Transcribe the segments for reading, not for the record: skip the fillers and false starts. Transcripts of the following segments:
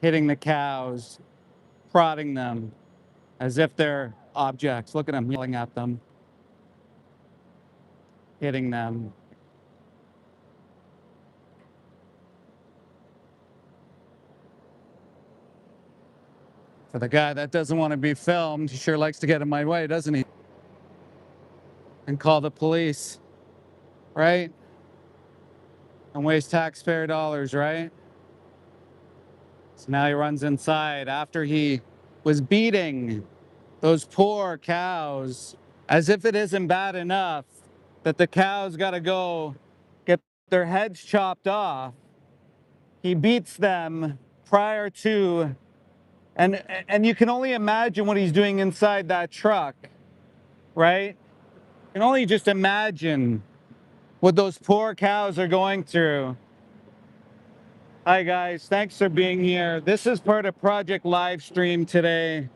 hitting the cows, prodding them as if they're objects. Look at him yelling at them, hitting them. For the guy that doesn't want to be filmed, he sure likes to get in my way, doesn't he? And call the police, right? And waste taxpayer dollars, right? So now he runs inside after he was beating those poor cows, as if it isn't bad enough that the cows got to go get their heads chopped off. He beats them prior to, and you can only imagine what he's doing inside that truck, right? You can only just imagine what those poor cows are going through. Hi guys, thanks for being here. This is part of Project Livestream today,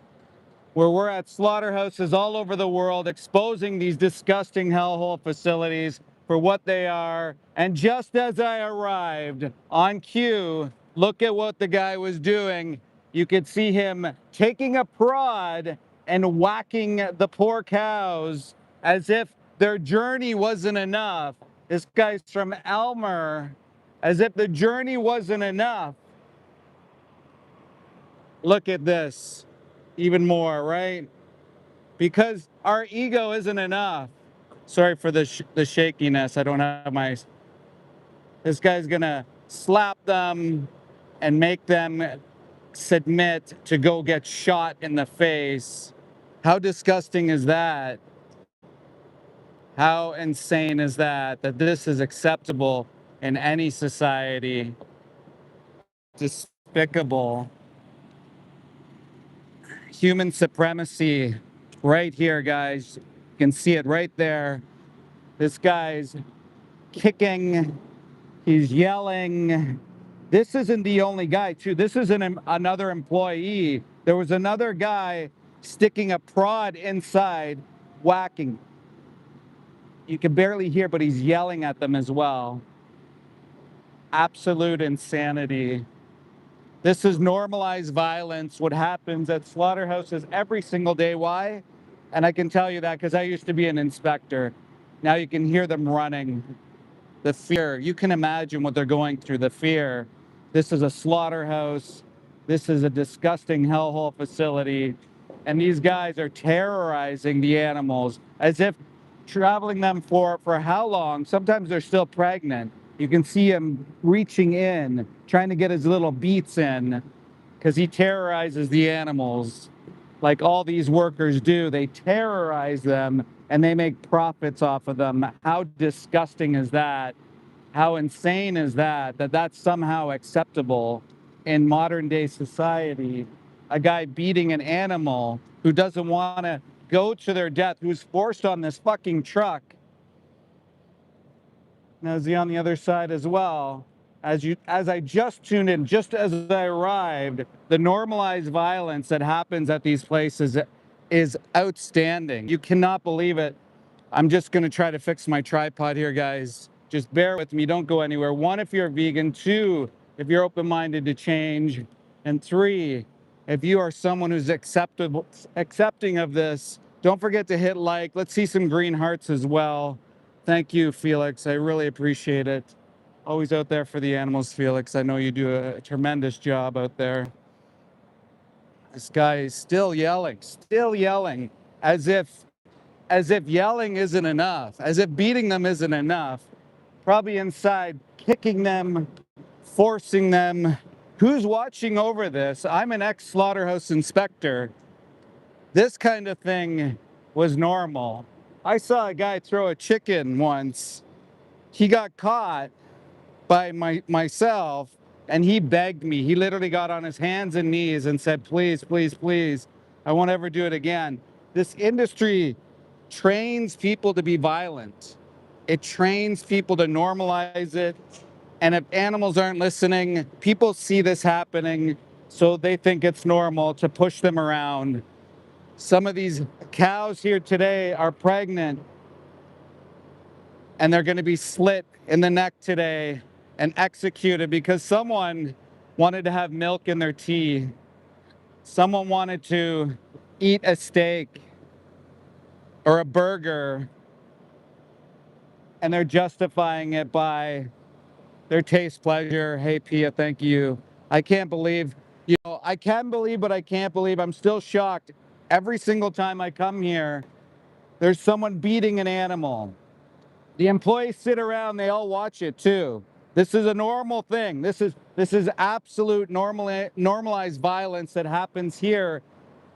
where we're at slaughterhouses all over the world exposing these disgusting hellhole facilities for what they are. And just as I arrived on cue, look at what the guy was doing. You could see him taking a prod and whacking the poor cows as if their journey wasn't enough. This guy's from Elmer, as if the journey wasn't enough. Look at this. Even more, right? Because our ego isn't enough. Sorry for the shakiness. I don't have my... This guy's gonna slap them and make them submit to go get shot in the face. How disgusting is that? How insane is that? That this is acceptable in any society. Despicable. Human supremacy right here, guys. You can see it right there. This guy's kicking, he's yelling. This isn't the only guy, too. This isn't another employee. There was another guy sticking a prod inside, whacking. You can barely hear, but he's yelling at them as well. Absolute insanity. This is normalized violence, what happens at slaughterhouses every single day. Why? And I can tell you that because I used to be an inspector. Now you can hear them running. The fear, you can imagine what they're going through, the fear. This is a slaughterhouse. This is a disgusting hellhole facility. And these guys are terrorizing the animals as if traveling them for how long? Sometimes they're still pregnant. You can see him reaching in, trying to get his little beats in, because he terrorizes the animals like all these workers do. They terrorize them and they make profits off of them. How disgusting is that? How insane is that? That that's somehow acceptable in modern day society. A guy beating an animal who doesn't want to go to their death, who's forced on this fucking truck. Now, is he on the other side as well? As I just tuned in, just as I arrived, the normalized violence that happens at these places is outstanding. You cannot believe it. I'm just going to try to fix my tripod here, guys. Just bear with me. Don't go anywhere. 1, if you're a vegan. 2, if you're open-minded to change. And 3, if you are someone who's accepting of this, don't forget to hit like. Let's see some green hearts as well. Thank you, Felix. I really appreciate it. Always out there for the animals, Felix. I know you do a tremendous job out there. This guy is still yelling, as if yelling isn't enough, as if beating them isn't enough. Probably inside, kicking them, forcing them. Who's watching over this? I'm an ex-slaughterhouse inspector. This kind of thing was normal. I saw a guy throw a chicken once. He got caught by myself, and he begged me. He literally got on his hands and knees and said, please, please, please, I won't ever do it again. This industry trains people to be violent. It trains people to normalize it. And if animals aren't listening, people see this happening, so they think it's normal to push them around. Some of these cows here today are pregnant, and they're going to be slit in the neck today and executed because someone wanted to have milk in their tea. Someone wanted to eat a steak or a burger, and they're justifying it by their taste pleasure. Hey, Pia, thank you. I can't believe, I can believe, but I can't believe. I'm still shocked. Every single time I come here, there's someone beating an animal. The employees sit around, they all watch it too. This is a normal thing. This is absolute normalized violence that happens here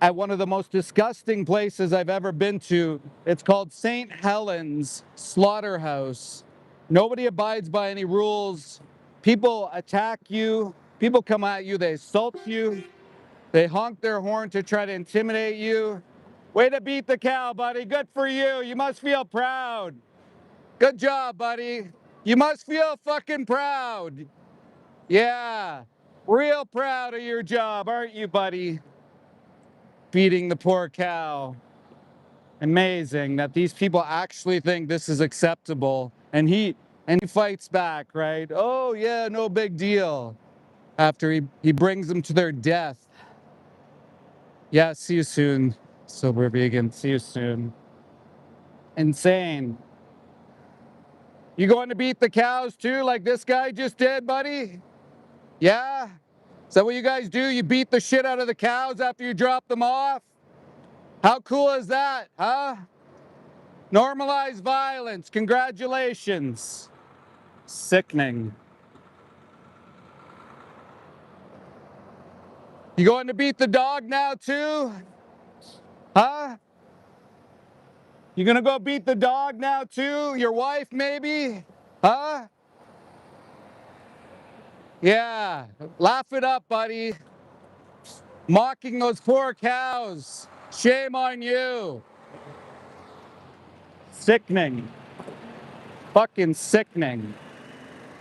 at one of the most disgusting places I've ever been to. It's called St. Helens Slaughterhouse. Nobody abides by any rules. People attack you. People come at you. They assault you. They honk their horn to try to intimidate you. Way to beat the cow, buddy. Good for you. You must feel proud. Good job, buddy. You must feel fucking proud. Yeah. Real proud of your job, aren't you, buddy? Beating the poor cow. Amazing that these people actually think this is acceptable. And he fights back, right? Oh, yeah, no big deal. After he brings them to their death. Yeah, see you soon, sober vegan. See you soon. Insane. You going to beat the cows too, like this guy just did, buddy? Yeah? Is that what you guys do? You beat the shit out of the cows after you drop them off? How cool is that, huh? Normalized violence. Congratulations. Sickening. You going to beat the dog now too? Huh? You gonna go beat the dog now too? Your wife maybe? Huh? Yeah. Laugh it up, buddy. Mocking those poor cows. Shame on you. Sickening. Fucking sickening.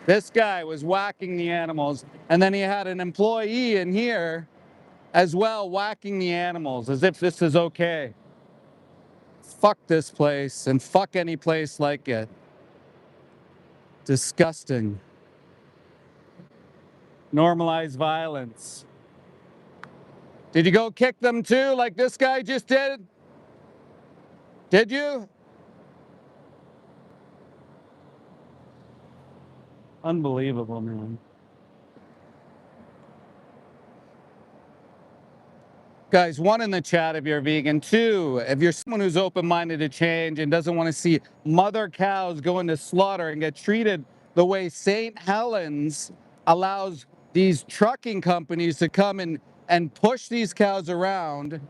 This guy was whacking the animals, and then he had an employee in here as well whacking the animals as if this is okay. Fuck this place and fuck any place like it. Disgusting. Normalized violence. Did you go kick them too like this guy just did? Did you? Unbelievable, man. Guys, one in the chat if you're vegan. Two, if you're someone who's open-minded to change and doesn't want to see mother cows go into slaughter and get treated the way St. Helens allows these trucking companies to come in and push these cows around.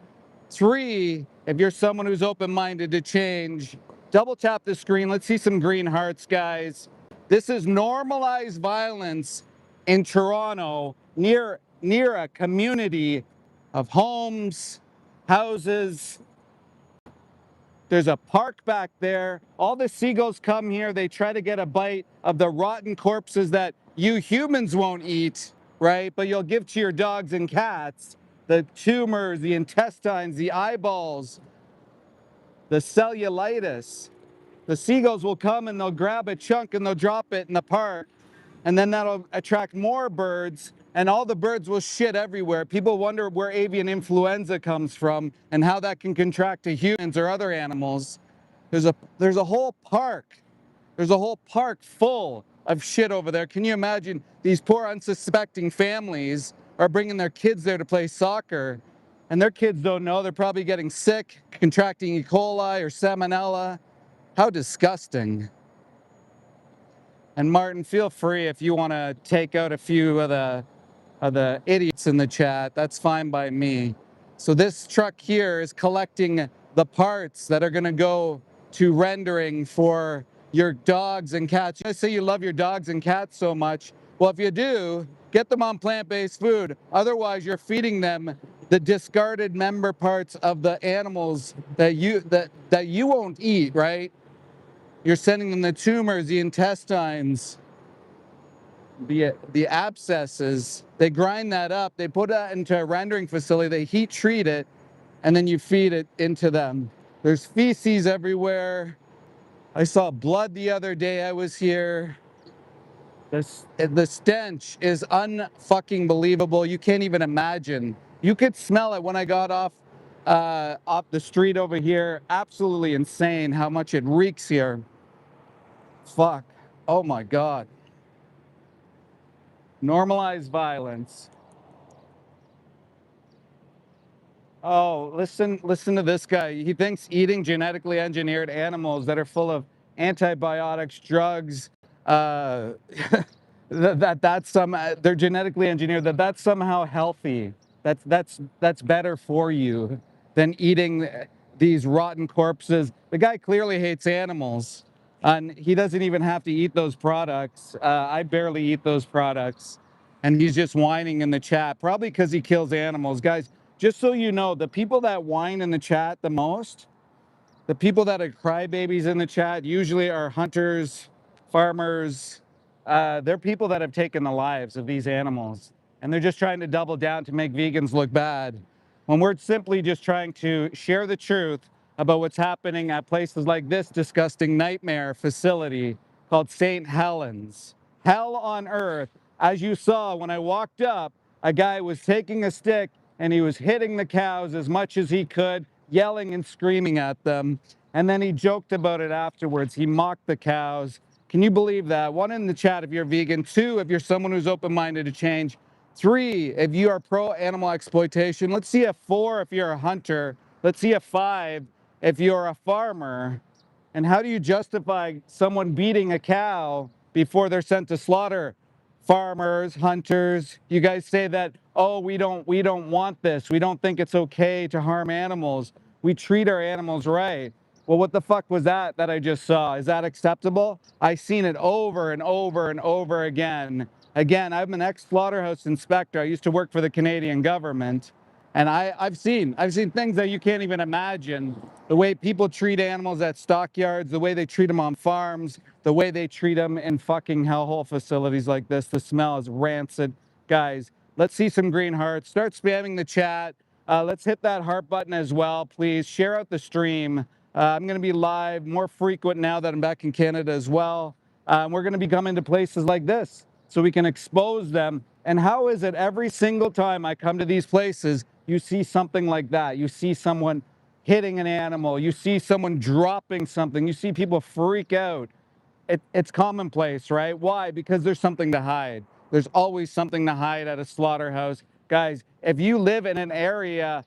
Three, if you're someone who's open-minded to change, double tap the screen. Let's see some green hearts, guys. This is normalized violence in Toronto near a community of homes, houses. There's a park back there. All the seagulls come here. They try to get a bite of the rotten corpses that you humans won't eat, right? But you'll give to your dogs and cats. The tumors, the intestines, the eyeballs, the cellulitis. The seagulls will come and they'll grab a chunk and they'll drop it in the park. And then that'll attract more birds, and all the birds will shit everywhere. People wonder where avian influenza comes from and how that can contract to humans or other animals. There's a whole park. There's a whole park full of shit over there. Can you imagine these poor unsuspecting families are bringing their kids there to play soccer, and their kids don't know. They're probably getting sick, contracting E. coli or salmonella. How disgusting. And Martin, feel free if you want to take out a few of the idiots in the chat. That's fine by me. So this truck here is collecting the parts that are going to go to rendering for your dogs and cats. You say you love your dogs and cats so much. Well, if you do, get them on plant-based food. Otherwise, you're feeding them the discarded member parts of the animals that you won't eat, right? You're sending them the tumors, the intestines, the abscesses. They grind that up. They put that into a rendering facility. They heat treat it, and then you feed it into them. There's feces everywhere. I saw blood the other day I was here. The stench is unfucking believable. You can't even imagine. You could smell it when I got off the street over here. Absolutely insane how much it reeks here. Fuck. Oh my God. Normalize violence. Oh, listen to this guy. He thinks eating genetically engineered animals that are full of antibiotics, drugs, uh, that's some they're genetically engineered, that's somehow healthy. That's better for you than eating these rotten corpses. The guy clearly hates animals, and he doesn't even have to eat those products. I barely eat those products, and he's just whining in the chat, probably because he kills animals. Guys, just so you know, the people that whine in the chat the most, the people that are crybabies in the chat usually are hunters, farmers. They're people that have taken the lives of these animals, and they're just trying to double down to make vegans look bad, when we're simply just trying to share the truth about what's happening at places like this disgusting nightmare facility called St. Helens. Hell on earth. As you saw when I walked up, a guy was taking a stick and he was hitting the cows as much as he could, yelling and screaming at them. And then he joked about it afterwards. He mocked the cows. Can you believe that? One, in the chat if you're vegan. Two, if you're someone who's open-minded to change. Three, if you are pro-animal exploitation. Let's see a four if you're a hunter. Let's see a five if you're a farmer. And how do you justify someone beating a cow before they're sent to slaughter? Farmers, hunters, you guys say that, oh, we don't want this. We don't think it's okay to harm animals. We treat our animals right. Well, what the fuck was that I just saw? Is that acceptable? I've seen it over and over and over again. Again, I'm an ex-slaughterhouse inspector. I used to work for the Canadian government. And I've seen things that you can't even imagine. The way people treat animals at stockyards, the way they treat them on farms, the way they treat them in fucking hellhole facilities like this. The smell is rancid. Guys, let's see some green hearts. Start spamming the chat. Let's hit that heart button as well, please. Share out the stream. I'm going to be live more frequent now that I'm back in Canada as well. We're going to be coming to places like this so we can expose them. And how is it every single time I come to these places, you see something like that? You see someone hitting an animal. You see someone dropping something. You see people freak out. It's commonplace, right? Why? Because there's something to hide. There's always something to hide at a slaughterhouse. Guys, if you live in an area,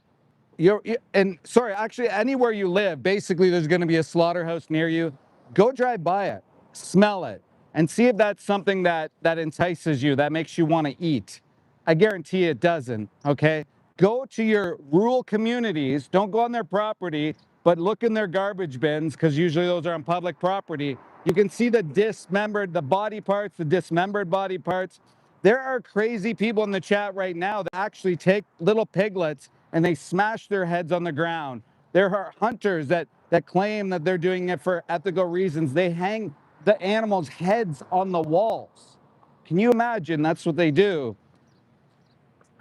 actually anywhere you live, basically there's going to be a slaughterhouse near you. Go drive by it, smell it, and see if that's something that entices you, that makes you want to eat. I guarantee it doesn't, okay? Go to your rural communities, don't go on their property, but look in their garbage bins, because usually those are on public property. You can see the dismembered, the body parts, the dismembered body parts. There are crazy people in the chat right now that actually take little piglets and they smash their heads on the ground. There are hunters that claim that they're doing it for ethical reasons. They hang the animals' heads on the walls. Can you imagine? That's what they do.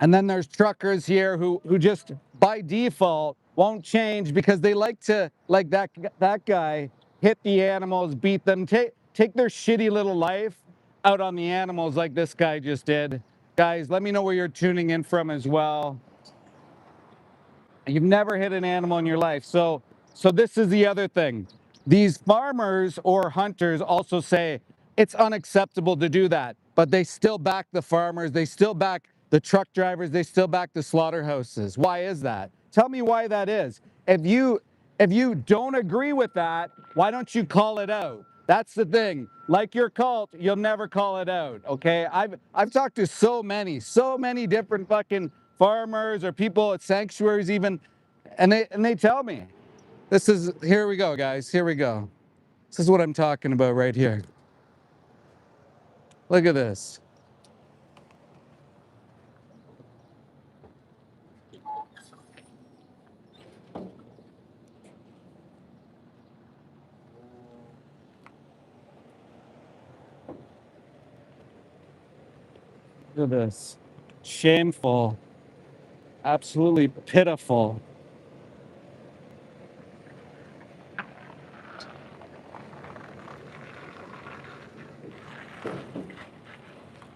And then there's truckers here who just by default won't change because they like to, like that guy, hit the animals, beat them, take their shitty little life out on the animals like this guy just did. Guys, let me know where you're tuning in from as well. You've never hit an animal in your life. So this is the other thing. These farmers or hunters also say it's unacceptable to do that, but they still back the farmers, they still back the truck drivers, they still back the slaughterhouses. Why is that? Tell me why that is. If you don't agree with that, why don't you call it out? That's the thing. Like your cult, you'll never call it out, okay? I've talked to so many different fucking farmers or people at sanctuaries even, and they tell me, here we go, guys, here we go. This is what I'm talking about right here. Look at this. Look at this. Shameful. Absolutely pitiful.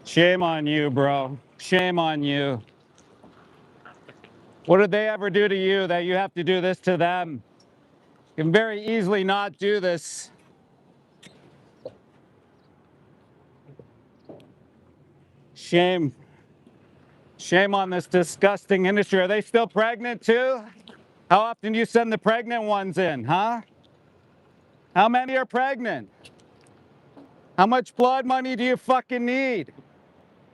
Shame on you, bro. Shame on you. What did they ever do to you that you have to do this to them? You can very easily not do this. Shame. Shame on this disgusting industry. Are they still pregnant too? How often do you send the pregnant ones in, huh? How many are pregnant? How much blood money do you fucking need?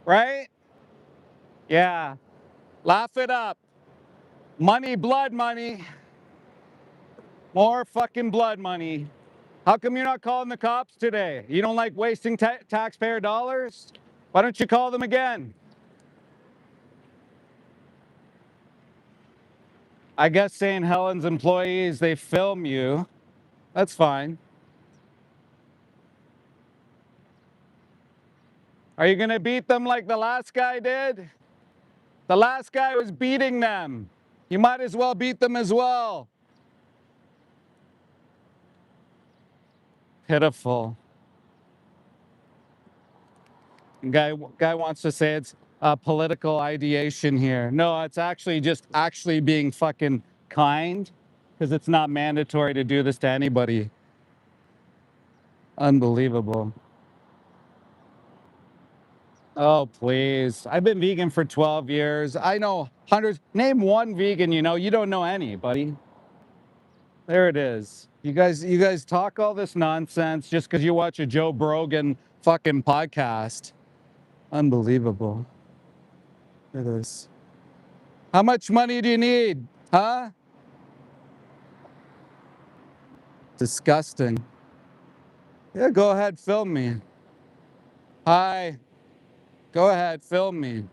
Right? Yeah. Laugh it up. Money, blood money. More fucking blood money. How come you're not calling the cops today? You don't like wasting taxpayer dollars? Why don't you call them again? I guess St. Helens employees, they film you. That's fine. Are you going to beat them like the last guy did? The last guy was beating them. You might as well beat them as well. Pitiful. Guy wants to say it's political ideation here. No, it's actually just being fucking kind, because it's not mandatory to do this to anybody. Unbelievable. Oh, please. I've been vegan for 12 years. I know hundreds. Name one vegan you know. You don't know any, buddy. There it is. You guys talk all this nonsense just because you watch a Joe Brogan fucking podcast. Unbelievable. It is. How much money do you need? Huh? Disgusting. Yeah, go ahead, film me. Hi. Go ahead, film me.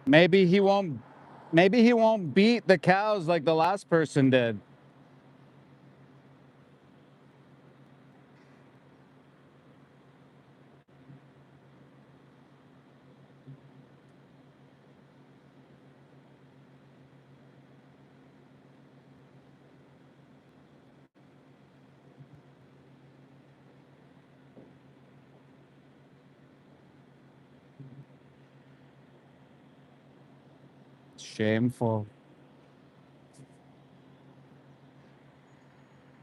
Maybe he won't beat the cows like the last person did. Shameful.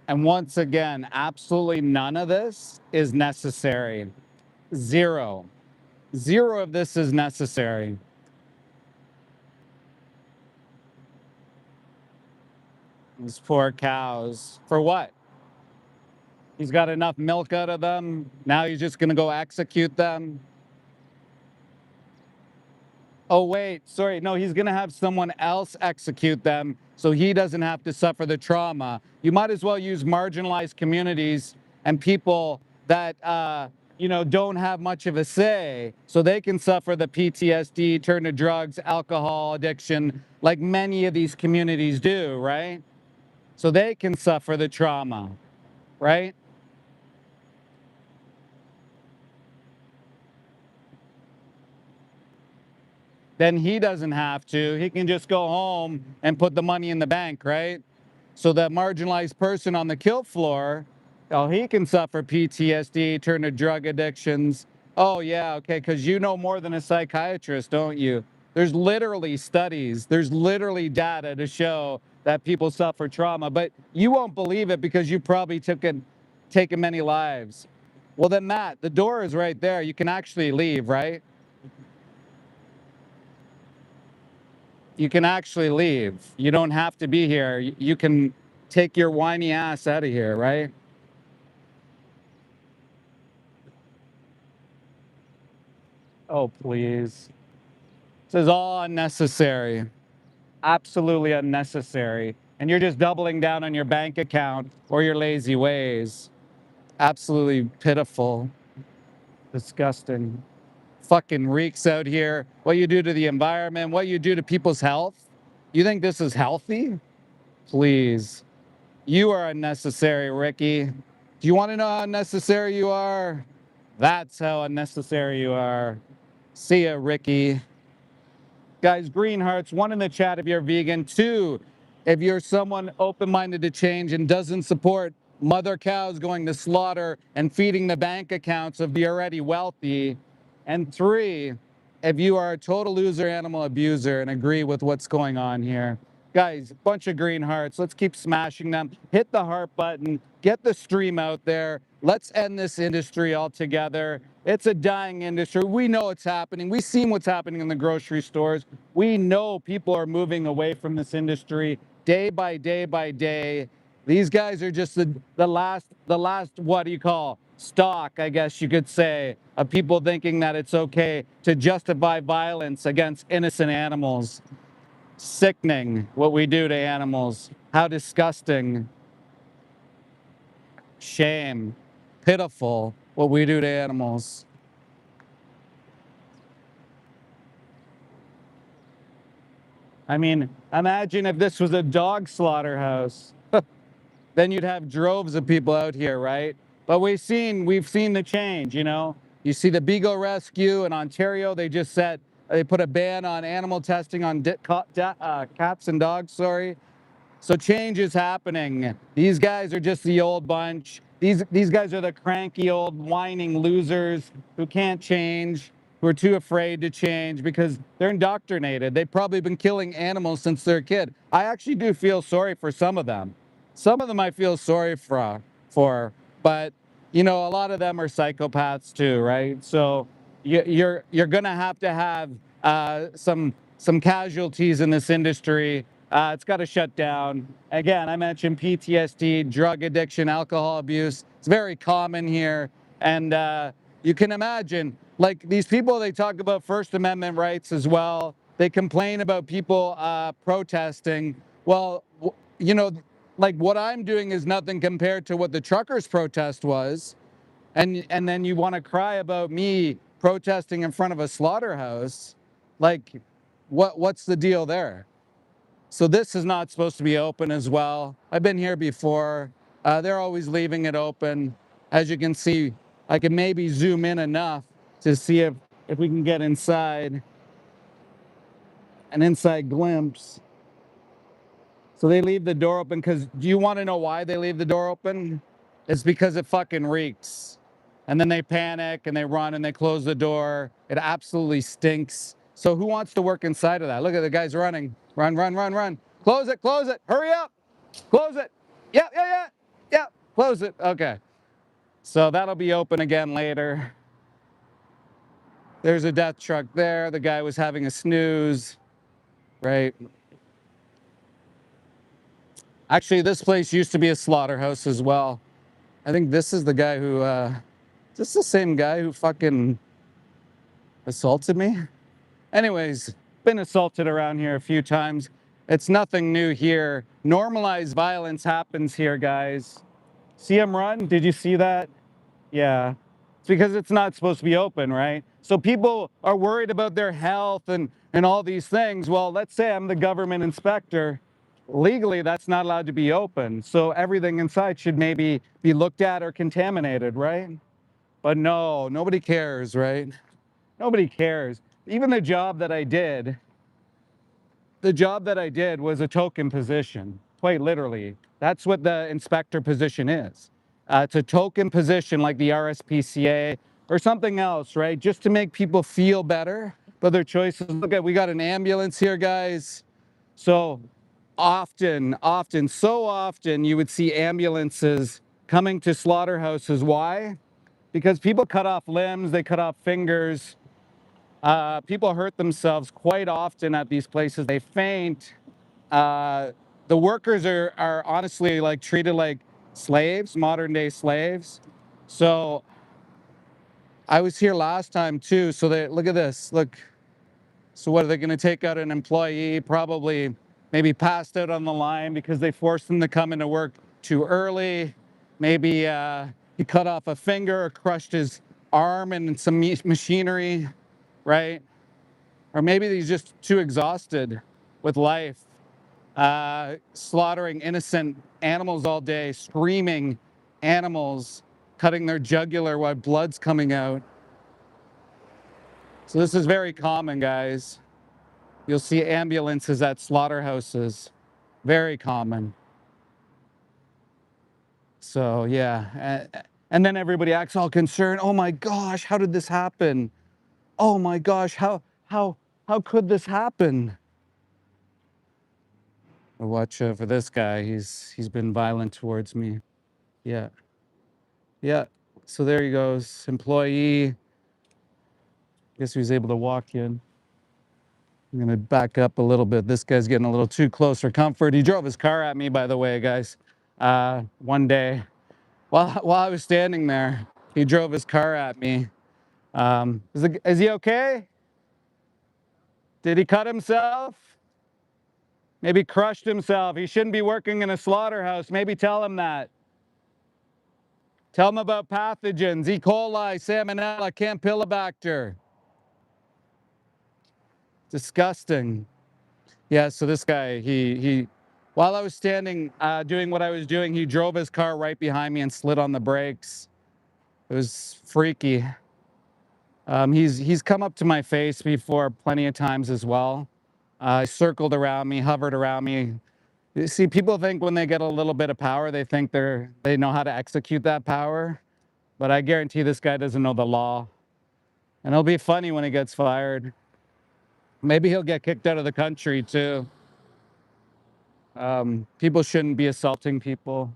And once again, absolutely none of this is necessary. Zero. Zero of this is necessary. These poor cows. For what? He's got enough milk out of them. Now he's just going to go execute them. Oh, wait, sorry. No, he's going to have someone else execute them so he doesn't have to suffer the trauma. You might as well use marginalized communities and people that, don't have much of a say so they can suffer the PTSD, turn to drugs, alcohol addiction, like many of these communities do, right? So they can suffer the trauma, right? Then he doesn't have to. He can just go home and put the money in the bank, right? So that marginalized person on the kill floor, oh, he can suffer PTSD, turn to drug addictions. Oh, yeah, okay, because you know more than a psychiatrist, don't you? There's literally studies, there's literally data to show that people suffer trauma, but you won't believe it because you probably taken many lives. Well, then, Matt, the door is right there. You can actually leave, right? You can actually leave. You don't have to be here. You can take your whiny ass out of here, right? Oh, please. This is all unnecessary. Absolutely unnecessary. And you're just doubling down on your bank account or your lazy ways. Absolutely pitiful. Disgusting. Fucking reeks out here. What you do to the environment, what you do to people's health. You think this is healthy? Please. You are unnecessary, Ricky. Do you want to know how unnecessary you are? That's how unnecessary you are. See ya, Ricky. Guys, green hearts, 1 in the chat if you're vegan, 2 if you're someone open-minded to change and doesn't support mother cows going to slaughter and feeding the bank accounts of the already wealthy, and 3 if you are a total loser animal abuser and agree with what's going on here. Guys, bunch of green hearts. Let's keep smashing them. Hit the heart button. Get the stream out there. Let's end this industry altogether. It's a dying industry. We know it's happening. We've seen what's happening in the grocery stores. We know people are moving away from this industry day by day by day. These guys are just the last, what do you call, stock, I guess you could say, of people thinking that it's okay to justify violence against innocent animals. Sickening what we do to animals. How disgusting. Shame. Pitiful what we do to animals. I mean, imagine if this was a dog slaughterhouse. Then you'd have droves of people out here, right? But we've seen the change, you know? You see the Beagle Rescue in Ontario, they put a ban on animal testing on cats and dogs, sorry. So change is happening. These guys are just the old bunch. These guys are the cranky old whining losers who can't change, who are too afraid to change because they're indoctrinated. They've probably been killing animals since they're a kid. I actually do feel sorry for some of them. Some of them I feel sorry for, but you know, a lot of them are psychopaths too, right? So you're gonna have to have some casualties in this industry. It's got to shut down. Again, I mentioned PTSD, drug addiction, alcohol abuse. It's very common here. And you can imagine, like these people, they talk about First Amendment rights as well. They complain about people protesting. Well, you know, like what I'm doing is nothing compared to what the truckers' protest was. And then you want to cry about me protesting in front of a slaughterhouse. Like, what's the deal there? So this is not supposed to be open as well. I've been here before. They're always leaving it open. As you can see, I can maybe zoom in enough to see if we can get inside, an inside glimpse. So they leave the door open because, do you want to know why they leave the door open? It's because it fucking reeks. And then they panic and they run and they close the door. It absolutely stinks. So who wants to work inside of that? Look at the guys running. Run, run, run, run. Close it, close it. Hurry up. Close it. Yeah, yeah, yeah. Yeah, close it. Okay. So that'll be open again later. There's a death truck there. The guy was having a snooze, right? Actually, this place used to be a slaughterhouse as well. I think this is the guy who, is this the same guy who fucking assaulted me? Anyways, been assaulted around here a few times. It's nothing new here. Normalized violence happens here, guys. See him run? Did you see that? Yeah. It's because it's not supposed to be open, right? So people are worried about their health and all these things. Well, let's say I'm the government inspector. Legally, that's not allowed to be open. So everything inside should maybe be looked at or contaminated, right? But no, nobody cares, right? Nobody cares. Even the job that I did was a token position, quite literally. That's what the inspector position is. It's a token position like the RSPCA or something else, right? Just to make people feel better about their choices. Look at, we got an ambulance here, guys. So often, so often you would see ambulances coming to slaughterhouses. Why? Because people cut off limbs, they cut off fingers. People hurt themselves quite often at these places. They faint. The workers are honestly like treated like slaves, modern day slaves. So I was here last time too. So they, look at this, look. So what, are they gonna take out an employee, probably maybe passed out on the line because they forced them to come into work too early. Maybe he cut off a finger or crushed his arm in some machinery, right? Or maybe he's just too exhausted with life, slaughtering innocent animals all day, screaming animals, cutting their jugular while blood's coming out. So this is very common, guys. You'll see ambulances at slaughterhouses. Very common. So yeah, and then everybody acts all concerned. Oh my gosh, how did this happen? Oh my gosh, how could this happen? Watch out for this guy. He's been violent towards me. Yeah, yeah. So there he goes, employee. Guess he was able to walk in. I'm gonna back up a little bit. This guy's getting a little too close for comfort. He drove his car at me, by the way, guys. One day, while I was standing there, he drove his car at me. Is he okay? Did he cut himself? Maybe crushed himself. He shouldn't be working in a slaughterhouse. Maybe tell him that. Tell him about pathogens, E. coli, salmonella, campylobacter. Disgusting. Yeah, so this guy, while I was standing, doing what I was doing, he drove his car right behind me and slid on the brakes. It was freaky. He's come up to my face before plenty of times as well. Circled around me, hovered around me. You see, people think when they get a little bit of power, they think they know how to execute that power. But I guarantee this guy doesn't know the law. And it'll be funny when he gets fired. Maybe he'll get kicked out of the country too. People shouldn't be assaulting people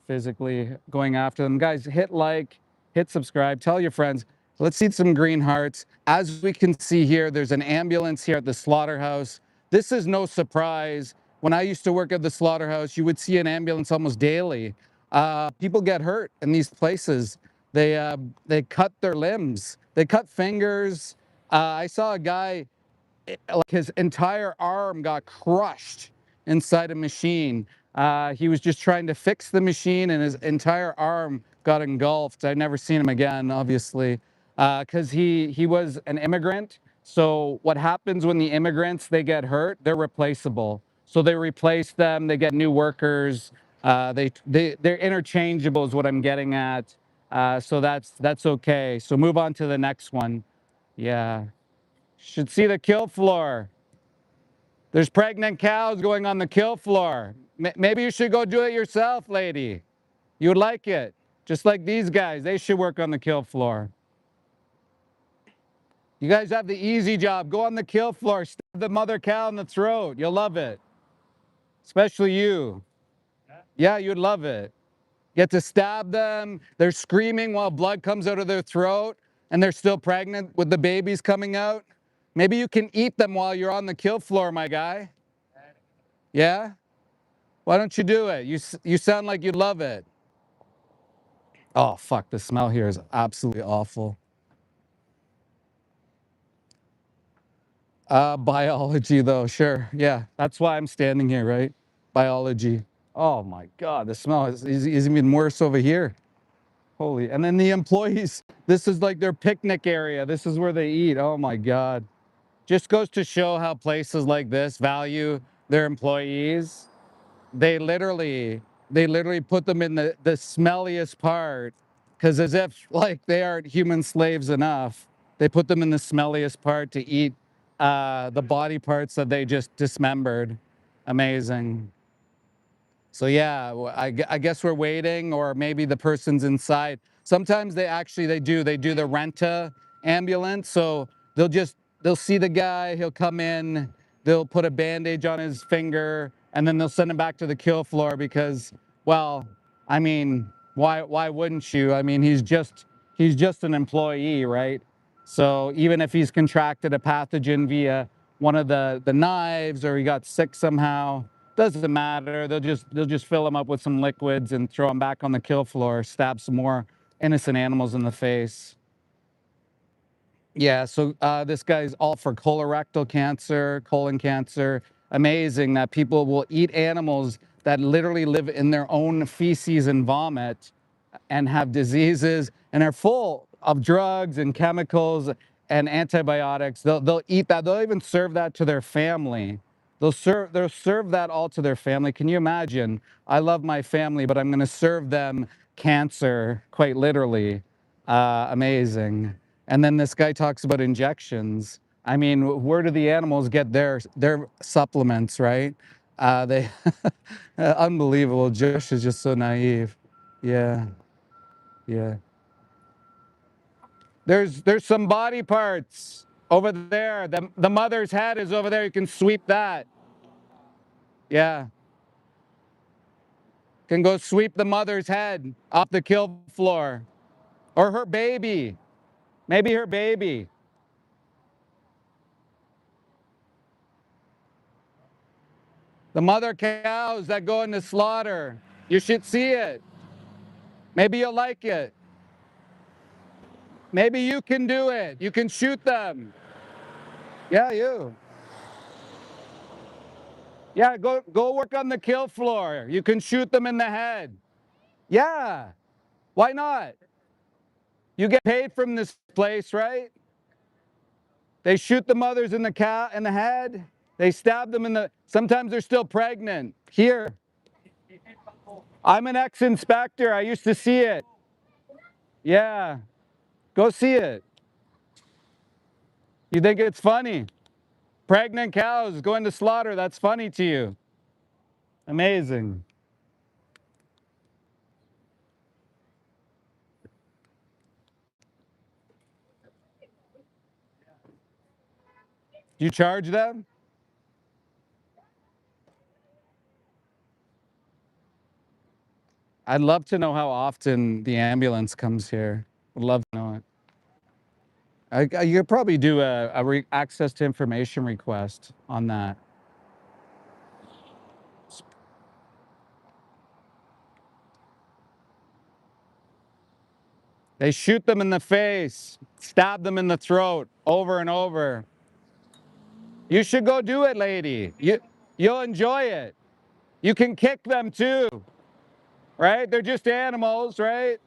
physically, going after them. Guys, hit like, hit subscribe, tell your friends. Let's see some green hearts. As we can see here, there's an ambulance here at the slaughterhouse. This is no surprise. When I used to work at the slaughterhouse, you would see an ambulance almost daily. People get hurt in these places. They cut their limbs. They cut fingers. I saw a guy, like his entire arm got crushed inside a machine. He was just trying to fix the machine and his entire arm got engulfed. I've never seen him again, obviously, because he was an immigrant. So what happens when the immigrants, they get hurt, they're replaceable. So they replace them, they get new workers. They're interchangeable is what I'm getting at. So that's okay. So move on to the next one. Yeah. Should see the kill floor. There's pregnant cows going on the kill floor. Maybe you should go do it yourself, lady. You would like it. Just like these guys, they should work on the kill floor. You guys have the easy job. Go on the kill floor, stab the mother cow in the throat. You'll love it. Especially you. Yeah, you'd love it. Get to stab them. They're screaming while blood comes out of their throat and they're still pregnant with the babies coming out. Maybe you can eat them while you're on the kill floor, my guy. Yeah? Why don't you do it? You sound like you'd love it. Oh, fuck. The smell here is absolutely awful. Biology, though. Sure. Yeah. That's why I'm standing here, right? Biology. Oh, my God. The smell is even worse over here. Holy. And then the employees, this is like their picnic area. This is where they eat. Oh, my God. Just goes to show how places like this value their employees. They literally put them in the smelliest part, because as if like they aren't human slaves enough, they put them in the smelliest part to eat the body parts that they just dismembered. Amazing. So yeah, I guess we're waiting, or maybe the person's inside. Sometimes they do the renta ambulance. So they'll see the guy, he'll come in, they'll put a bandage on his finger, and then they'll send him back to the kill floor because, well, I mean, why wouldn't you? I mean, he's just an employee, right? So even if he's contracted a pathogen via one of the knives, or he got sick somehow, doesn't matter. They'll just fill him up with some liquids and throw him back on the kill floor, stab some more innocent animals in the face. Yeah, so this guy's all for colorectal cancer, colon cancer. Amazing that people will eat animals that literally live in their own feces and vomit and have diseases and are full of drugs and chemicals and antibiotics. They'll eat that. They'll even serve that to their family. They'll serve that all to their family. Can you imagine? I love my family, but I'm going to serve them cancer, quite literally. Amazing. And then this guy talks about injections. I mean, where do the animals get their supplements, right? They unbelievable. Josh is just so naive. Yeah, yeah. There's some body parts over there. The mother's head is over there. You can sweep that. Yeah. Can go sweep the mother's head off the kill floor. Or her baby. Maybe her baby. The mother cows that go into slaughter. You should see it. Maybe you'll like it. Maybe you can do it. You can shoot them. Yeah, you. Yeah, go work on the kill floor. You can shoot them in the head. Yeah. Why not? You get paid from this place, right? They shoot the mothers in the head. They stab them in the, sometimes they're still pregnant. Here. I'm an ex-inspector. I used to see it. Yeah. Go see it. You think it's funny? Pregnant cows going to slaughter, that's funny to you. Amazing. You charge them? I'd love to know how often the ambulance comes here. Would love to know it. You could probably do a access to information request on that. They shoot them in the face, stab them in the throat over and over. You should go do it, lady. You'll enjoy it. You can kick them too, right? They're just animals, right?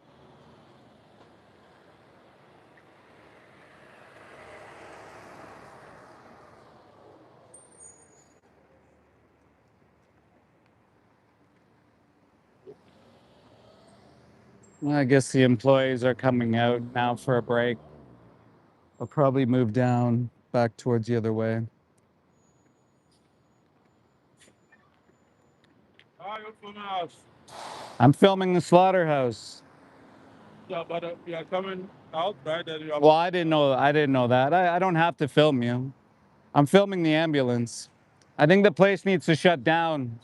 Well, I guess the employees are coming out now for a break. I'll probably move down back towards the other way. I'm filming the slaughterhouse. Yeah, but you're coming out, right? Well, I didn't know that. I don't have to film you. I'm filming the ambulance. I think the place needs to shut down.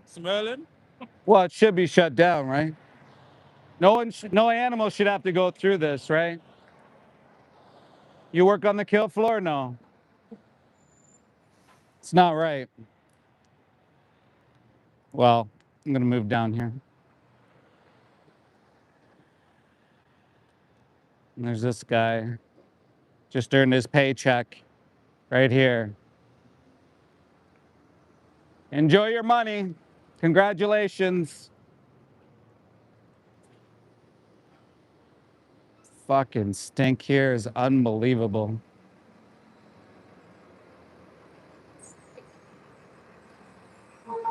Smelling? Well, it should be shut down, right? No animal should have to go through this, right? You work on the kill floor? No. It's not right. Well, I'm gonna move down here. And there's this guy. Just earned his paycheck right here. Enjoy your money. Congratulations. Fucking stink here is unbelievable.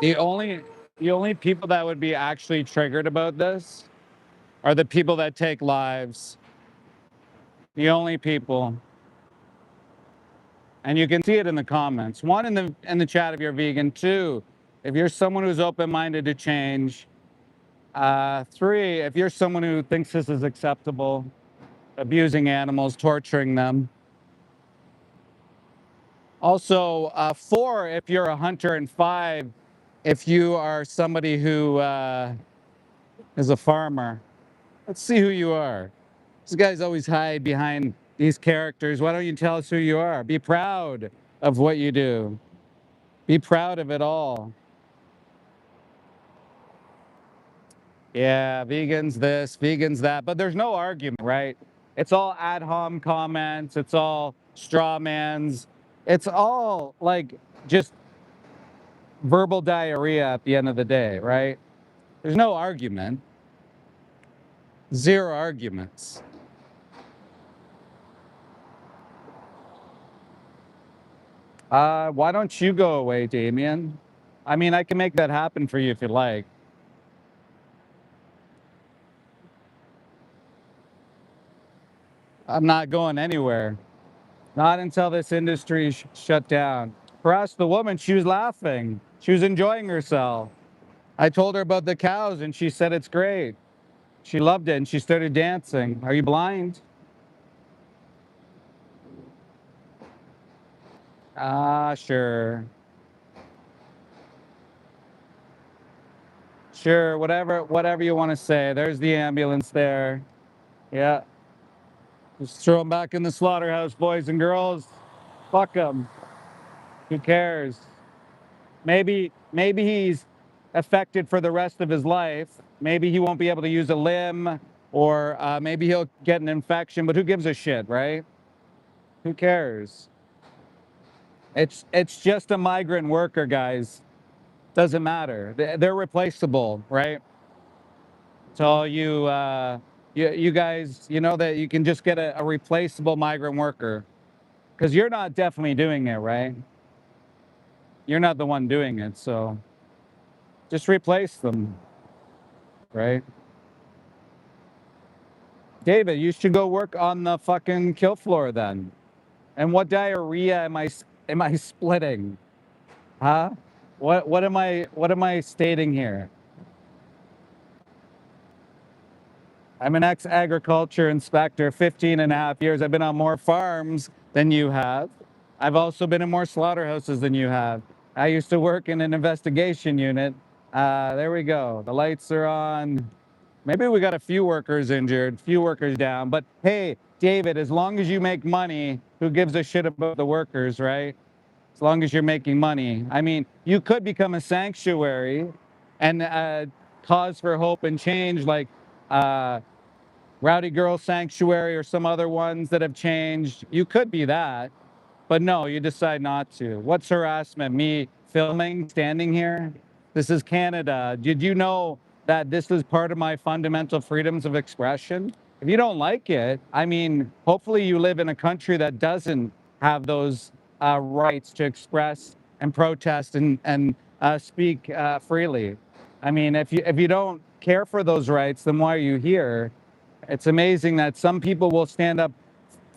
The only people that would be actually triggered about this are the people that take lives. The only people. And you can see it in the comments. One, in the chat if you're vegan. Two, if you're someone who's open-minded to change. Three, if you're someone who thinks this is acceptable, abusing animals, torturing them. Also, four, if you're a hunter, and five, if you are somebody who is a farmer. Let's see who you are. These guys always hide behind these characters. Why don't you tell us who you are? Be proud of what you do. Be proud of it all. Yeah, vegans this, vegans that, but there's no argument, right? It's all ad hom comments. It's all straw mans. It's all like just verbal diarrhea at the end of the day, right? There's no argument. Zero arguments. Why don't you go away, Damien? I mean, I can make that happen for you if you like. I'm not going anywhere. Not until this industry shut down. For us, the woman, she was laughing. She was enjoying herself. I told her about the cows and she said it's great. She loved it and she started dancing. Are you blind? Ah, sure. Sure, whatever you want to say. There's the ambulance there. Yeah. Just throw them back in the slaughterhouse, boys and girls. Fuck them. Who cares? Maybe he's affected for the rest of his life. Maybe he won't be able to use a limb, or maybe he'll get an infection. But who gives a shit, right? Who cares? It's just a migrant worker, guys. Doesn't matter. They're replaceable, right? So you guys, you know that you can just get a replaceable migrant worker because you're not definitely doing it, right? You're not the one doing it, so just replace them, right? David, you should go work on the fucking kill floor then. And what diarrhea am I splitting? Huh? What am I stating here? I'm an ex-agriculture inspector, 15 and a half years. I've been on more farms than you have. I've also been in more slaughterhouses than you have. I used to work in an investigation unit. There we go. The lights are on. Maybe we got a few workers injured, few workers down. But hey, David, as long as you make money, who gives a shit about the workers, right? As long as you're making money. I mean, you could become a sanctuary and cause for hope and change, like Rowdy Girl Sanctuary or some other ones that have changed. You could be that, but no, you decide not to. What's harassment? Me filming, standing here? This is Canada. Did you know that this is part of my fundamental freedoms of expression? If you don't like it, I mean, hopefully you live in a country that doesn't have those rights to express and protest and speak freely. I mean, if you don't care for those rights, then why are you here? It's amazing that some people will stand up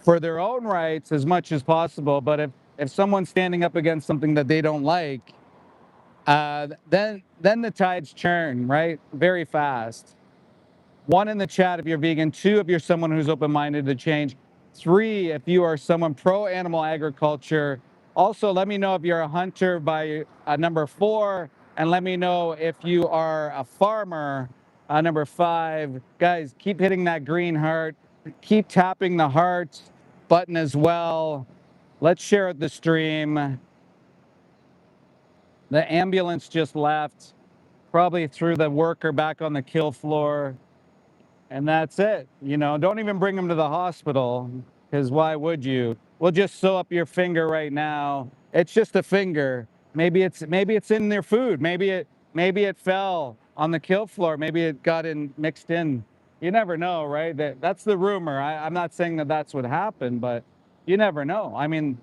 for their own rights as much as possible. But if someone's standing up against something that they don't like, then the tides churn, right? Very fast. One, in the chat if you're vegan. Two, if you're someone who's open-minded to change. Three, if you are someone pro-animal agriculture. Also, let me know if you're a hunter by number 4, and let me know if you are a farmer, number 5. Guys, keep hitting that green heart. Keep tapping the heart button as well. Let's share the stream. The ambulance just left, probably threw the worker back on the kill floor. And that's it. You know, don't even bring them to the hospital, because why would you? We'll just sew up your finger right now. It's just a finger. Maybe it's in their food. Maybe it fell on the kill floor. Maybe it got in mixed in. You never know, right? That's the rumor. I'm not saying that that's what happened, but you never know. I mean,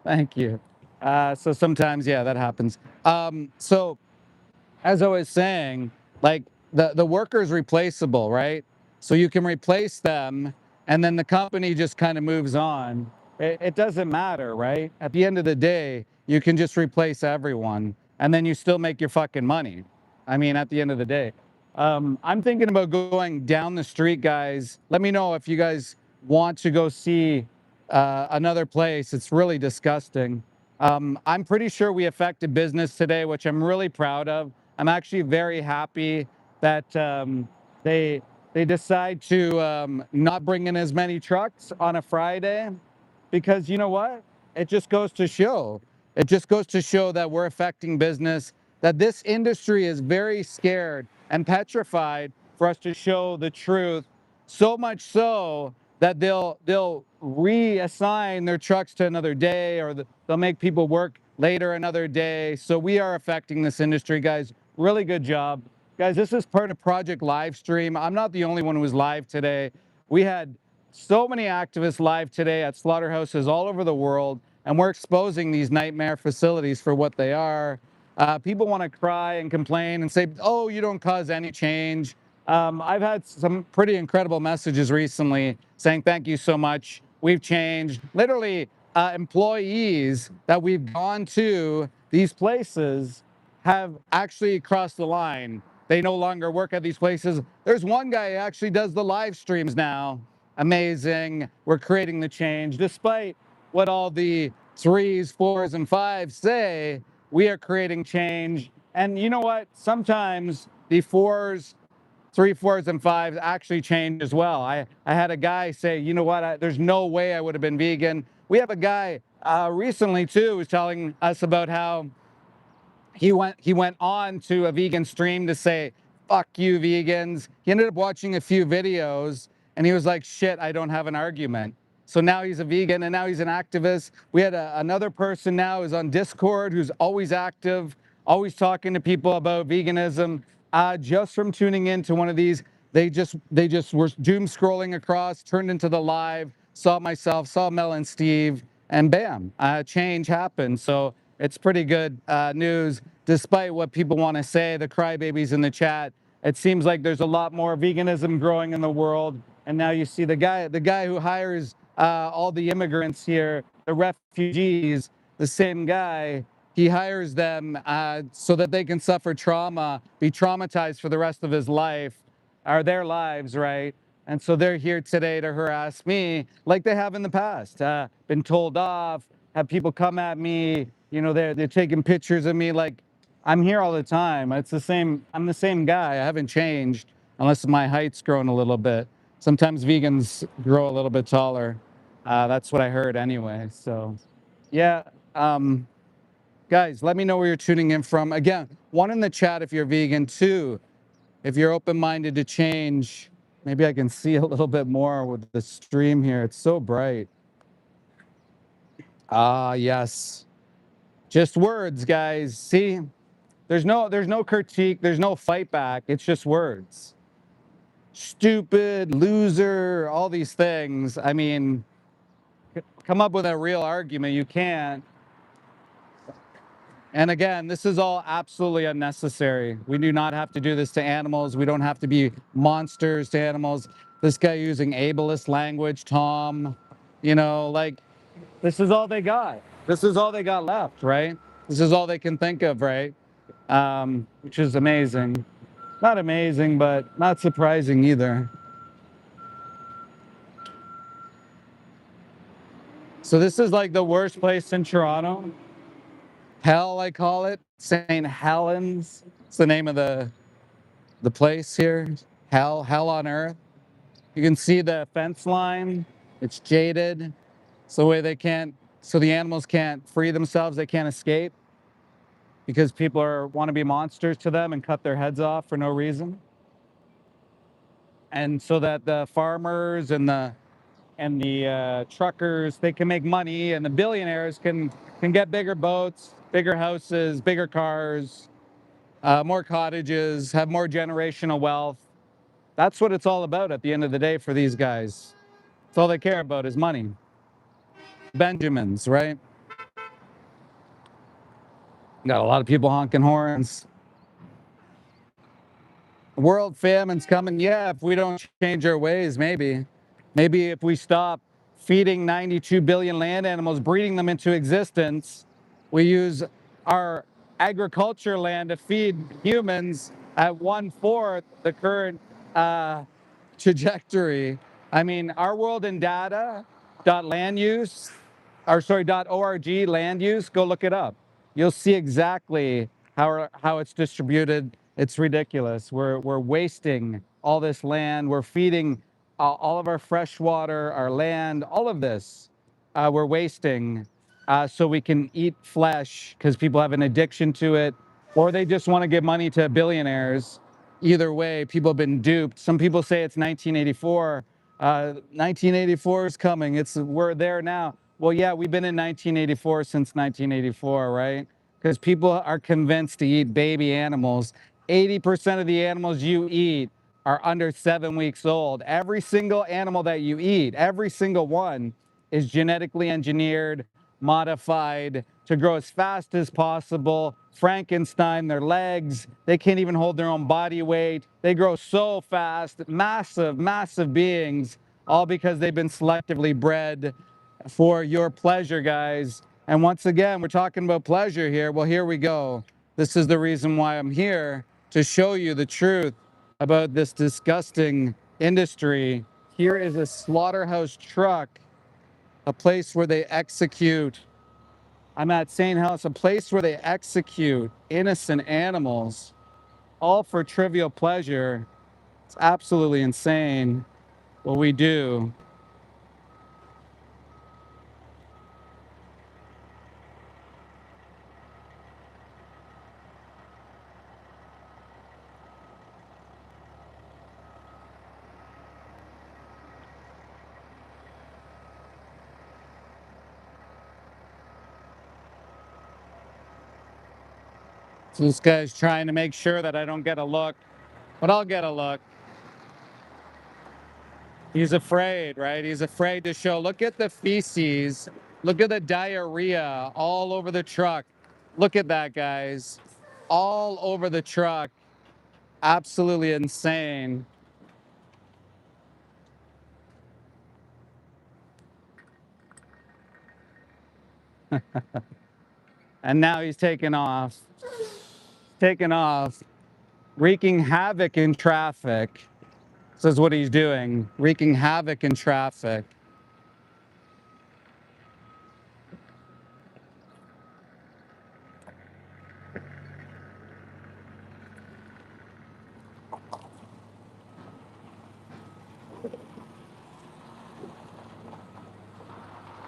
thank you. So sometimes, yeah, that happens. So as I was saying, like the worker's replaceable, right? So you can replace them, and then the company just kind of moves on. It doesn't matter, right? At the end of the day, you can just replace everyone, and then you still make your fucking money. I mean, at the end of the day, I'm thinking about going down the street, guys. Let me know if you guys want to go see another place. It's really disgusting. I'm pretty sure we affected business today, which I'm really proud of. I'm actually very happy that they they decide to not bring in as many trucks on a Friday, because you know what? It just goes to show. It just goes to show that we're affecting business, that this industry is very scared and petrified for us to show the truth, so much so that they'll reassign their trucks to another day, or they'll make people work later another day. So we are affecting this industry, guys. Really good job. Guys, this is part of Project Livestream. I'm not the only one who was live today. We had so many activists live today at slaughterhouses all over the world, and we're exposing these nightmare facilities for what they are. People want to cry and complain and say, oh, you don't cause any change. I've had some pretty incredible messages recently saying, thank you so much. We've changed. Literally, employees that we've gone to these places have actually crossed the line. They no longer work at these places. There's one guy who actually does the live streams now. Amazing. We're creating the change. Despite what all the 3s, 4s, and 5s say, we are creating change. And you know what? Sometimes the 4s, 3, 4s, and 5s actually change as well. I had a guy say, you know what? There's no way I would have been vegan. We have a guy recently, too, who's telling us about how he went on to a vegan stream to say, fuck you, vegans. He ended up watching a few videos, and he was like, shit, I don't have an argument. So now he's a vegan, and now he's an activist. We had another person now who's on Discord who's always active, always talking to people about veganism. Just from tuning in to one of these, they just were doom scrolling across, turned into the live, saw myself, saw Mel and Steve, and bam, change happened. So it's pretty good news, despite what people want to say, the crybabies in the chat. It seems like there's a lot more veganism growing in the world. And now you see the guy who hires all the immigrants here, the refugees, the same guy, he hires them so that they can suffer trauma, be traumatized for the rest of his life, or their lives, right? And so they're here today to harass me like they have in the past. Been told off, have people come at me, you know, they're taking pictures of me. Like, I'm here all the time. It's the same, I'm the same guy. I haven't changed unless my height's grown a little bit. Sometimes vegans grow a little bit taller. That's what I heard anyway. So yeah, guys, let me know where you're tuning in from. Again, 1 in the chat if you're vegan, 2 if you're open-minded to change. Maybe I can see a little bit more with the stream here. It's so bright. Yes. Just words, guys. See, there's no critique, there's no fight back. It's just words. Stupid, loser, all these things. I mean, come up with a real argument. You can't. And again, this is all absolutely unnecessary. We do not have to do this to animals. We don't have to be monsters to animals. This guy using ableist language, Tom, you know, like, this is all they got. This is all they got left, right? This is all they can think of, right? Which is amazing. Not amazing, but not surprising either. So this is like the worst place in Toronto. Hell, I call it. St. Helens. It's the name of the place here. Hell on earth. You can see the fence line. It's jaded. It's the way so the animals can't free themselves. They can't escape because people want to be monsters to them and cut their heads off for no reason. And so that the farmers and the truckers, they can make money, and the billionaires can get bigger boats, bigger houses, bigger cars, more cottages, have more generational wealth. That's what it's all about at the end of the day for these guys. That's all they care about is money. Benjamins, right? Got a lot of people honking horns. World famine's coming. Yeah, if we don't change our ways, maybe. Maybe if we stop feeding 92 billion land animals, breeding them into existence, we use our agriculture land to feed humans at 1/4 the current trajectory. I mean, our world in data .land use, or sorry, .org land use, go look it up. You'll see exactly how it's distributed. It's ridiculous. We're wasting all this land. We're feeding all of our fresh water, our land, all of this. We're wasting so we can eat flesh because people have an addiction to it, or they just want to give money to billionaires. either way, people have been duped. Some people say it's 1984. 1984 is coming. We're there now. Well, yeah, we've been in 1984 since 1984, right? Because people are convinced to eat baby animals. 80% of the animals you eat are under 7 weeks old. Every single animal that you eat, every single one, is genetically engineered, modified to grow as fast as possible. Frankenstein, their legs, they can't even hold their own body weight. They grow so fast, massive, massive beings, all because they've been selectively bred for your pleasure, guys. And once again, we're talking about pleasure here. Well, here we go. This is the reason why I'm here, to show you the truth about this disgusting industry. Here is a slaughterhouse truck, a place where they execute. I'm at St. House, a place where they execute innocent animals, all for trivial pleasure. It's absolutely insane what we do. So this guy's trying to make sure that I don't get a look, but I'll get a look. He's afraid, right? He's afraid to show. Look at the feces. Look at the diarrhea all over the truck. Look at that, guys. All over the truck. Absolutely insane. And now he's taking off. Taking off. Wreaking havoc in traffic. This is what he's doing. Wreaking havoc in traffic.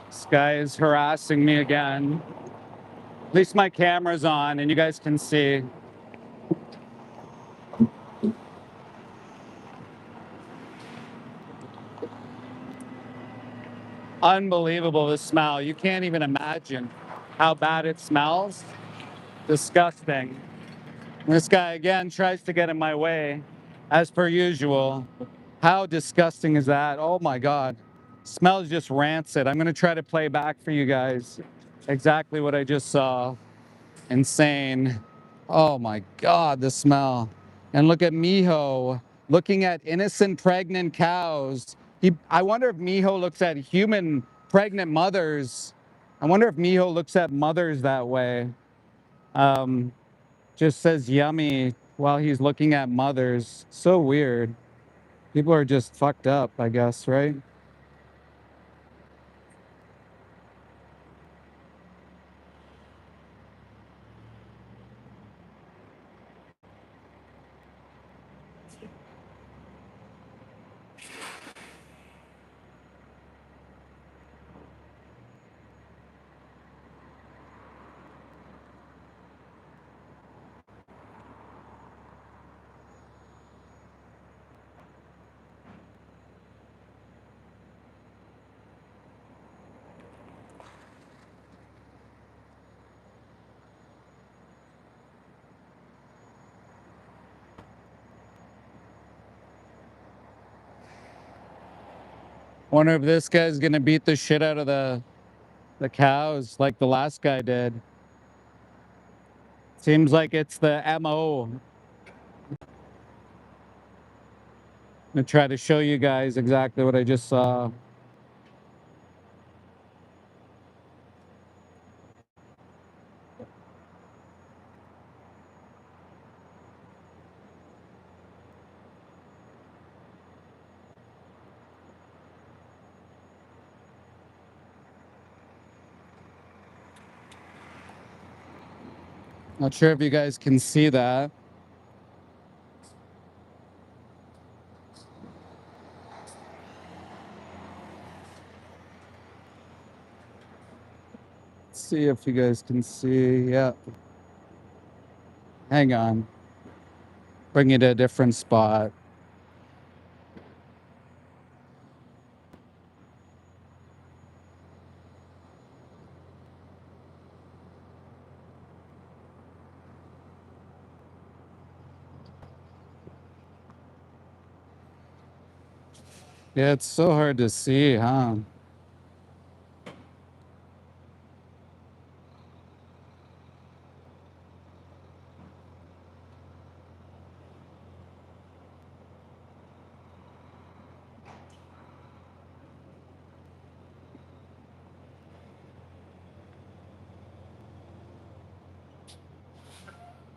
This guy is harassing me again. At least my camera's on and you guys can see. Unbelievable, the smell. You can't even imagine how bad it smells. Disgusting. This guy again tries to get in my way, as per usual. How disgusting is that? Oh my God. Smells just rancid. I'm going to try to play back for you guys exactly what I just saw. Insane. Oh my God, the smell. And look at Miho looking at innocent pregnant cows. I wonder if Miho looks at human pregnant mothers. I wonder if Miho looks at mothers that way. Um, just says yummy while he's looking at mothers. So weird. People are just fucked up, I guess, right? Wonder if this guy's gonna beat the shit out of the cows like the last guy did. Seems like it's the MO. I'm gonna try to show you guys exactly what I just saw. Not sure if you guys can see that. Let's see if you guys can see. Yeah. Hang on. bring you to a different spot. Yeah, it's so hard to see, huh?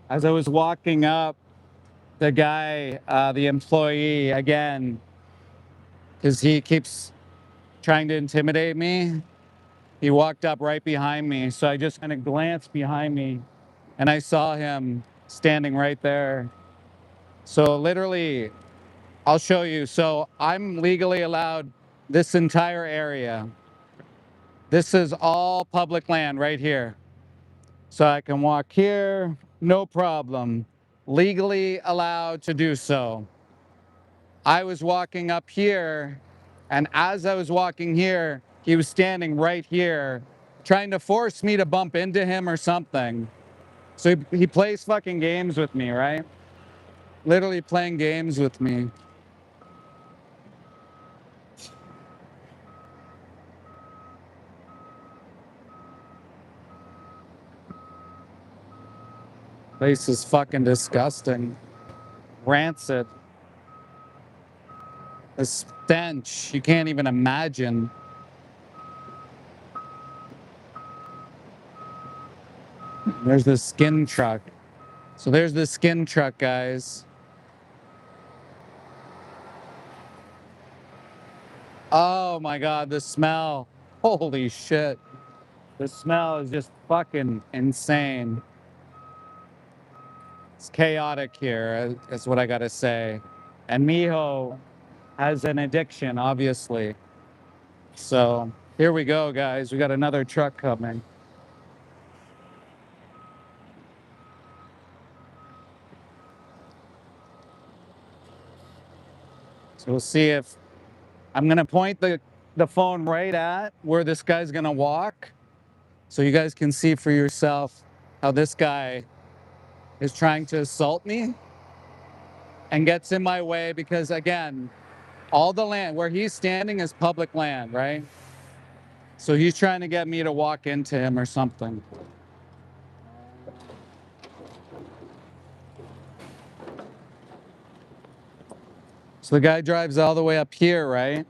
As I was walking up, the guy, the employee, again, because he keeps trying to intimidate me, he walked up right behind me. So I just kind of glanced behind me and I saw him standing right there. So literally, I'll show you. So I'm legally allowed this entire area. This is all public land right here. So I can walk here, no problem. Legally allowed to do so. I was walking up here, and as I was walking here, he was standing right here, trying to force me to bump into him or something. So he plays fucking games with me, right? Literally playing games with me. Place is fucking disgusting. Rancid. The stench, you can't even imagine. There's the skin truck. So there's the skin truck, guys. Oh my God, the smell. Holy shit. The smell is just fucking insane. It's chaotic here, is what I gotta say. And Miho has an addiction, obviously. So here we go, guys. We got another truck coming. So we'll see if I'm gonna point the phone right at where this guy's gonna walk, so you guys can see for yourself how this guy is trying to assault me and gets in my way because, again, all the land where he's standing is public land, right? So he's trying to get me to walk into him or something. So the guy drives all the way up here, right?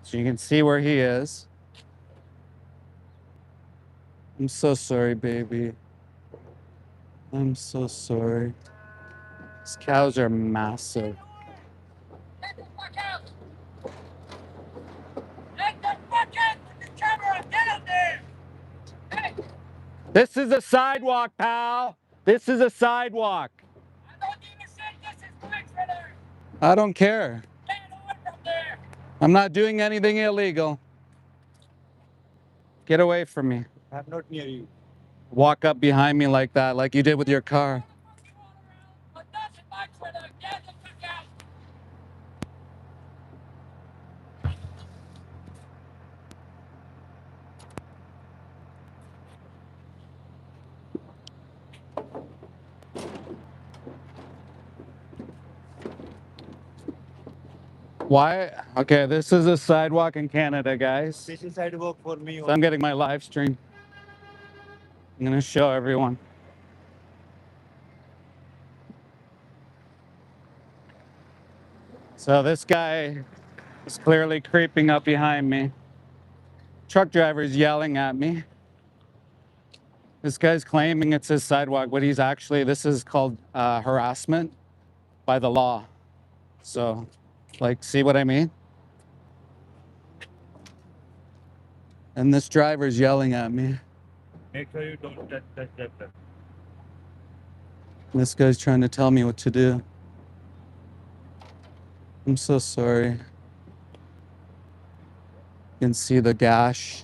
So you can see where he is. I'm so sorry, baby. I'm so sorry. These cows are massive. Get the fuck out! Get the fuck out with the camera! Get out there! Hey! This is a sidewalk, pal. This is a sidewalk. I don't even say this is my trailer! I don't care. Get on from there! I'm not doing anything illegal. Get away from me. I'm not near you. Walk up behind me like that, like you did with your car. Fuck you all around, but that's my trailer! Get the fuck out! Why? Okay, this is a sidewalk in Canada, guys. Special sidewalk for me. So I'm getting my live stream. I'm gonna show everyone. So this guy is clearly creeping up behind me. Truck driver's yelling at me. This guy's claiming it's his sidewalk, but he's actually, this is called harassment by the law. So, like, see what I mean? And this driver's yelling at me. Make sure you don't touch that. This guy's trying to tell me what to do. I'm so sorry. You can see the gash.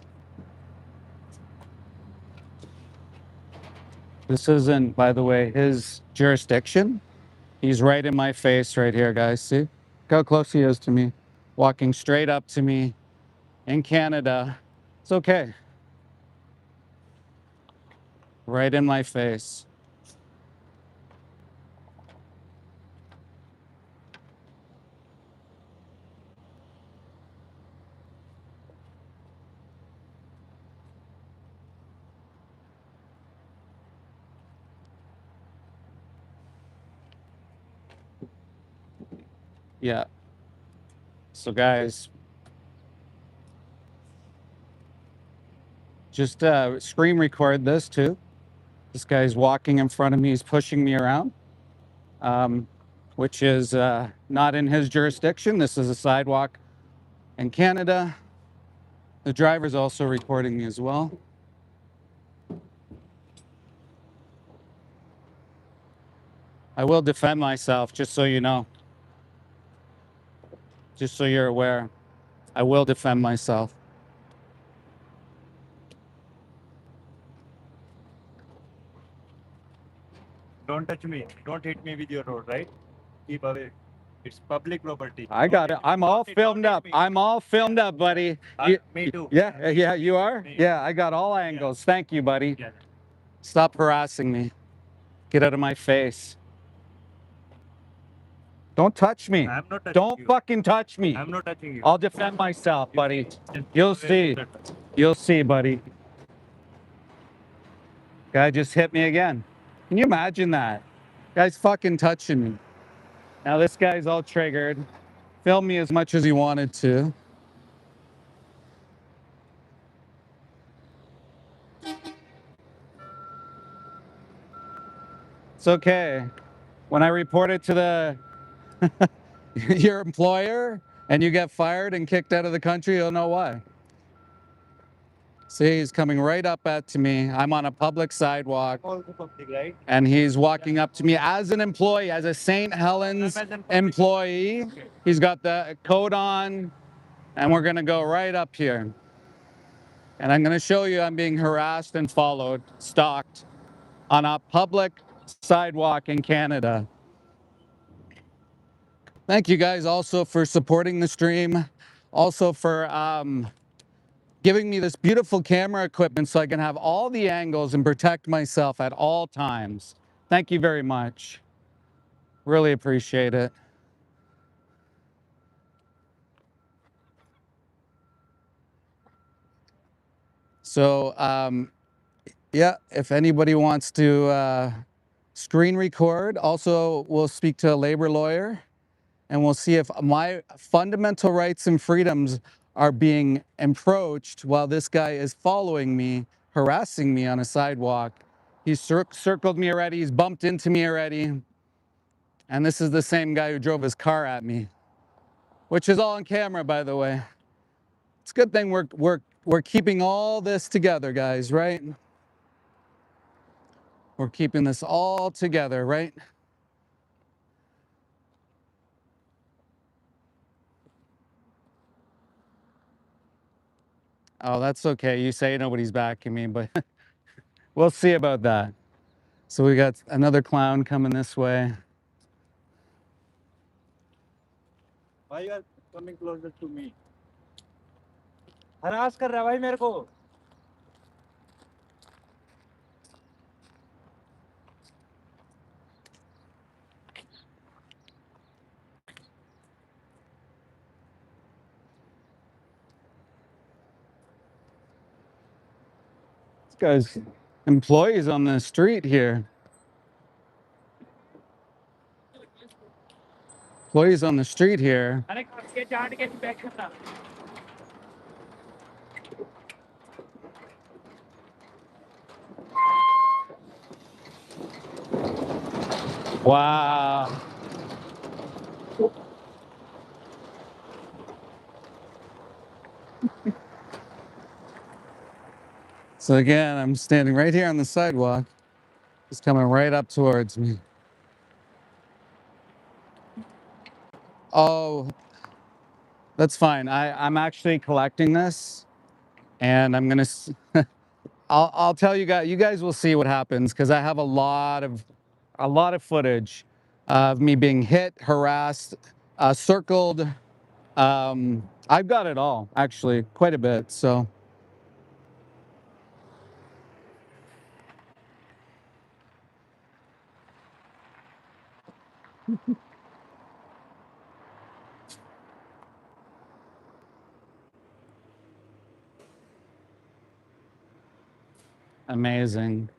This isn't, by the way, his jurisdiction. He's right in my face right here, guys. See? Look how close he is to me. Walking straight up to me in Canada. It's okay. Right in my face. Yeah. So, guys, just screen record this too. This guy's walking in front of me. He's pushing me around, which is not in his jurisdiction. This is a sidewalk in Canada. The driver's also recording me as well. I will defend myself, just so you know. Just so you're aware. I will defend myself. Don't touch me. Don't hit me with your road, right? Keep away. It's public property. I got it. I'm all filmed up. I'm all filmed up, buddy. Me too. Yeah, you are? Yeah, I got all angles. Thank you, buddy. Yeah. Stop harassing me. Get out of my face. Don't touch me. I'm not touching Don't you. fucking touch me. I'm not touching you. I'll defend myself, buddy. You'll see. You'll see, buddy. Guy just hit me again. Can you imagine that? Guy's fucking touching me. Now this guy's all triggered. Film me as much as he wanted to. It's okay. When I report it to the your employer and you get fired and kicked out of the country, you'll know why. See, he's coming right up to me. I'm on a public sidewalk. Also public, right? And he's walking up to me as an employee, as a St. Helens employee. He's got the coat on, and we're gonna go right up here. And I'm gonna show you I'm being harassed and followed, stalked on a public sidewalk in Canada. Thank you guys also for supporting the stream. Also for giving me this beautiful camera equipment so I can have all the angles and protect myself at all times. Thank you very much. Really appreciate it. So, yeah, if anybody wants to screen record, also we'll speak to a labor lawyer and we'll see if my fundamental rights and freedoms are being encroached while this guy is following me, harassing me on a sidewalk. He's circled me already, he's bumped into me already. And this is the same guy who drove his car at me, which is all on camera, by the way. It's a good thing we're keeping all this together, guys, right? We're keeping this all together, right? Oh, that's okay. You say nobody's backing me, but we'll see about that. So we got another clown coming this way. Why you are coming closer to me? Harass कर रहा है भाई मेरे को. This guy's employees on the street here. Employees on the street here. Wow. So again, I'm standing right here on the sidewalk. He's coming right up towards me. Oh, that's fine. I'm actually collecting this, and I'm gonna. I'll tell you guys. You guys will see what happens because I have a lot of footage of me being hit, harassed, circled. I've got it all, actually, quite a bit. So amazing.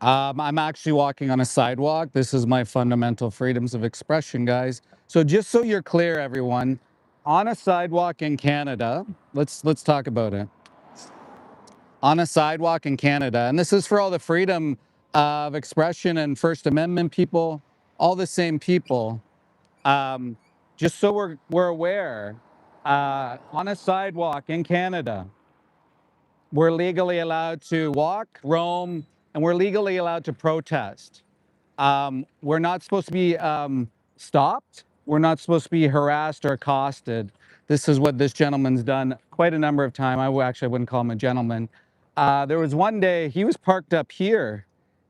I'm actually walking on a sidewalk. This is my fundamental freedoms of expression, guys. So just so you're clear, everyone, on a sidewalk in Canada, let's talk about it. On a sidewalk in Canada, and this is for all the freedom of expression and First Amendment people, all the same people. Um, just so we're aware, on a sidewalk in Canada, we're legally allowed to walk, roam, and we're legally allowed to protest. We're not supposed to be stopped. We're not supposed to be harassed or accosted. This is what this gentleman's done quite a number of times. Actually, I wouldn't call him a gentleman. There was one day he was parked up here,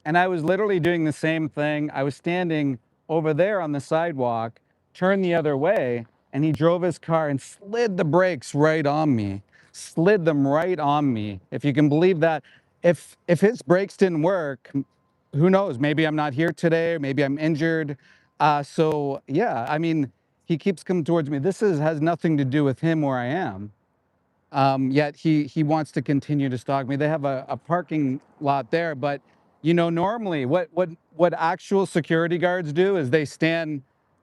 and I was literally doing the same thing. I was standing over there on the sidewalk, turned the other way, and he drove his car and slid the brakes right on me. Slid them right on me. If you can believe that. If his brakes didn't work, who knows? Maybe I'm not here today. Maybe I'm injured. So yeah, I mean, he keeps coming towards me. This has nothing to do with him where I am. Yet he wants to continue to stalk me. They have a parking lot there, but you know, normally what actual security guards do is they stand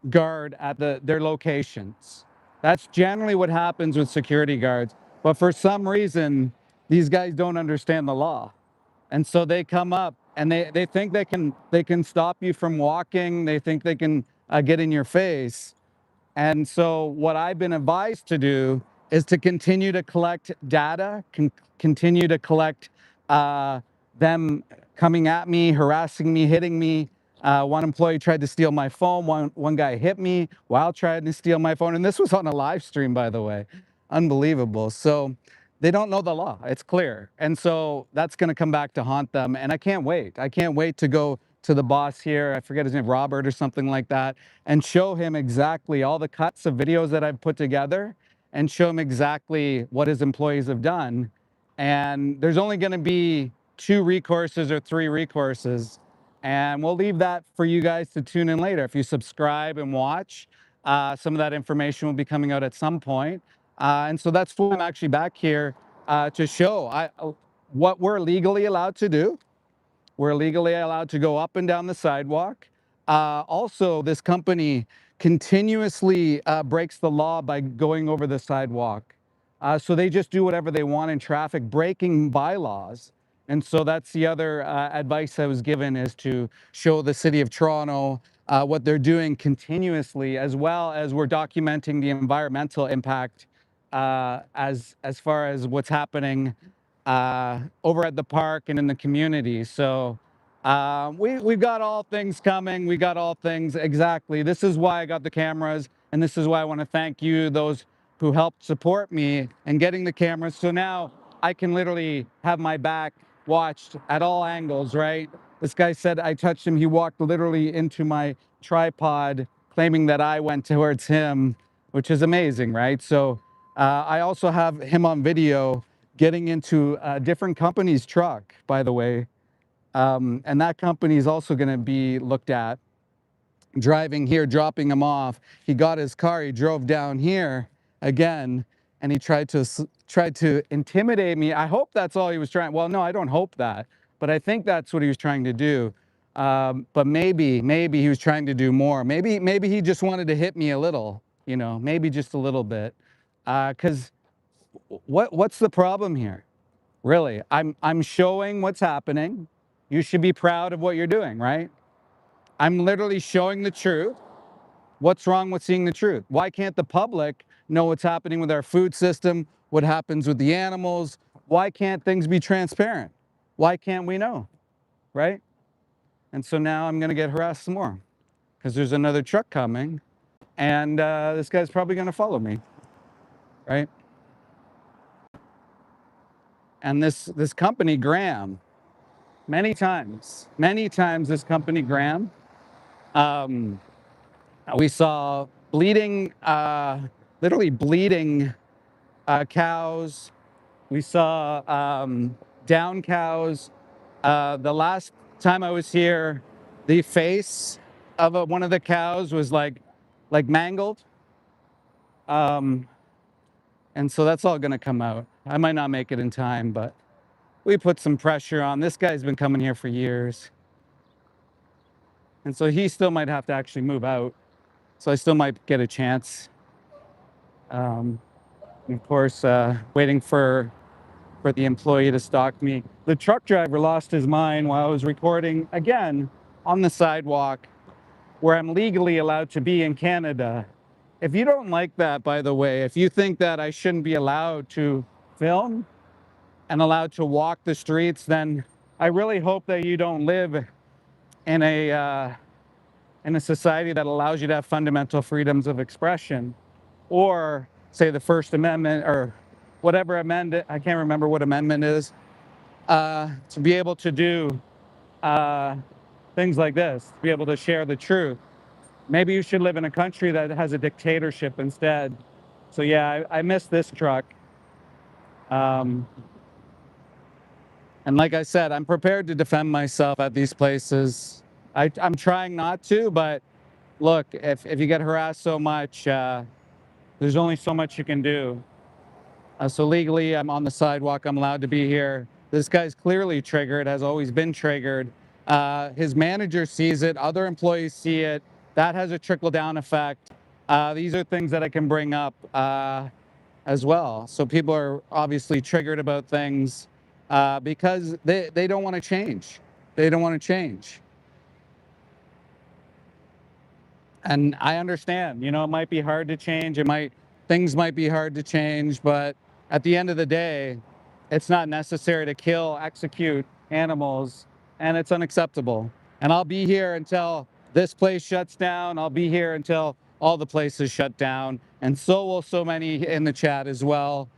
guard at their locations. That's generally what happens with security guards. But for some reason, these guys don't understand the law. And so they come up and they think they can stop you from walking. They think they can get in your face. And so what I've been advised to do is to continue to collect data, continue to collect them coming at me, harassing me, hitting me. One employee tried to steal my phone. One guy hit me while trying to steal my phone. And this was on a live stream, by the way. Unbelievable. So they don't know the law. It's clear. And so that's going to come back to haunt them. And I can't wait. I can't wait to go to the boss here. I forget his name, Robert or something like that, and show him exactly all the cuts of videos that I've put together and show him exactly what his employees have done. And there's only going to be 2 recourses or 3 recourses. And we'll leave that for you guys to tune in later. If you subscribe and watch, some of that information will be coming out at some point. And so that's why I'm actually back here to show what we're legally allowed to do. We're legally allowed to go up and down the sidewalk. Also, this company continuously breaks the law by going over the sidewalk. So they just do whatever they want in traffic, breaking bylaws. And so that's the other advice I was given, is to show the city of Toronto what they're doing continuously, as well as we're documenting the environmental impact as far as what's happening over at the park and in the community. So we've got all things coming. We got all things. Exactly. This is why I got the cameras. And this is why I want to thank you, those who helped support me in getting the cameras. So now I can literally have my back watched at all angles, right? This guy said I touched him. He walked literally into my tripod, claiming that I went towards him, which is amazing, right? So I also have him on video getting into a different company's truck, by the way. And that company is also going to be looked at. Driving here, dropping him off. He got his car, he drove down here again, and he tried to intimidate me. I hope that's all he was trying. Well, no, I don't hope that, but I think that's what he was trying to do. But maybe he was trying to do more. Maybe he just wanted to hit me a little, you know, maybe just a little bit. Because what's the problem here? Really, I'm showing what's happening. You should be proud of what you're doing, right? I'm literally showing the truth. What's wrong with seeing the truth? Why can't the public know what's happening with our food system, what happens with the animals? Why can't things be transparent? Why can't we know, right? And so now I'm going to get harassed some more because there's another truck coming and this guy's probably going to follow me, right? And this company, Graham, many times, this company, Graham, we saw bleeding, literally bleeding cows. We saw down cows. The last time I was here, the face of one of the cows was like mangled. And so that's all going to come out. I might not make it in time, but we put some pressure on. This guy's been coming here for years. And so he still might have to actually move out. So I still might get a chance. And of course, waiting for the employee to stalk me. The truck driver lost his mind while I was recording, again, on the sidewalk where I'm legally allowed to be in Canada. If you don't like that, by the way, if you think that I shouldn't be allowed to film and allowed to walk the streets, then I really hope that you don't live in a society that allows you to have fundamental freedoms of expression, or say the First Amendment or whatever amendment, I can't remember what amendment is, to be able to do things like this, to be able to share the truth. Maybe you should live in a country that has a dictatorship instead. So yeah, I miss this truck. And like I said, I'm prepared to defend myself at these places. I'm trying not to, but look, if you get harassed so much, there's only so much you can do. So legally, I'm on the sidewalk. I'm allowed to be here. This guy's clearly triggered, has always been triggered. His manager sees it. Other employees see it. That has a trickle-down effect. These are things that I can bring up as well. So people are obviously triggered about things because they don't want to change. They don't want to change. And I understand, it might be hard to change. Things might be hard to change, but at the end of the day, it's not necessary to kill, execute animals, and it's unacceptable. And I'll be here until this place shuts down. I'll be here until all the places shut down, and so will so many in the chat as well.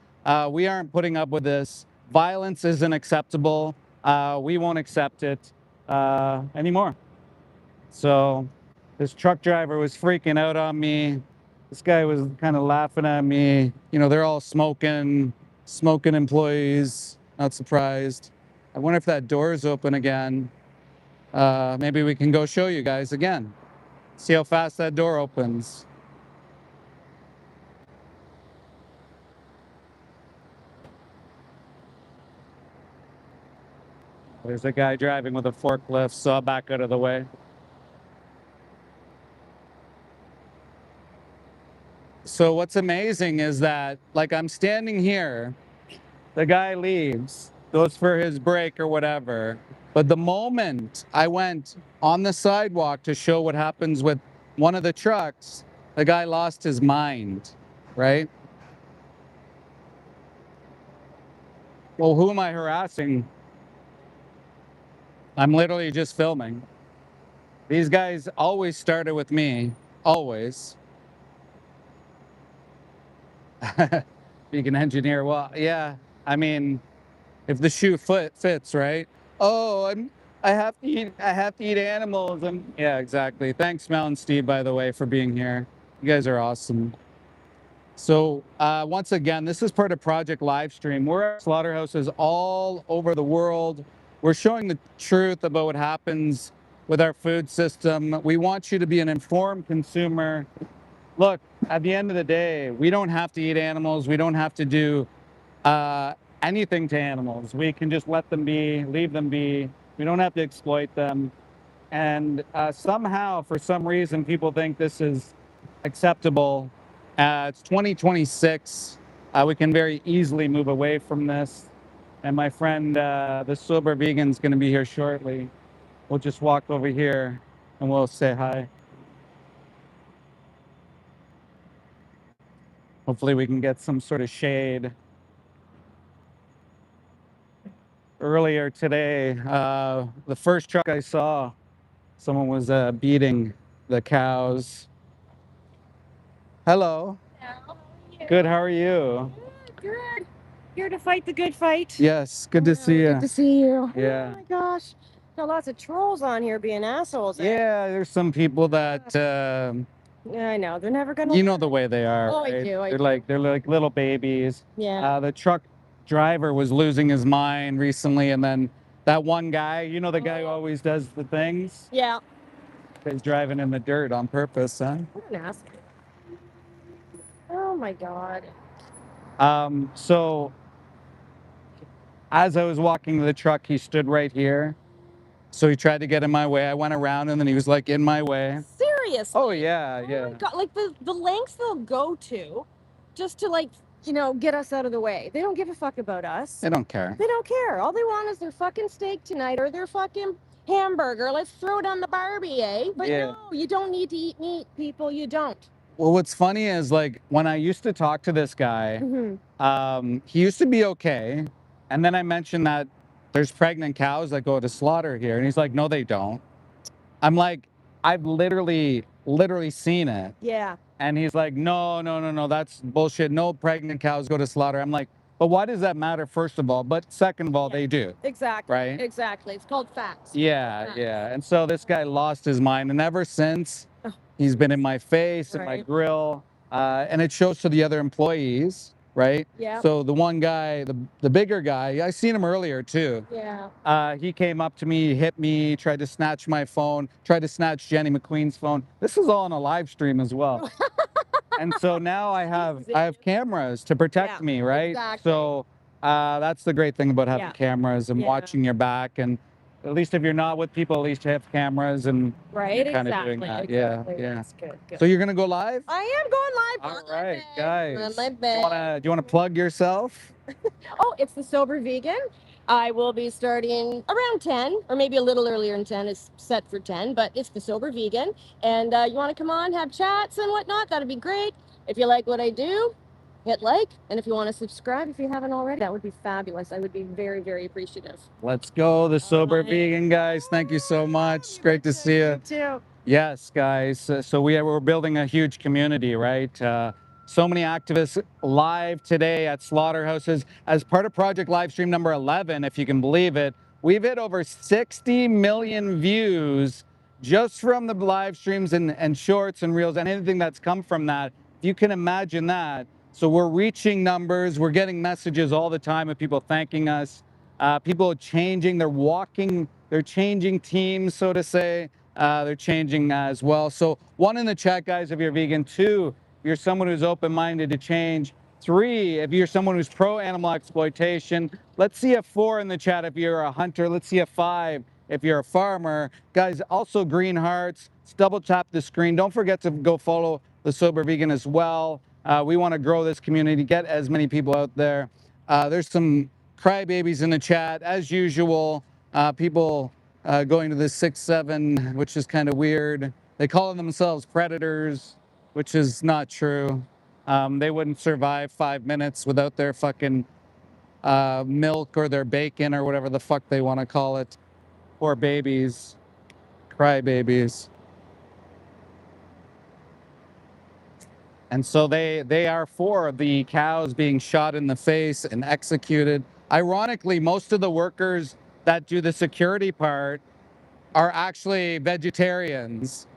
We aren't putting up with this. Violence isn't acceptable. We won't accept it anymore. So this truck driver was freaking out on me. This guy was kind of laughing at me. They're all smoking employees. Not surprised. I wonder if that door is open again. Maybe we can go show you guys again. See how fast that door opens. There's a guy driving with a forklift, so I'll back out of the way. So what's amazing is that, I'm standing here, the guy leaves, goes for his break or whatever. But the moment I went on the sidewalk to show what happens with one of the trucks, the guy lost his mind, right? Well, who am I harassing? I'm literally just filming. These guys always started with me, always. Being an engineer, well, yeah, I mean, if the shoe fits, right? Oh, I have to eat animals. Yeah, exactly. Thanks, Mountain Steve, by the way, for being here. You guys are awesome. So once again, this is part of Project Livestream. We're at slaughterhouses all over the world. We're showing the truth about what happens with our food system. We want you to be an informed consumer. Look, at the end of the day, we don't have to eat animals. We don't have to do anything to animals. We can just let them be, leave them be. We don't have to exploit them. And somehow, for some reason, people think this is acceptable. It's 2026. We can very easily move away from this. And my friend, the sober vegan, is going to be here shortly. We'll just walk over here and we'll say hi. Hopefully we can get some sort of shade. Earlier today, the first truck I saw, someone was beating the cows. Hello. Good, how are you? Good. Here to fight the good fight. Yes, good to see you. Good to see you. Yeah. Oh my gosh. Got lots of trolls on here being assholes. Yeah, there's some people that, Yeah, I know. They're never gonna. you know the way they are, Oh, right? I do. They're like little babies. Yeah. The truck driver was losing his mind recently, and then that one guy, you know, the guy who always does the things, Yeah. he's driving in the dirt on purpose, huh? What an ass. Oh my god. So as I was walking to the truck, he stood right here. So he tried to get in my way. I went around, and then he was like in my way. Seriously. Oh yeah, Oh yeah. my god. Like the lengths they'll go to just to, like, you know, get us out of the way. They don't give a fuck about us. They don't care. They don't care. All they want is their fucking steak tonight or their fucking hamburger. Let's throw it on the Barbie, eh? But Yeah. no, you don't need to eat meat, people. You don't. Well, what's funny is, like, when I used to talk to this guy, he used to be okay. And then I mentioned that there's pregnant cows that go to slaughter here. And he's like, no, they don't. I'm like, I've literally seen it. Yeah. And he's like, no, that's bullshit. No pregnant cows go to slaughter. I'm like, but why does that matter, first of all? But second of all, they do. Exactly. Right? Exactly. It's called facts. Yeah, Facts. yeah. And so this guy lost his mind. And ever since, he's been in my face, in my Right. grill. And it shows to the other employees, right? Yeah. So the one guy, the bigger guy, I seen him earlier too. Yeah. He came up to me, hit me, tried to snatch my phone, tried to snatch Jenny McQueen's phone. This is all on a live stream as well. And so now I have cameras to protect me, right? Exactly. So that's the great thing about having Yeah. cameras and Yeah. watching your back. And at least if you're not with people, at least you have cameras and Right. you're kind of doing Exactly. that. Exactly. Yeah. That's good. Good. So you're gonna go live? I am going live. All right, guys. On my bed. Do you wanna plug yourself? Oh, it's the Sober Vegan. I will be starting around 10, or maybe a little earlier than 10. It's set for 10, but it's the Sober Vegan. And you want to come on, have chats and whatnot, that'd be great. If you like what I do, hit like. And if you want to subscribe, if you haven't already, that would be fabulous. I would be very, very appreciative. Let's go, the Sober right. Vegan guys. Thank you so much. Great to see you. You too. Yes, guys. So we're building a huge community, right? So many activists live today at slaughterhouses as part of Project Livestream number 11, if you can believe it. We've hit over 60 million views just from the live streams and shorts and reels and anything that's come from that. If you can imagine that. So we're reaching numbers. We're getting messages all the time of people thanking us. People changing, they're changing teams, so to say. They're changing as well. So 1 in the chat, guys, if you're vegan. 2, if you're someone who's open-minded to change. 3, if you're someone who's pro-animal exploitation. Let's see a 4 in the chat if you're a hunter. Let's see a 5 if you're a farmer. Guys, also green hearts. Let's double tap the screen. Don't forget to go follow the Sober Vegan as well. We want to grow this community, get as many people out there. There's some crybabies in the chat, as usual. People going to the 6-7, which is kind of weird. They call themselves predators, which is not true. They wouldn't survive 5 minutes without their fucking milk or their bacon or whatever the fuck they want to call it. Poor babies, crybabies. And so they are for the cows being shot in the face and executed. Ironically, most of the workers that do the security part are actually vegetarians,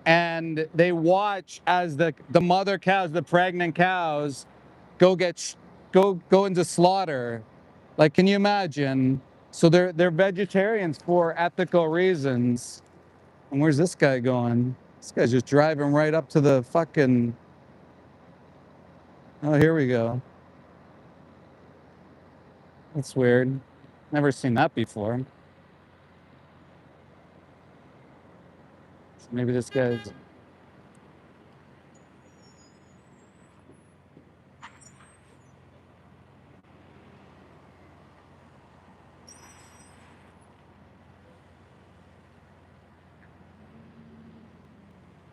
and they watch as the mother cows, the pregnant cows, go into slaughter. Like, can you imagine? So they're vegetarians for ethical reasons. And where's this guy going? This guy's just driving right up to the fucking. Oh, here we go. That's weird. Never seen that before. So maybe this guy's.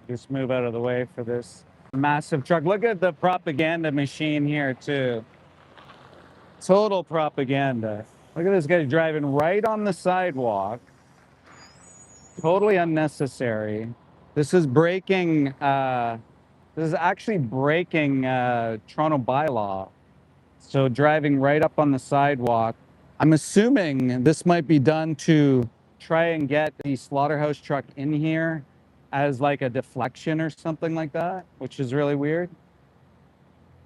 Just move out of the way for this massive truck. Look at the propaganda machine here too. Total propaganda. Look at this guy driving right on the sidewalk. Totally unnecessary. This is breaking This is actually breaking Toronto bylaw. So driving right up on the sidewalk. I'm assuming this might be done to try and get the slaughterhouse truck in here as like a deflection or something like that, which is really weird.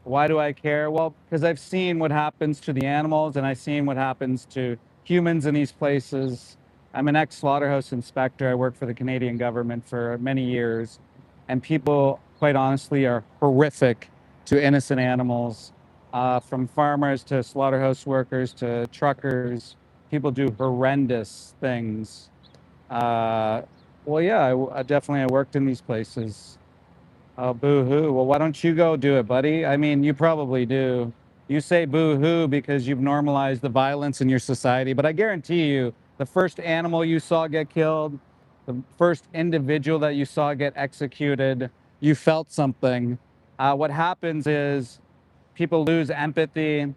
Why do I care? Well, because I've seen what happens to the animals and I've seen what happens to humans in these places. I'm an ex-slaughterhouse inspector. I worked for the Canadian government for many years. And people, quite honestly, are horrific to innocent animals, from farmers to slaughterhouse workers to truckers. People do horrendous things. Well, yeah, I worked in these places. Oh, boo-hoo. Well, why don't you go do it, buddy? I mean, you probably do. You say boo-hoo because you've normalized the violence in your society, but I guarantee you, the first animal you saw get killed, the first individual that you saw get executed, you felt something. What happens is people lose empathy,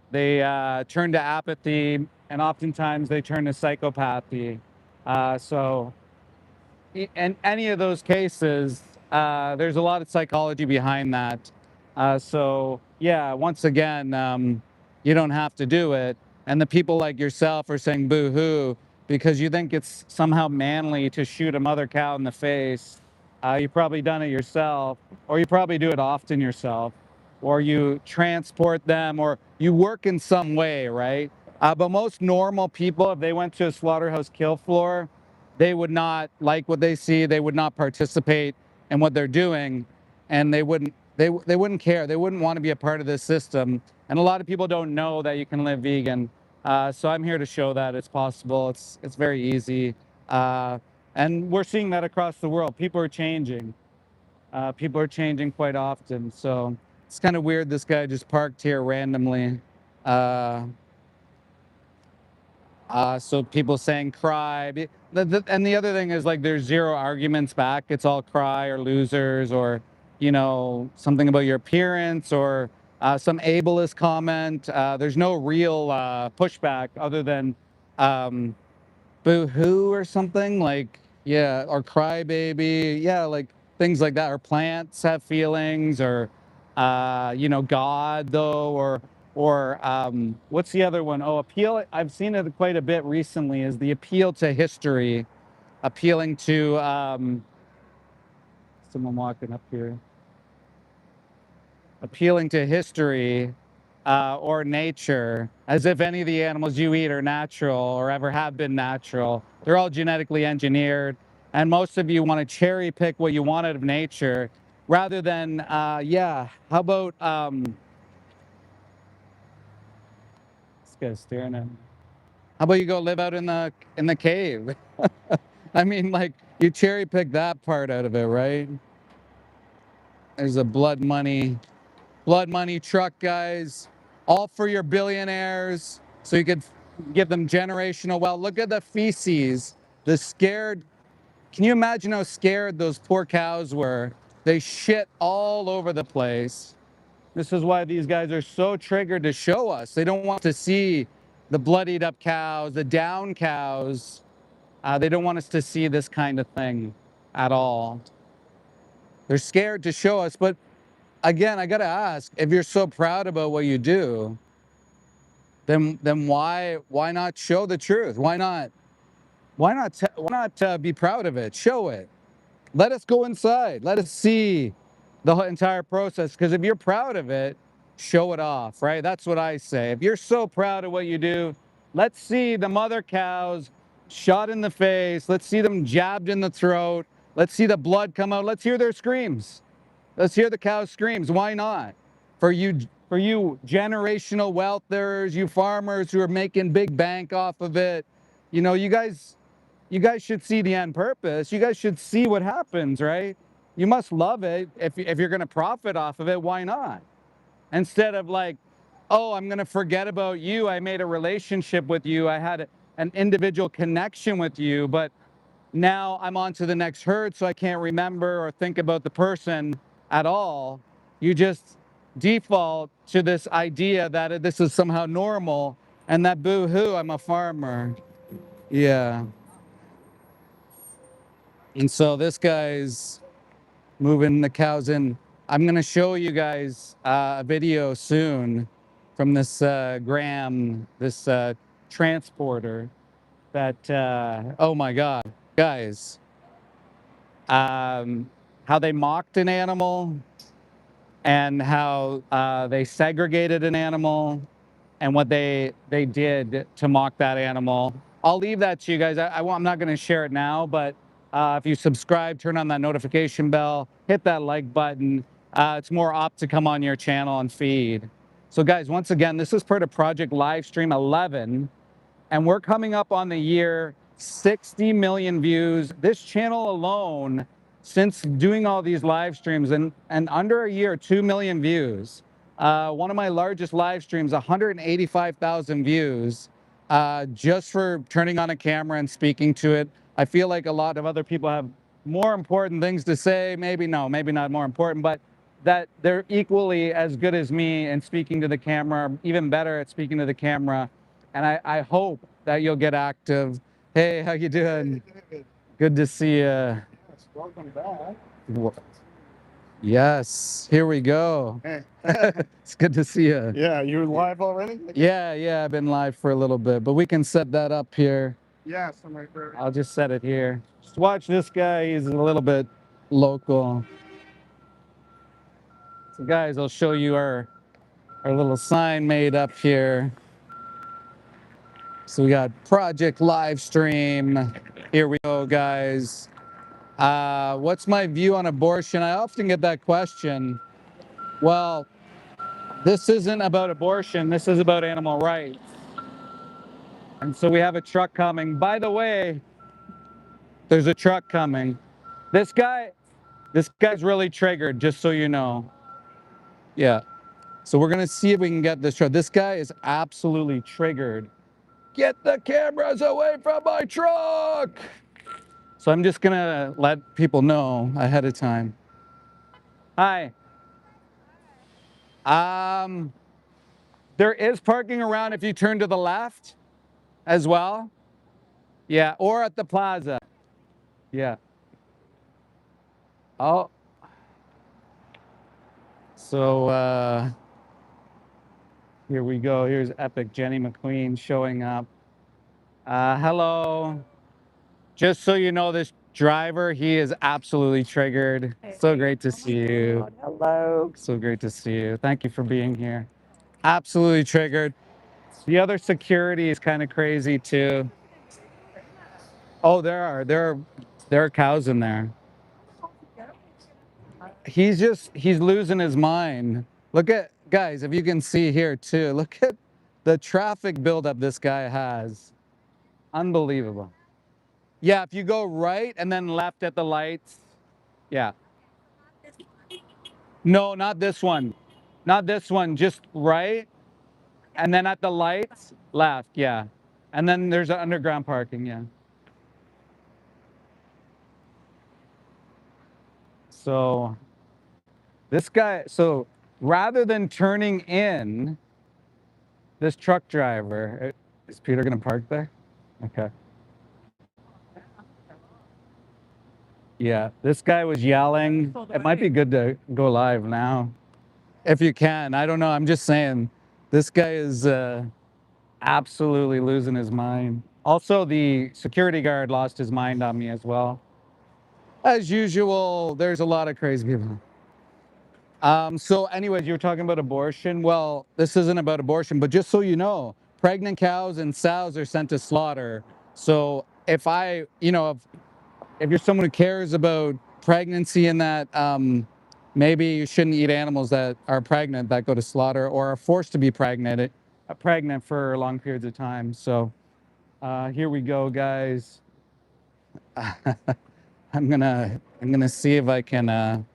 they turn to apathy, and oftentimes they turn to psychopathy. So in any of those cases, there's a lot of psychology behind that. So yeah, once again, you don't have to do it. And the people like yourself are saying boo-hoo because you think it's somehow manly to shoot a mother cow in the face. You've probably done it yourself, or you probably do it often yourself, or you transport them, or you work in some way, right? But most normal people, if they went to a slaughterhouse kill floor, they would not like what they see. They would not participate in what they're doing, and they wouldn't care. They wouldn't want to be a part of this system. And a lot of people don't know that you can live vegan. So I'm here to show that it's possible. It's very easy, and we're seeing that across the world. People are changing. People are changing quite often. So it's kind of weird. This guy just parked here randomly. Uh, so people saying cry. And the other thing is, like, there's zero arguments back. It's all cry or losers, or, you know, something about your appearance, or some ableist comment. There's no real pushback other than um, boo-hoo or something, like, yeah, or crybaby, yeah, like things like that. Or plants have feelings, or you know, God though, or what's the other one? Oh, appeal. I've seen it quite a bit recently, is the appeal to history, appealing to someone walking up here, appealing to history, or nature, as if any of the animals you eat are natural or ever have been natural. They're all genetically engineered. And most of you want to cherry pick what you want out of nature rather than, yeah, how about, this guy's staring at me. How about you go live out in the cave? I mean, like, you cherry pick that part out of it, right? There's a blood money truck, guys, all for your billionaires, so you could give them generational wealth. Look at the feces, the scared. Can you imagine how scared those poor cows were? They shit all over the place. This is why these guys are so triggered to show us. They don't want to see the bloodied up cows, the down cows. They don't want us to see this kind of thing at all. They're scared to show us. But again, I got to ask, if you're so proud about what you do, then why not show the truth? Why not be proud of it? Show it. Let us go inside. Let us see the entire process. Because if you're proud of it, show it off, right? That's what I say. If you're so proud of what you do, let's see the mother cows shot in the face. Let's see them jabbed in the throat. Let's see the blood come out. Let's hear their screams. Let's hear the cows' screams. Why not? For you generational wealthers, you farmers who are making big bank off of it, you know, you guys should see the end purpose. You guys should see what happens, right? You must love it. If you're going to profit off of it, why not? Instead of like, oh, I'm going to forget about you. I made a relationship with you. I had an individual connection with you, but now I'm on to the next herd, so I can't remember or think about the person at all. You just default to this idea that this is somehow normal, and that boo-hoo, I'm a farmer. Yeah. And so this guy's moving the cows in. I'm going to show you guys a video soon from this Graham, this transporter that, oh my God, guys, how they mocked an animal and how they segregated an animal and what they did to mock that animal. I'll leave that to you guys. I'm not going to share it now, but if you subscribe, turn on that notification bell, hit that like button. It's more apt to come on your channel and feed. So guys, once again, this is part of Project Livestream 11, and we're coming up on the year 60 million views. This channel alone, since doing all these live streams, and under a year, 2 million views. One of my largest live streams, 185,000 views, just for turning on a camera and speaking to it. I feel like a lot of other people have more important things to say. Maybe no, maybe not more important, but that they're equally as good as me in speaking to the camera, even better at speaking to the camera. And I hope that you'll get active. Hey, how you doing? Good to see you. Yes, welcome back. Yes, here we go. It's good to see you. Yeah, you're live already? Yeah, I've been live for a little bit, but we can set that up here. Yes, I'm right there. I'll just set it here. Just watch this guy. He's a little bit local. So guys, I'll show you our little sign made up here. So we got Project Livestream. Here we go, guys. What's my view on abortion? I often get that question. Well, this isn't about abortion. This is about animal rights. And so we have a truck coming. By the way, there's a truck coming. This guy's really triggered, just so you know. Yeah. So we're going to see if we can get this truck. This guy is absolutely triggered. Get the cameras away from my truck. So I'm just going to let people know ahead of time. Hi. There is parking around if you turn to the left as well. Yeah, or at the plaza. Yeah. Oh. So here we go. Here's Epic Jenny McQueen showing up. Hello. Just so you know, this driver, he is absolutely triggered. So great to see you. Hello. So great to see you. Thank you for being here. Absolutely triggered. The other security is kind of crazy too. Oh, there are cows in there. He's losing his mind. Look at, guys, if you can see here too, look at the traffic buildup this guy has. Unbelievable. Yeah, if you go right and then left at the lights. Yeah. No, not this one. Not this one, just right. And then at the lights, left, yeah. And then there's an underground parking, yeah. So this guy, so rather than turning in, this truck driver, is Peter gonna park there? Okay. Yeah, this guy was yelling. It might be good to go live now. If you can, I don't know, I'm just saying, this guy is absolutely losing his mind. Also, the security guard lost his mind on me as well. As usual, there's a lot of crazy people. So anyways, you were talking about abortion. Well, this isn't about abortion, but just so you know, pregnant cows and sows are sent to slaughter. So if if you're someone who cares about pregnancy and that, maybe you shouldn't eat animals that are pregnant that go to slaughter or are forced to be pregnant for long periods of time. So here we go, guys. I'm gonna see if I can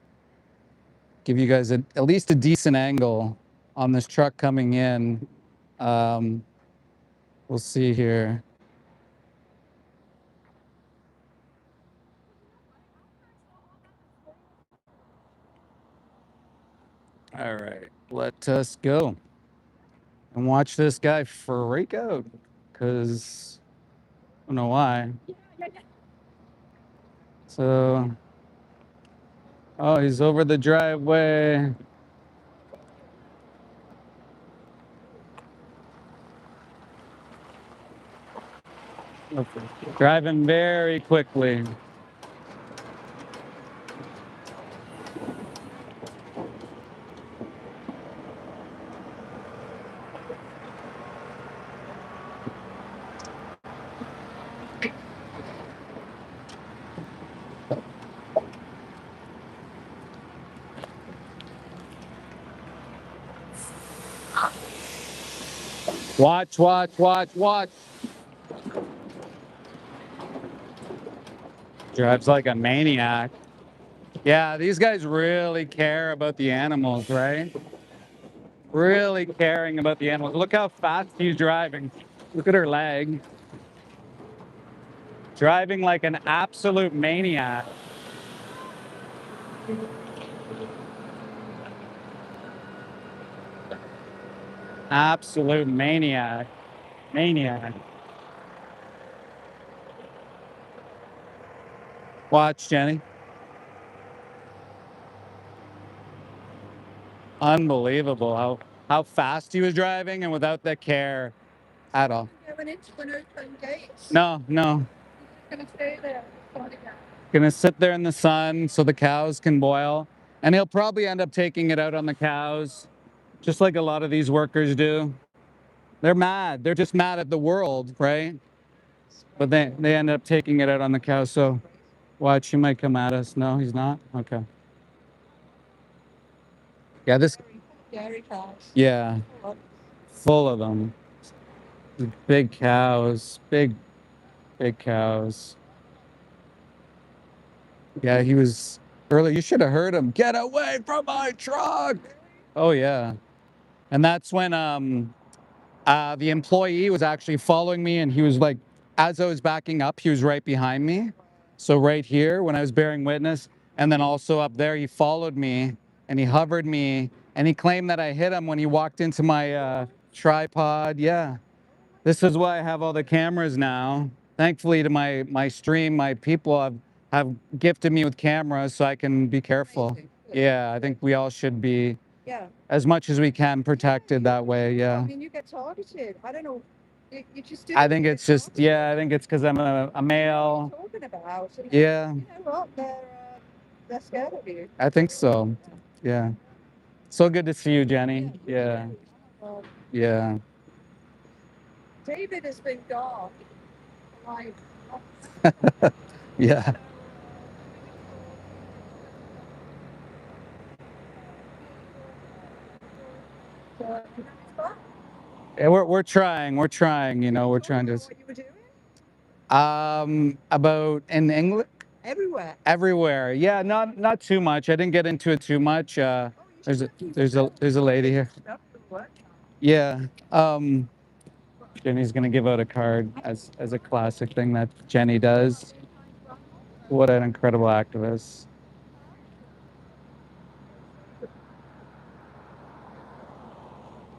give you guys at least a decent angle on this truck coming in. We'll see here. All right, let us go and watch this guy freak out, because I don't know why. So Oh, he's over the driveway. Okay. Driving very quickly. Watch, watch, watch, watch. Drives like a maniac. Yeah, these guys really care about the animals, right? Really caring about the animals. Look how fast he's driving. Look at her leg. Driving like an absolute maniac. Absolute maniac. Maniac. Watch, Jenny. Unbelievable how fast he was driving and without the care at all. Going into an open gate. No, no. Gonna stay there. Gonna sit there in the sun so the cows can boil. And he'll probably end up taking it out on the cows, just like a lot of these workers do. They're mad. They're just mad at the world, right? But they end up taking it out on the cows. So watch, he might come at us. No, he's not? Okay. Yeah, this, Dairy cows. yeah, full of them. Big cows, big cows. Yeah, he was early. You should have heard him. Get away from my truck. Oh yeah. And that's when the employee was actually following me, and he was like, as I was backing up, he was right behind me. So right here when I was bearing witness, and then also up there, he followed me and he hovered me, and he claimed that I hit him when he walked into my tripod. Yeah. This is why I have all the cameras now. Thankfully to my stream, my people have gifted me with cameras so I can be careful. Yeah, I think we all should be, Yeah. as much as we can, protected that way. I Yeah. mean, you get targeted. I don't know. You just do. I think it's just, yeah, I think it's because I'm a male. Talking about. And, Yeah, you know what? They're scared of you. I think so. Yeah. So good to see you, Jenny. Yeah. Well, Yeah. David has been gone. Like, Yeah. Yeah, we're trying. We're trying, you know, we're trying to. what you were doing? About in England. Everywhere. Everywhere. Yeah, not too much. I didn't get into it too much. There's a lady here. Yeah. Jenny's gonna give out a card as a classic thing that Jenny does. What an incredible activist.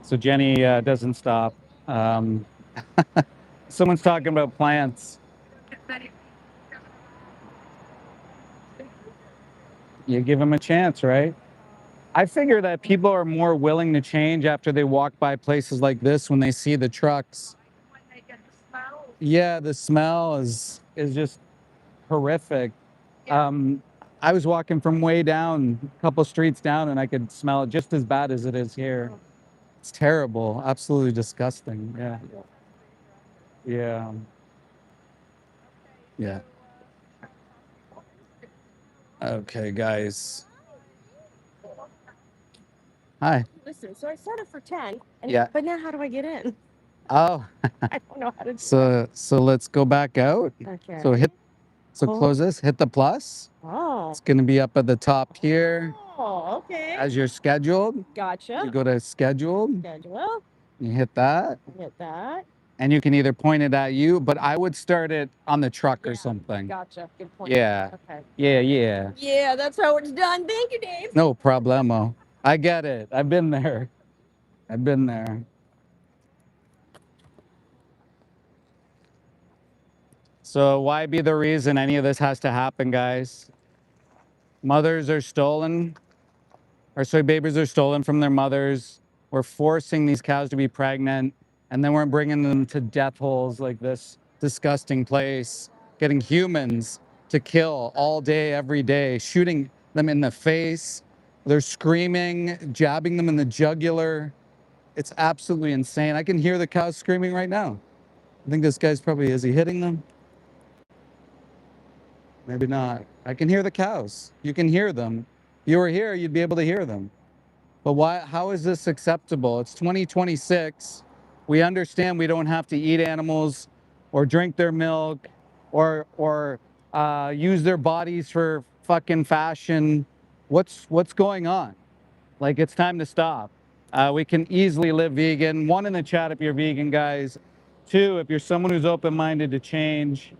So Jenny doesn't stop. Someone's talking about plants. You give them a chance, right? I figure that people are more willing to change after they walk by places like this when they see the trucks. Yeah, the smell is just horrific. I was walking from way down, a couple streets down, and I could smell it just as bad as it is here. It's terrible, absolutely disgusting. Yeah. Yeah. Yeah. Okay, guys. Hi. Listen, so I started for 10, and, Yeah. but now how do I get in? Oh, I don't know how to do that. so let's go back out. Okay. So close this, hit the plus. Oh. It's gonna be up at the top here Oh, okay. as you're scheduled. Gotcha. You go to scheduled, Schedule. you hit that, Hit that. and you can either point it at you, but I would start it on the truck or something. Gotcha. Good point. Yeah. Okay. Yeah. Yeah, that's how it's done. Thank you, Dave. No problemo. I get it. I've been there. I've been there. So why be the reason any of this has to happen, guys? Mothers are stolen, or sorry, babies are stolen from their mothers. We're forcing these cows to be pregnant, and then we're bringing them to death holes like this disgusting place, getting humans to kill all day, every day, shooting them in the face. They're screaming, jabbing them in the jugular. It's absolutely insane. I can hear the cows screaming right now. I think this guy's probably, is he hitting them? Maybe not. I can hear the cows. You can hear them. If you were here, you'd be able to hear them. But why? How is this acceptable? It's 2026. We understand we don't have to eat animals or drink their milk or use their bodies for fucking fashion. What's going on? Like, it's time to stop. We can easily live vegan. 1 in the chat if you're vegan, guys. 2, if you're someone who's open-minded to change.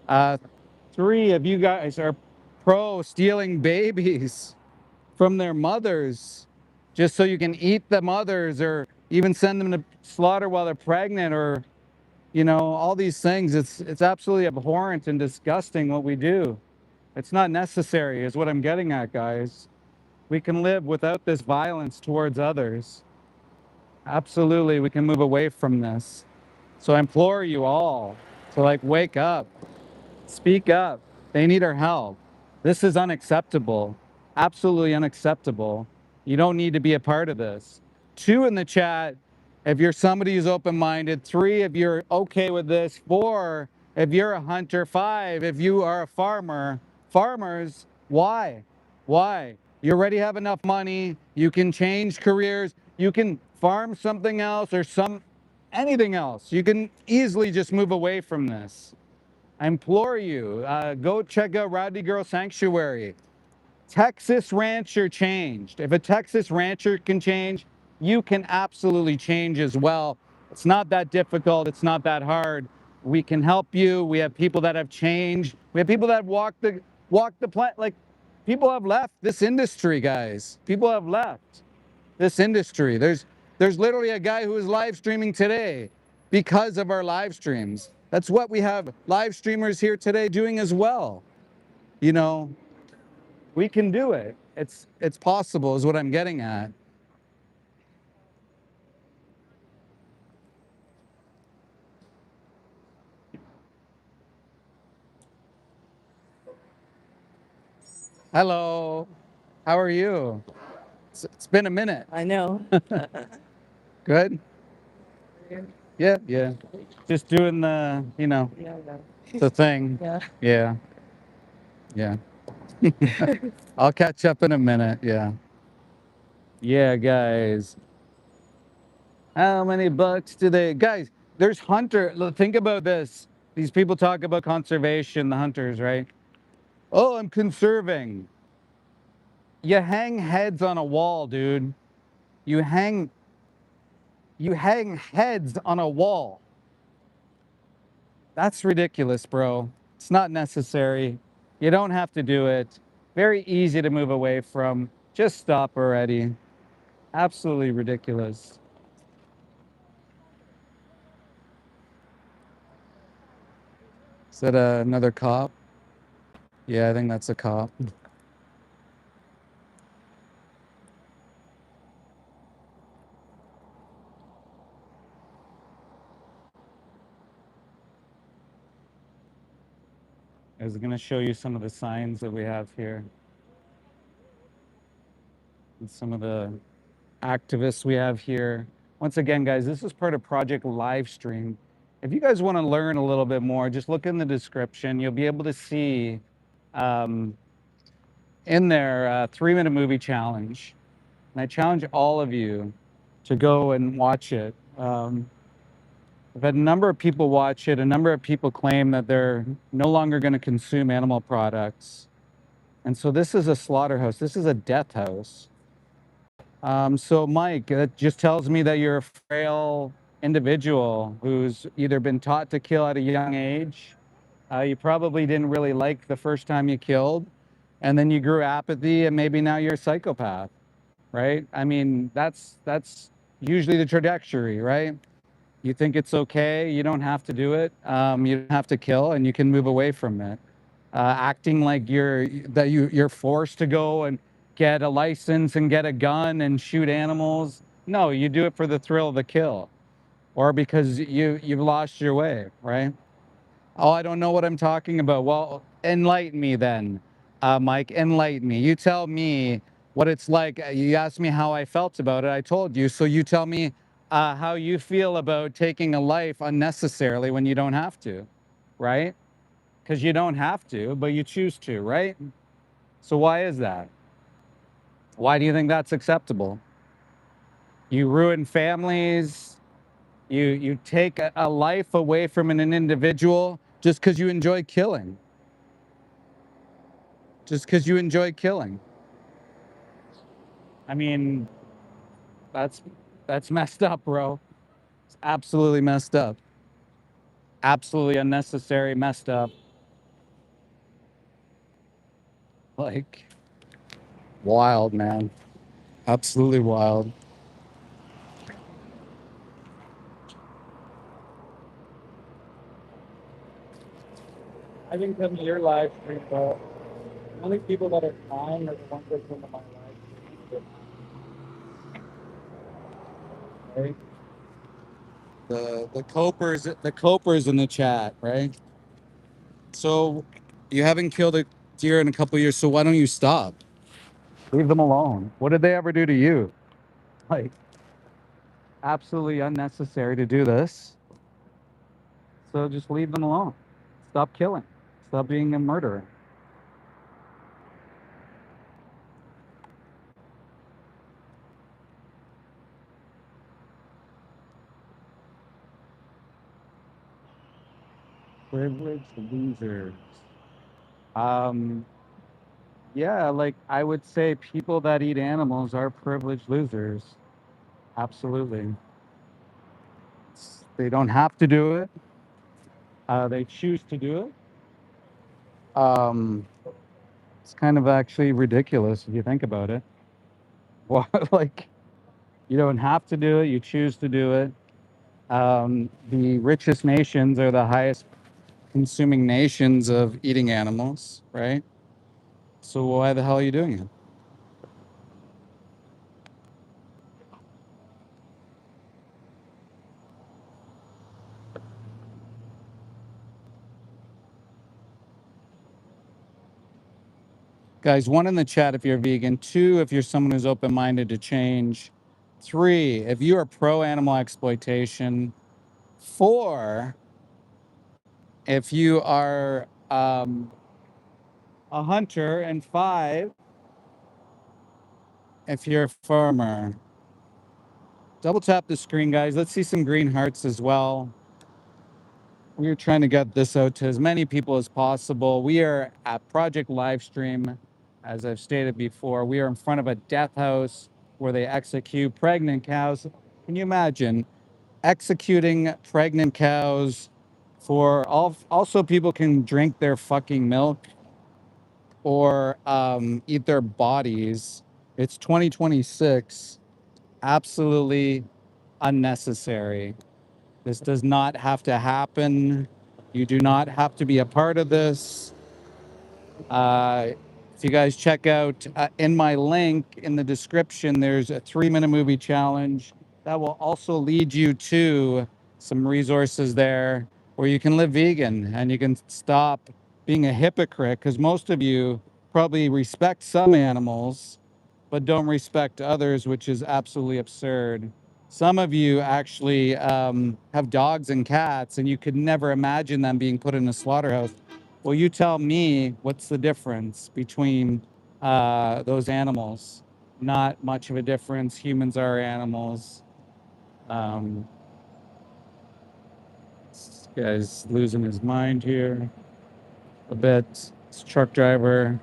3, if you guys are pro stealing babies from their mothers just so you can eat the mothers or even send them to slaughter while they're pregnant, or, you know, all these things. It's absolutely abhorrent and disgusting what we do. It's not necessary is what I'm getting at, guys. We can live without this violence towards others. Absolutely, we can move away from this. So I implore you all to, like, wake up. Speak up. They need our help. This is unacceptable. Absolutely unacceptable. You don't need to be a part of this. 2 in the chat if you're somebody who's open-minded. 3 if you're okay with this. 4 if you're a hunter. 5 if you are a farmer. Farmers, why? Why? You already have enough money. You can change careers. You can farm something else or anything else. You can easily just move away from this. I implore you, go check out Rowdy Girl Sanctuary. Texas Rancher changed. If a Texas Rancher can change, you can absolutely change as well. It's not that difficult. It's not that hard. We can help you. We have people that have changed. We have people that walk the planet. Like, people have left this industry, guys. People have left this industry. There's literally a guy who is live streaming today because of our live streams. That's what we have live streamers here today doing as well. You know, we can do it. It's possible is what I'm getting at. Hello. How are you? It's been a minute. I know. Good? Yeah, yeah. Just doing the, you know, Yeah, the thing. yeah. Yeah. Yeah. I'll catch up in a minute. Yeah. Yeah, guys. How many bucks do they, guys? There's hunter. Think about this. These people talk about conservation, the hunters, right? Oh, I'm conserving. You hang heads on a wall, dude. You hang heads on a wall. That's ridiculous, bro. It's not necessary. You don't have to do it. Very easy to move away from. Just stop already. Absolutely ridiculous. Is that another cop? Yeah, I think that's a cop. I was going to show you some of the signs that we have here. And some of the activists we have here. Once again, guys, this is part of Project Livestream. If you guys want to learn a little bit more, just look in the description. You'll be able to see in there 3-minute movie challenge. And I challenge all of you to go and watch it. I've had a number of people watch it. A number of people claim that they're no longer going to consume animal products. And so this is a slaughterhouse. This is a death house. So Mike, that just tells me that you're a frail individual who's either been taught to kill at a young age. You probably didn't really like the first time you killed, and then you grew apathy, and maybe now you're a psychopath, right? I mean, that's usually the trajectory, right? You think it's okay, you don't have to do it, you don't have to kill, and you can move away from it. acting like you're forced to go and get a license and get a gun and shoot animals. No, you do it for the thrill of the kill, or because you've lost your way, right? Oh, I don't know what I'm talking about. Well, enlighten me then, Mike. Enlighten me. You tell me what it's like. You asked me how I felt about it. I told you. So you tell me how you feel about taking a life unnecessarily when you don't have to, right? Because you don't have to, but you choose to, right? So why is that? Why do you think that's acceptable? You ruin families. You take a life away from an individual just because you enjoy killing. Just because you enjoy killing. I mean, that's that's messed up, bro. It's absolutely messed up. Absolutely unnecessary, messed up. Like, wild, man. Absolutely wild. I think come to your live stream, bro. The only people that are kind are the ones that come to my live stream. Right? The copers in the chat, right? So you haven't killed a deer in a couple years, so why don't you stop? Leave them alone. What did they ever do to you? Like, absolutely unnecessary to do this. So just leave them alone. Stop killing. Stop being a murderer. Privileged losers. Um, yeah, like I would say people that eat animals are privileged losers. Absolutely. They don't have to do it. They choose to do it. It's kind of actually ridiculous if you think about it. Well, like you don't have to do it. You choose to do it. The richest nations are the highest consuming nations of eating animals, right? So why the hell are you doing it? Guys, 1 in the chat if you're vegan, 2 if you're someone who's open-minded to change, 3 if you are pro-animal exploitation, 4 if you are a hunter, and 5 if you're a farmer. Double tap the screen, guys. Let's see some green hearts as well. We're trying to get this out to as many people as possible. We are at Project Livestream, as I've stated before. We are in front of a death house where they execute pregnant cows. Can you imagine executing pregnant cows for also people can drink their fucking milk or eat their bodies. It's 2026. Absolutely unnecessary. This does not have to happen. You do not have to be a part of this. If you guys check out in my link in the description, there's a 3-minute movie challenge that will also lead you to some resources there where you can live vegan and you can stop being a hypocrite, because most of you probably respect some animals but don't respect others, which is absolutely absurd. Some of you actually have dogs and cats, and you could never imagine them being put in a slaughterhouse. Well, you tell me what's the difference between those animals? Not much of a difference. Humans are animals. Um, this guy's losing his mind here a bit. This truck driver.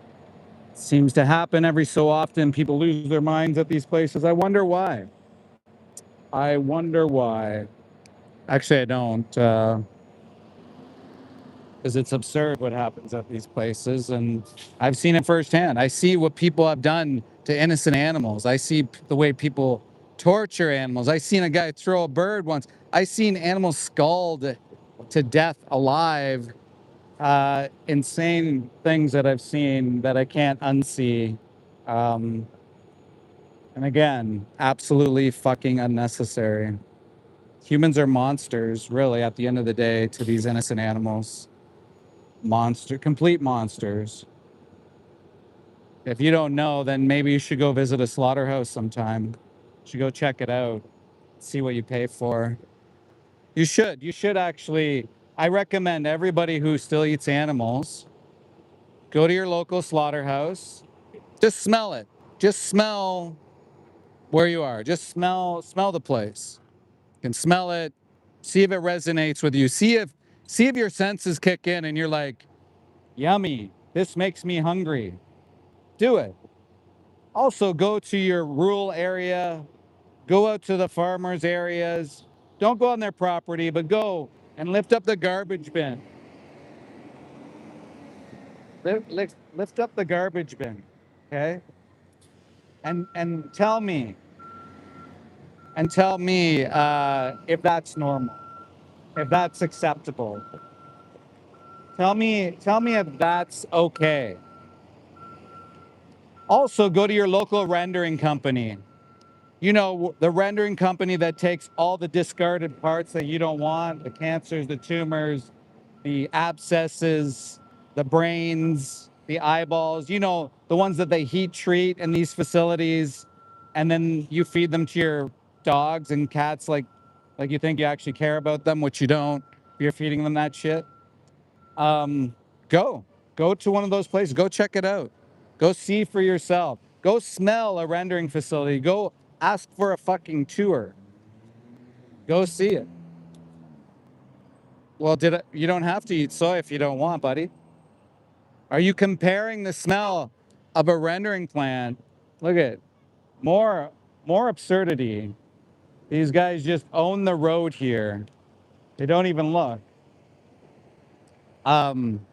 Seems to happen every so often. People lose their minds at these places. I wonder why. I wonder why. Actually, I don't, because it's absurd what happens at these places, and I've seen it firsthand. I see what people have done to innocent animals. I see the way people torture animals. I seen a guy throw a bird once. I seen animals scald to death alive insane things that I've seen that I can't unsee. Um, and again, absolutely fucking unnecessary. Humans are monsters, really, at the end of the day, to these innocent animals. Complete monsters. If you don't know, then maybe you should go visit a slaughterhouse sometime. You should go check it out, see what you pay for. You should. You should actually. I recommend everybody who still eats animals go to your local slaughterhouse. Just smell it. Just smell where you are. Just smell the place. You can smell it. See if it resonates with you. See if your senses kick in and you're like, yummy. This makes me hungry. Do it. Also, go to your rural area. Go out to the farmers' areas. Don't go on their property, but go and lift up the garbage bin. Lift up the garbage bin, okay? And tell me if that's normal, if that's acceptable. Tell me if that's okay. Also, go to your local rendering company. You know, the rendering company that takes all the discarded parts that you don't want, the cancers, the tumors, the abscesses, the brains, the eyeballs, you know, the ones that they heat treat in these facilities, and then you feed them to your dogs and cats like you think you actually care about them, which you don't. You're feeding them that shit. Um, go to one of those places. Go check it out. Go see for yourself. Go smell a rendering facility. Go ask for a fucking tour. Go see it. Well, you don't have to eat soy if you don't want, buddy. Are you comparing the smell of a rendering plant? Look at more more absurdity. These guys just own the road here. They don't even look. Um,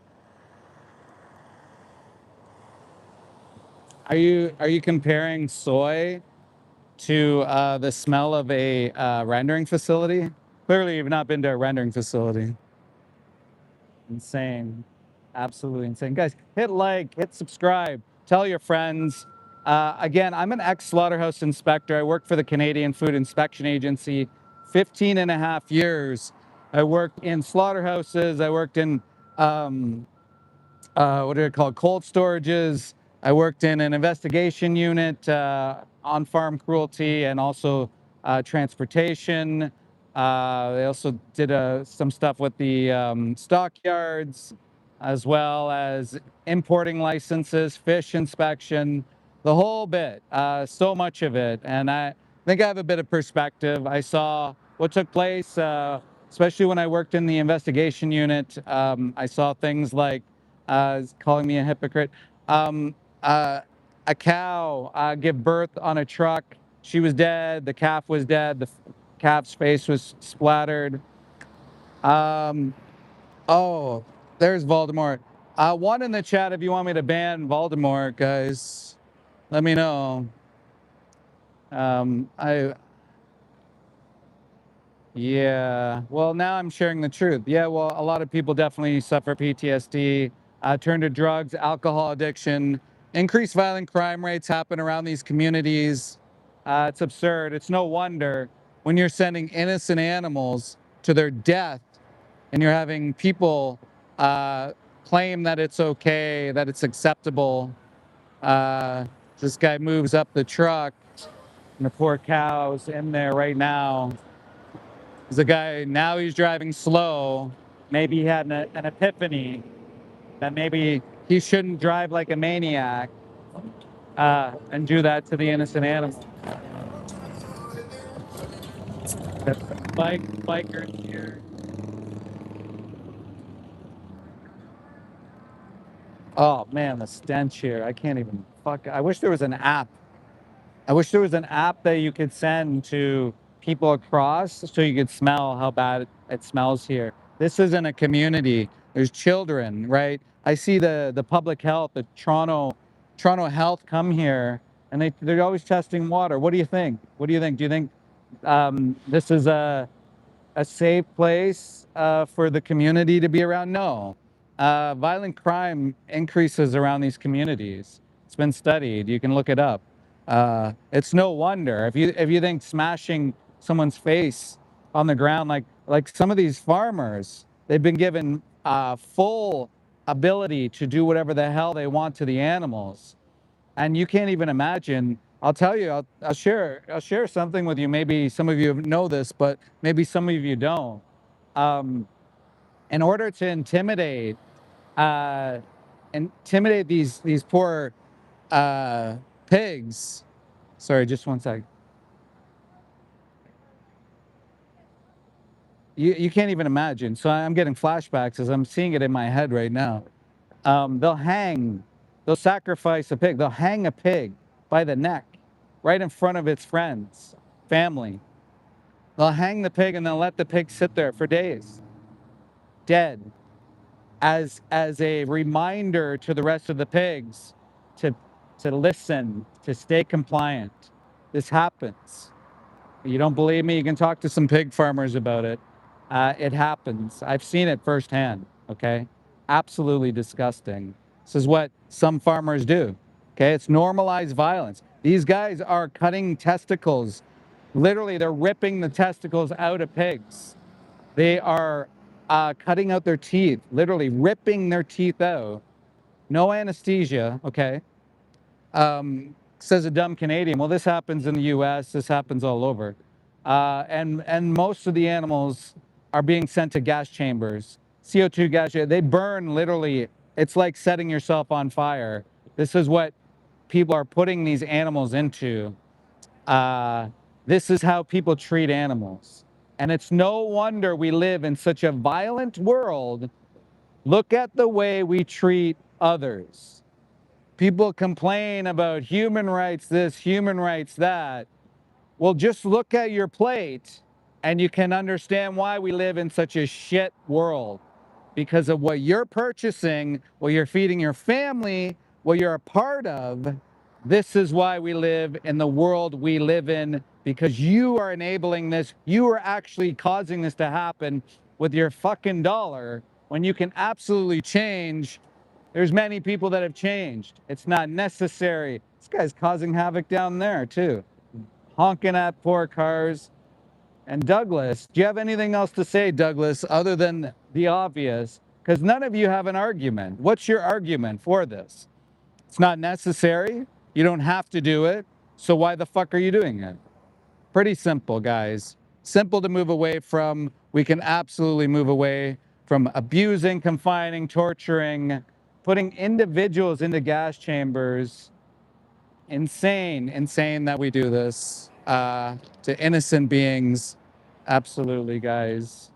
are you comparing soy to the smell of a rendering facility? Clearly, you've not been to a rendering facility. Insane. Absolutely insane. Guys, hit like, hit subscribe, tell your friends. Again, I'm an ex-slaughterhouse inspector. I worked for the Canadian Food Inspection Agency 15 and a half years. I worked in slaughterhouses. I worked in what are they called? Cold storages. I worked in an investigation unit on farm cruelty and also transportation. They also did some stuff with the stockyards, as well as importing licenses, fish inspection, the whole bit, so much of it. And I think I have a bit of perspective. I saw what took place, especially when I worked in the investigation unit. I saw things like calling me a hypocrite. Um, uh, a cow give birth on a truck. She was dead. The calf was dead. The calf's face was splattered. Oh, there's Voldemort. One in the chat if you want me to ban Voldemort, guys. Let me know. I Yeah, well, now I'm sharing the truth. Yeah, well, a lot of people definitely suffer PTSD, turn to drugs, alcohol addiction, increased violent crime rates happen around these communities. It's absurd. It's no wonder when you're sending innocent animals to their death and you're having people claim that it's okay, that it's acceptable. This guy moves up the truck and the poor cow's in there right now. There's a guy, now he's driving slow. Maybe he had an epiphany that maybe he shouldn't drive like a maniac and do that to the innocent animal. The bikers here. Oh man, the stench here. I can't even I wish there was an app. I wish there was an app that you could send to people across so you could smell how bad it smells here. This isn't a community. There's children, right? I see the public health, the Toronto Health come here and they're always testing water. What do you think? What do you think? Do you think this is a safe place for the community to be around? No. Violent crime increases around these communities. It's been studied. You can look it up. It's no wonder if you think smashing someone's face on the ground, like some of these farmers, they've been given full ability to do whatever the hell they want to the animals, and you can't even imagine. I'll tell you. I'll share something with you. Maybe some of you know this, but maybe some of you don't. In order to uh, intimidate these poor pigs. Sorry, just one sec. You can't even imagine. So I'm getting flashbacks as I'm seeing it in my head right now. They'll sacrifice a pig. They'll hang a pig by the neck right in front of its friends, family. They'll hang the pig and they'll let the pig sit there for days, dead, as a reminder to the rest of the pigs to listen, to stay compliant. This happens. You don't believe me? You can talk to some pig farmers about it. It happens. I've seen it firsthand. Okay, absolutely disgusting. This is what some farmers do. Okay, it's normalized violence. These guys are cutting testicles. Literally, they're ripping the testicles out of pigs. They are cutting out their teeth, literally ripping their teeth out. No anesthesia, okay? Says a dumb Canadian. Well, this happens in the US, this happens all over. And most of the animals are being sent to gas chambers. CO2 gas, they burn literally. It's like setting yourself on fire. This is what people are putting these animals into. This is how people treat animals. And it's no wonder we live in such a violent world. Look at the way we treat others. People complain about human rights this, human rights that. Well, just look at your plate and you can understand why we live in such a shit world. Because of what you're purchasing, what you're feeding your family, what you're a part of. This is why we live in the world we live in, because you are enabling this. You are actually causing this to happen with your fucking dollar when you can absolutely change. There's many people that have changed. It's not necessary. This guy's causing havoc down there too, honking at poor cars. And Douglas, do you have anything else to say, Douglas, other than the obvious? Because none of you have an argument. What's your argument for this? It's not necessary. You don't have to do it. So why the fuck are you doing it? Pretty simple, guys. Simple to move away from. We can absolutely move away from abusing, confining, torturing, putting individuals into gas chambers. Insane that we do this to innocent beings. Absolutely, guys.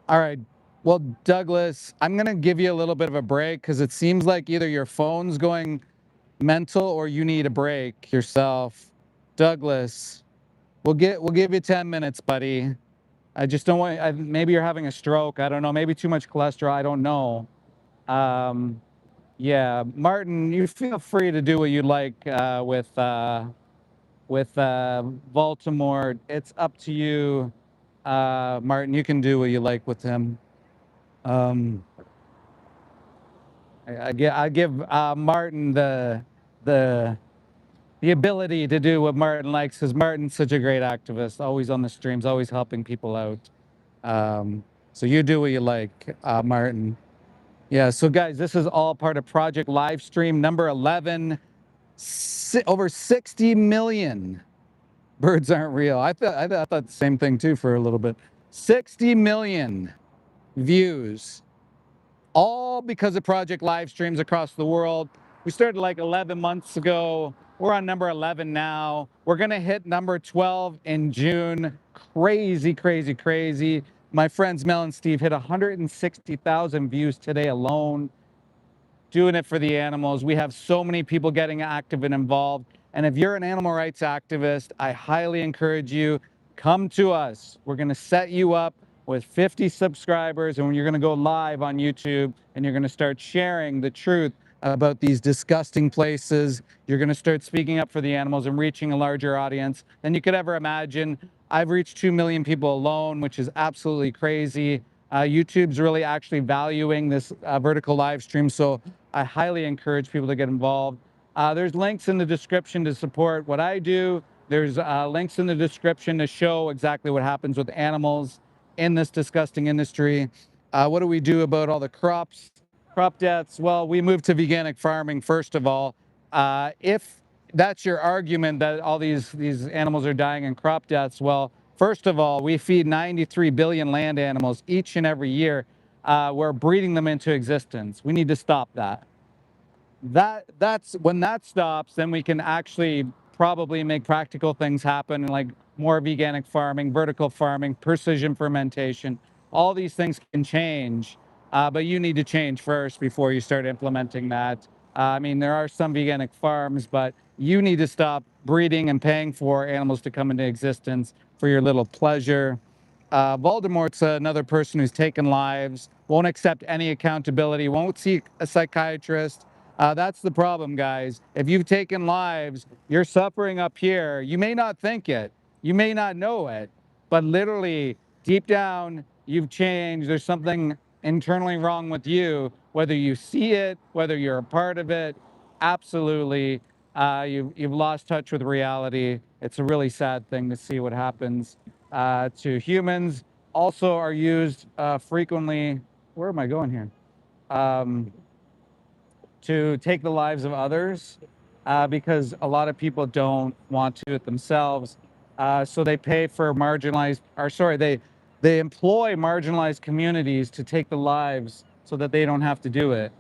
All right. Well, Douglas, I'm going to give you a little bit of a break because it seems like either your phone's going mental or you need a break yourself. Douglas, we'll give you 10 minutes, buddy. I just don't want, maybe you're having a stroke. I don't know. Maybe too much cholesterol. I don't know. Yeah, Martin, you feel free to do what you like with Baltimore. It's up to you, Martin. You can do what you like with him. I give Martin the ability to do what Martin likes, because Martin's such a great activist, always on the streams, always helping people out. So you do what you like, Martin. Yeah, so guys, this is all part of Project Livestream number 11. Over 60 million birds aren't real. I thought the same thing too for a little bit. 60 million views, all because of Project Livestreams across the world. We started like 11 months ago. We're on number 11 now. We're gonna hit number 12 in June. Crazy. My friends Mel and Steve hit 160,000 views today alone, doing it for the animals. We have so many people getting active and involved. And if you're an animal rights activist, I highly encourage you, come to us. We're gonna set you up with 50 subscribers, and you're gonna go live on YouTube and you're gonna start sharing the truth about these disgusting places. You're gonna start speaking up for the animals and reaching a larger audience than you could ever imagine. I've reached 2 million people alone, which is absolutely crazy. YouTube's really actually valuing this vertical live stream, so I highly encourage people to get involved. There's links in the description to support what I do. There's links in the description to show exactly what happens with animals in this disgusting industry. What do we do about all the crop deaths? Well, we moved to veganic farming, first of all. If that's your argument that all these animals are dying in crop deaths, well, first of all, we feed 93 billion land animals each and every year. We're breeding them into existence. We need to stop that. That's when that stops, then we can actually probably make practical things happen, like more organic farming, vertical farming, precision fermentation. All these things can change, but you need to change first before you start implementing that. I mean, there are some veganic farms, but you need to stop breeding and paying for animals to come into existence for your little pleasure. Voldemort's another person who's taken lives, won't accept any accountability, won't seek a psychiatrist. That's the problem, guys. If you've taken lives, you're suffering up here. You may not think it, you may not know it, but literally deep down, you've changed. There's something internally wrong with you, whether you see it, whether you're a part of it. Absolutely, you've lost touch with reality. It's a really sad thing to see what happens to humans. Also are used frequently. Where am I going here? To take the lives of others because a lot of people don't want to do it themselves. So they pay for marginalized, or sorry, they employ marginalized communities to take the lives so that they don't have to do it.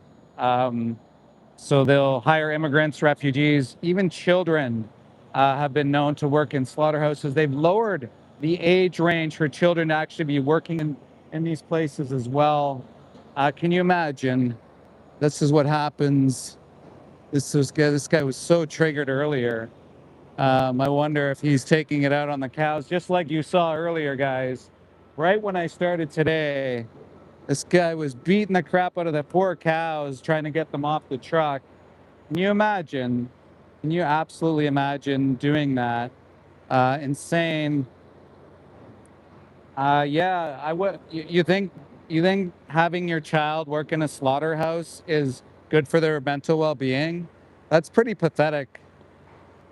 So they'll hire immigrants, refugees, even children have been known to work in slaughterhouses. They've lowered the age range for children to actually be working in these places as well. Can you imagine? This is what happens. This guy was so triggered earlier. I wonder if he's taking it out on the cows, just like you saw earlier, guys. Right when I started today, this guy was beating the crap out of the poor cows, trying to get them off the truck. Can you imagine? Can you absolutely imagine doing that? Insane. Yeah, I would. You think having your child work in a slaughterhouse is good for their mental well-being? That's pretty pathetic.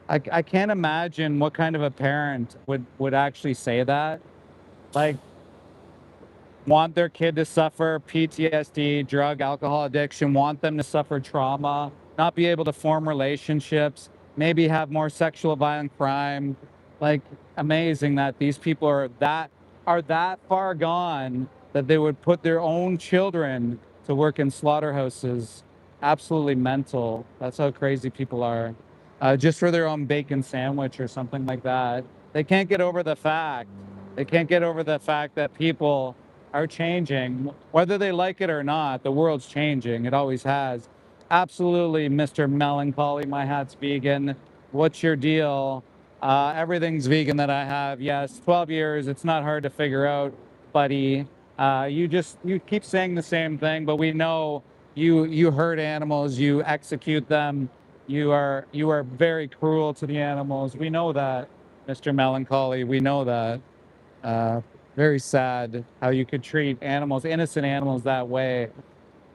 I can't imagine what kind of a parent would actually say that. Like, want their kid to suffer PTSD, drug, alcohol addiction, want them to suffer trauma, not be able to form relationships, maybe have more sexual violent crime. Like, amazing that these people are that far gone that they would put their own children to work in slaughterhouses. Absolutely mental. That's how crazy people are. Just for their own bacon sandwich or something like that. They can't get over the fact. They can't get over the fact that people are changing, whether they like it or not. The world's changing. It always has. Absolutely, Mr. Melancholy. My hat's vegan. What's your deal? Everything's vegan that I have. Yes, 12 years. It's not hard to figure out, buddy. You keep saying the same thing, but we know you hurt animals. You execute them. You are very cruel to the animals. We know that, Mr. Melancholy. We know that. Uh, Very sad how you could treat animals, innocent animals, that way.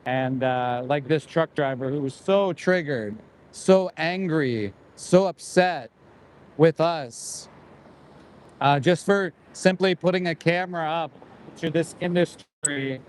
And like this truck driver who was so triggered, so angry, so upset with us, just for simply putting a camera up to this industry,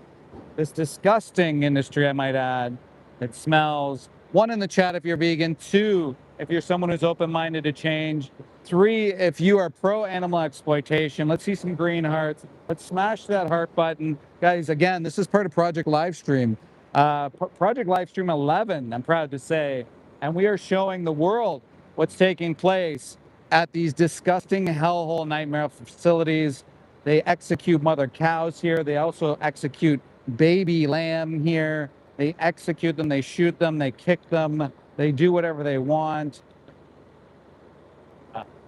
this disgusting industry, I might add. It smells. One, in the chat if you're vegan. Two, if you're someone who's open-minded to change. Three, if you are pro-animal exploitation. Let's see some green hearts. Let's smash that heart button. Guys, again, this is part of Project Livestream. Project Livestream 11, I'm proud to say. And we are showing the world what's taking place at these disgusting hellhole nightmare facilities. They execute mother cows here. They also execute baby lamb here. They execute them, they shoot them, they kick them, they do whatever they want.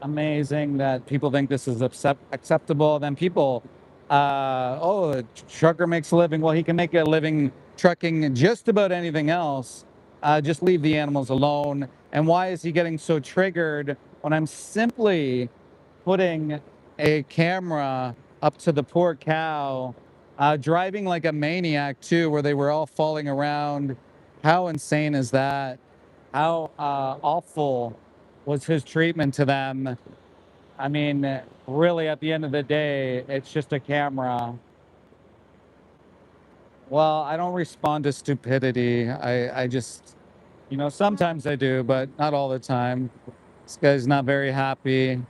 Amazing that people think this is acceptable. Then people, oh, a trucker makes a living. Well, he can make a living trucking just about anything else. Just leave the animals alone. And why is he getting so triggered when I'm simply putting a camera up to the poor cow Driving like a maniac too, where they were all falling around. How insane is that? How awful was his treatment to them? I mean, really, at the end of the day, it's just a camera. Well, I don't respond to stupidity. I just, you know, sometimes I do, but not all the time. This guy's not very happy.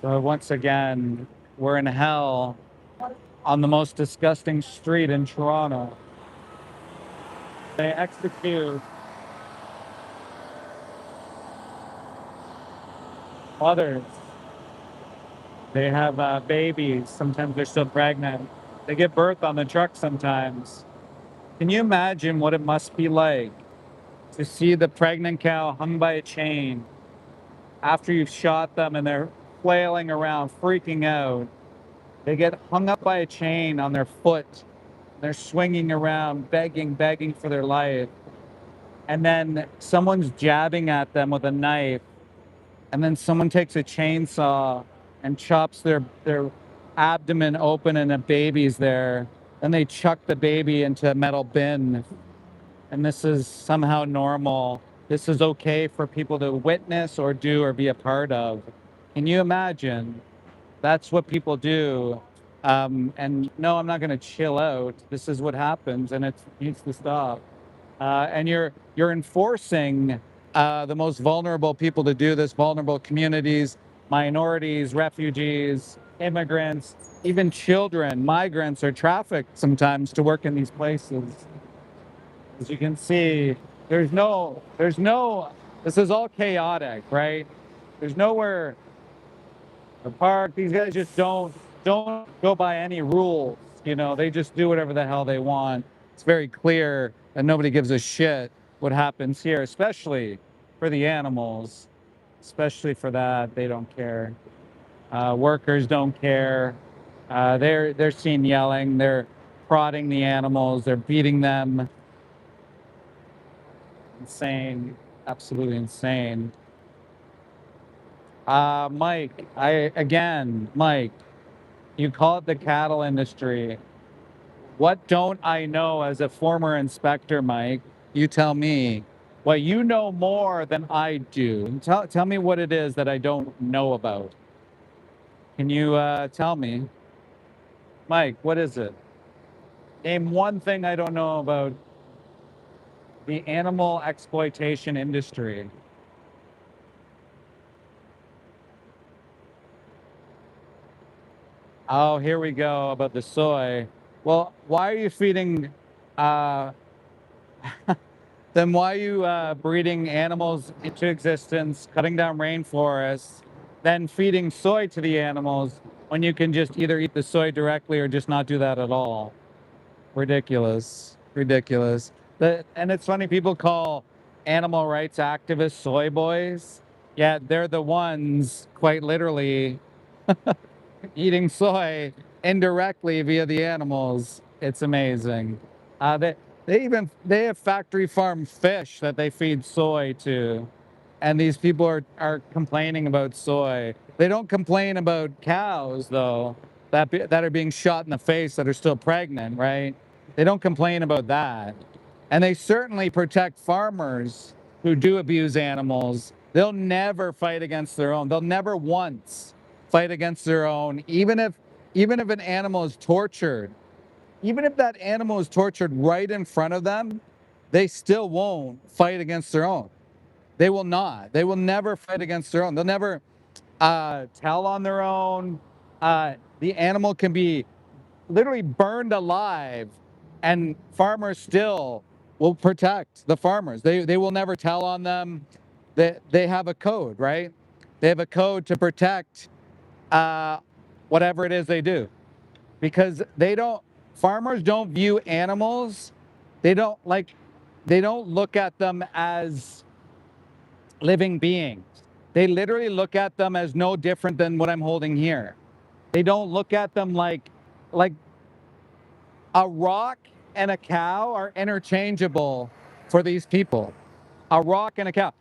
So once again, we're in hell on the most disgusting street in Toronto. They execute mothers. They have babies. Sometimes they're still pregnant. They give birth on the truck sometimes. Can you imagine what it must be like to see the pregnant cow hung by a chain after you've shot them and they're flailing around, freaking out? They get hung up by a chain on their foot. They're swinging around, begging for their life. And then someone's jabbing at them with a knife. And then someone takes a chainsaw and chops their abdomen open and a baby's there. Then they chuck the baby into a metal bin. And this is somehow normal. This is okay for people to witness or do or be a part of. Can you imagine? That's what people do. And no, I'm not going to chill out. This is what happens, and it needs to stop. And you're enforcing the most vulnerable people to do this, vulnerable communities, minorities, refugees, immigrants, even children, migrants are trafficked sometimes to work in these places. As you can see, this is all chaotic, right? There's nowhere to park. These guys just don't go by any rules. You know, they just do whatever the hell they want. It's very clear that nobody gives a shit what happens here, especially for the animals. Especially for that, they don't care. Workers don't care. They're seen yelling. They're prodding the animals. They're beating them. Insane, absolutely insane. Mike, Mike, you call it the cattle industry. What don't I know as a former inspector, Mike? You tell me. Well, you know more than I do. Tell me what it is that I don't know about. Can you tell me? Mike, what is it? Name one thing I don't know about the animal exploitation industry. Oh, here we go about the soy. Well, why are you feeding uh, then why are you breeding animals into existence, cutting down rainforests, then feeding soy to the animals when you can just either eat the soy directly or just not do that at all? Ridiculous. Ridiculous. And it's funny, people call animal rights activists soy boys. Yeah, they're the ones, quite literally, eating soy indirectly via the animals. It's amazing. They have factory farm fish that they feed soy to, and these people are complaining about soy. They don't complain about cows though that are being shot in the face that are still pregnant, right? They don't complain about that, and they certainly protect farmers who do abuse animals. They'll never fight against their own. They'll never once fight against their own, even if an animal is tortured, even if that animal is tortured right in front of them, they still won't fight against their own. They will not. They will never fight against their own. They'll never tell on their own. The animal can be literally burned alive, and farmers still will protect the farmers. They will never tell on them. They have a code, right? They have a code to protect whatever it is they do, because farmers don't view animals, they don't like they don't look at them as living beings. They literally look at them as no different than what I'm holding here. They don't look at them like a rock and a cow are interchangeable for these people. a rock and a cow.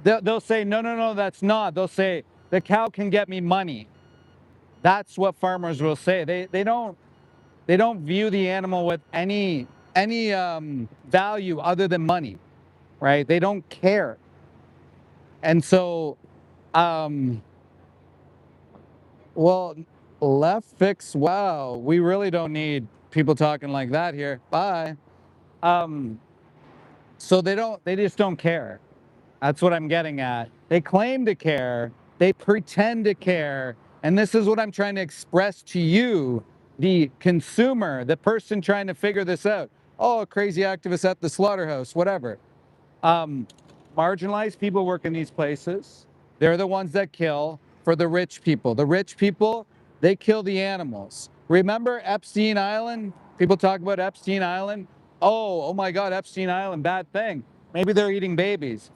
They'll say, no, no, no, that's not. They'll say, the cow can get me money. That's what farmers will say. They don't view the animal with any value other than money, right? They don't care. And so, well, left fix, wow, we really don't need people talking like that here. Bye. So they just don't care. That's what I'm getting at. They claim to care, they pretend to care, and this is what I'm trying to express to you, the consumer, the person trying to figure this out. Oh, a crazy activist at the slaughterhouse, whatever. Marginalized people work in these places. They're the ones that kill for the rich people. The rich people, they kill the animals. Remember Epstein Island? People talk about Epstein Island. Oh my God, Epstein Island, bad thing. Maybe they're eating babies.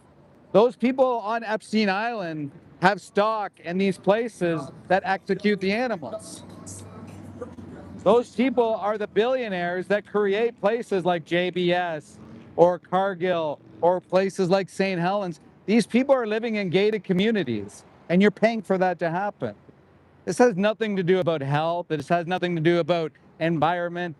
Those people on Epstein Island have stock in these places that execute the animals. Those people are the billionaires that create places like JBS or Cargill or places like St. Helens. These people are living in gated communities, and you're paying for that to happen. This has nothing to do about health. This has nothing to do about environment.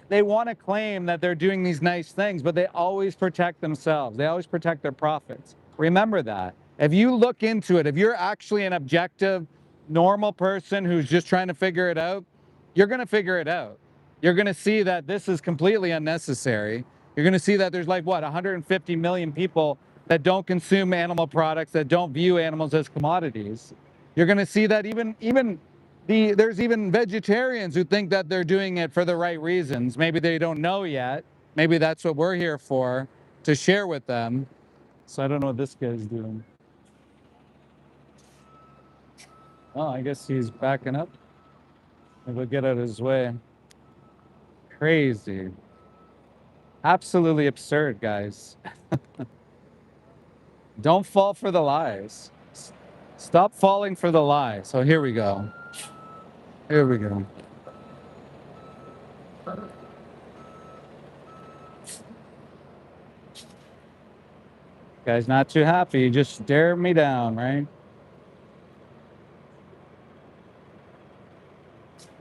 They want to claim that they're doing these nice things, but they always protect themselves. They always protect their profits. Remember that. If you look into it, if you're actually an objective, normal person who's just trying to figure it out, you're going to figure it out. You're going to see that this is completely unnecessary. You're going to see that there's like, what, 150 million people that don't consume animal products, that don't view animals as commodities. You're going to see that there's even vegetarians who think that they're doing it for the right reasons. Maybe they don't know yet. Maybe that's what we're here for, to share with them. So I don't know what this guy's doing. Oh, I guess he's backing up. Maybe we'll get out of his way. Crazy. Absolutely absurd, guys. Don't fall for the lies. Stop falling for the lie. So here we go. Here we go. Guy's not too happy. He just stared me down, right?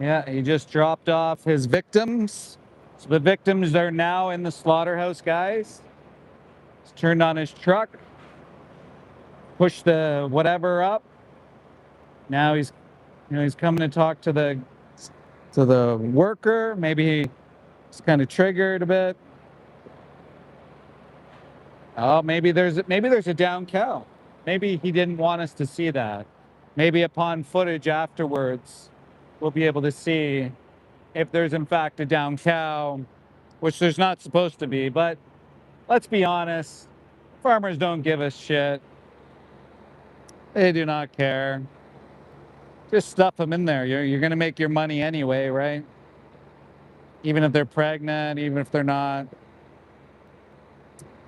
Yeah, he just dropped off his victims. So the victims are now in the slaughterhouse, guys. He's turned on his truck, pushed the whatever up. Now he's coming to talk to the worker. Maybe he's kind of triggered a bit. Oh, maybe there's a down cow. Maybe he didn't want us to see that. Maybe upon footage afterwards, we'll be able to see if there's in fact a down cow, which there's not supposed to be. But let's be honest, farmers don't give a shit. They do not care. Just stuff them in there. You're going to make your money anyway, right? Even if they're pregnant, even if they're not.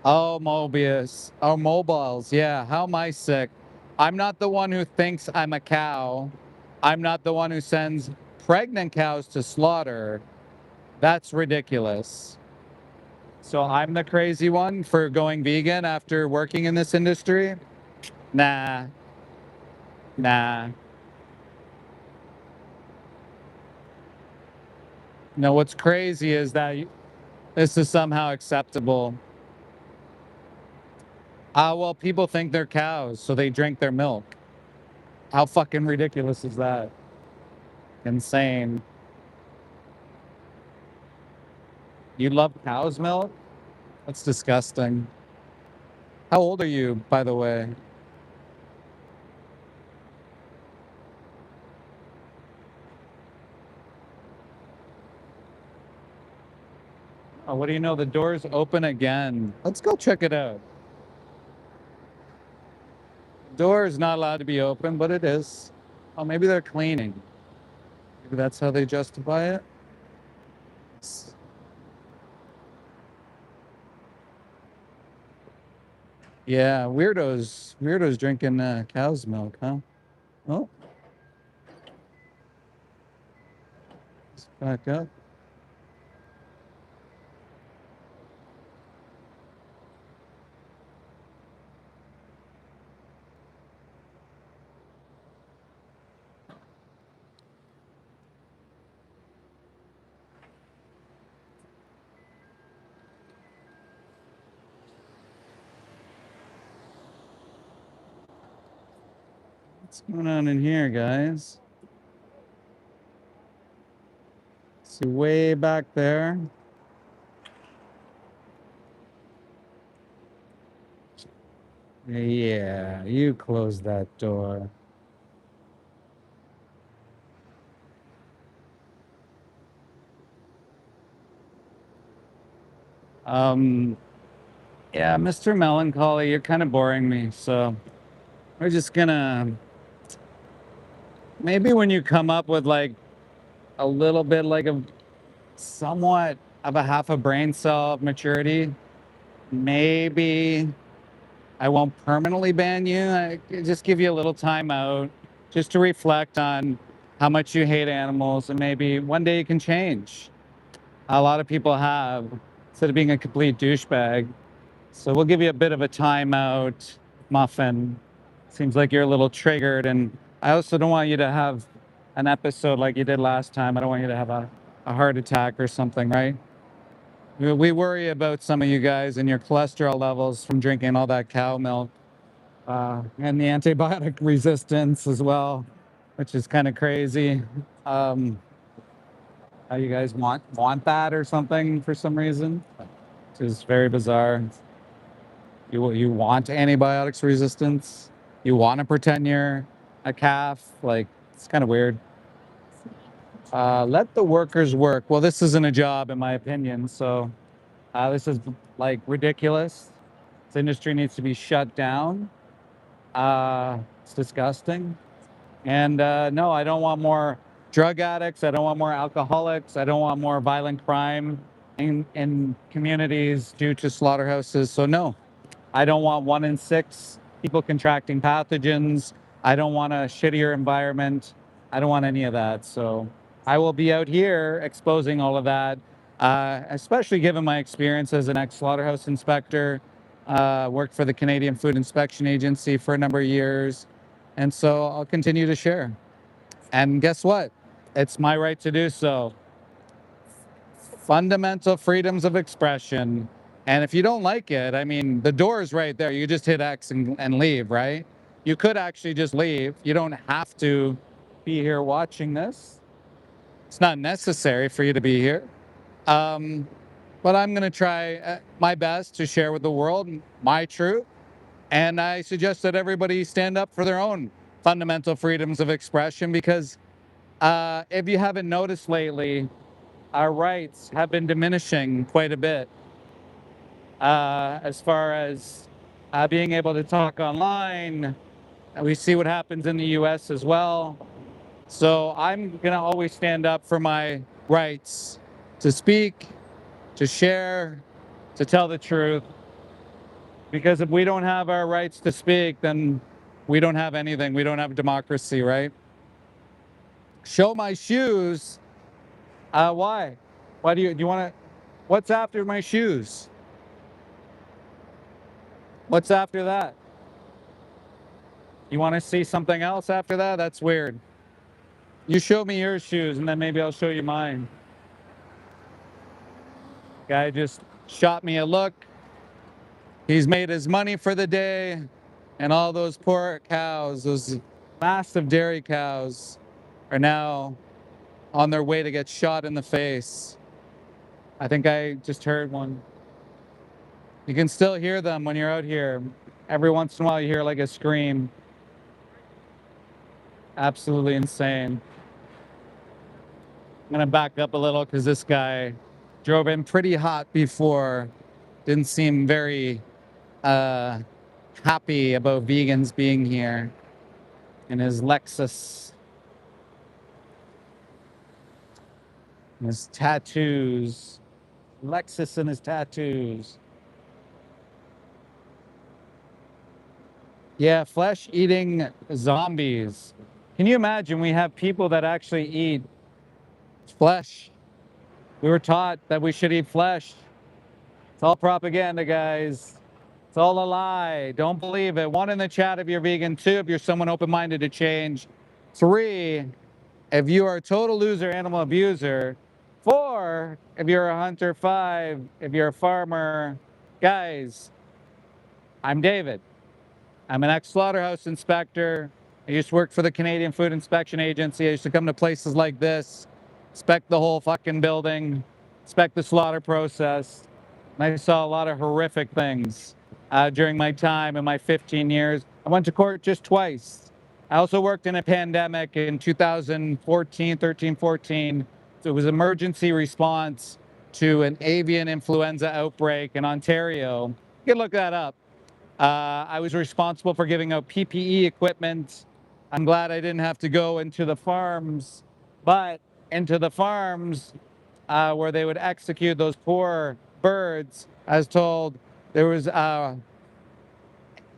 Oh, Mobius. Oh, mobiles. Yeah, how am I sick? I'm not the one who thinks I'm a cow. I'm not the one who sends pregnant cows to slaughter. That's ridiculous. So I'm the crazy one for going vegan after working in this industry? Nah. Nah. No, what's crazy is that this is somehow acceptable. Well, people think they're cows, so they drink their milk. How fucking ridiculous is that? Insane. You love cow's milk? That's disgusting. How old are you, by the way? Oh, what do you know? The door's open again. Let's go check it out. Door is not allowed to be open, but it is. Oh, maybe they're cleaning. Maybe that's how they justify it. Yeah, weirdos drinking cow's milk, huh? Oh, let's back up. What's going on in here, guys? See way back there. Yeah, you close that door. Yeah, Mr. Melancholy, you're kind of boring me, so we're just gonna maybe when you come up with like a little bit like a somewhat of a half a brain cell of maturity, maybe I won't permanently ban you. I just give you a little time out just to reflect on how much you hate animals, and maybe one day you can change. A lot of people have, instead of being a complete douchebag. So we'll give you a bit of a timeout, Muffin. Seems like you're a little triggered, and I also don't want you to have an episode like you did last time. I don't want you to have a heart attack or something, right? We worry about some of you guys and your cholesterol levels from drinking all that cow milk, and the antibiotic resistance as well, which is kind of crazy. Um, how you guys want that or something for some reason, which is very bizarre. You want antibiotics resistance? You want to pretend you're a calf? Like, it's kind of weird. Let the workers work. Well, this isn't a job, in my opinion. So this is like ridiculous. This industry needs to be shut down. It's disgusting. And no, I don't want more drug addicts. I don't want more alcoholics. I don't want more violent crime in communities due to slaughterhouses. So no, I don't want 1 in 6 people contracting pathogens. I don't want a shittier environment. I don't want any of that. So I will be out here exposing all of that, especially given my experience as an ex-slaughterhouse inspector, worked for the Canadian Food Inspection Agency for a number of years. And so I'll continue to share. And guess what? It's my right to do so. Fundamental freedoms of expression. And if you don't like it, I mean, the door is right there. You just hit X and leave, right? You could actually just leave. You don't have to be here watching this. It's not necessary for you to be here. But I'm going to try my best to share with the world my truth. And I suggest that everybody stand up for their own fundamental freedoms of expression, because if you haven't noticed lately, our rights have been diminishing quite a bit, as far as being able to talk online. We see what happens in the US as well. So I'm going to always stand up for my rights to speak, to share, to tell the truth. Because if we don't have our rights to speak, then we don't have anything. We don't have democracy, right? Show my shoes. Why? Why do you want to? What's after my shoes? What's after that? You want to see something else after that? That's weird. You show me your shoes, and then maybe I'll show you mine. Guy just shot me a look. He's made his money for the day, and all those poor cows, those massive dairy cows, are now on their way to get shot in the face. I think I just heard one. You can still hear them when you're out here. Every once in a while you hear like a scream. Absolutely insane. I'm gonna back up a little because this guy drove in pretty hot before. Didn't seem very happy about vegans being here in his Lexus. And his tattoos. Lexus and his tattoos. Yeah, flesh-eating zombies. Can you imagine we have people that actually eat flesh? We were taught that we should eat flesh. It's all propaganda, guys. It's all a lie. Don't believe it. 1 in the chat if you're vegan. 2 if you're someone open-minded to change. 3 if you are a total loser, animal abuser. 4 if you're a hunter. 5 if you're a farmer. Guys, I'm David. I'm an ex-slaughterhouse inspector. I used to work for the Canadian Food Inspection Agency. I used to come to places like this, inspect the whole fucking building, inspect the slaughter process. And I saw a lot of horrific things during my time in my 15 years. I went to court just twice. I also worked in a pandemic in 2014, 13, 14. So it was emergency response to an avian influenza outbreak in Ontario. You can look that up. I was responsible for giving out PPE equipment. I'm glad I didn't have to go into the farms, but into the farms where they would execute those poor birds. I was told there was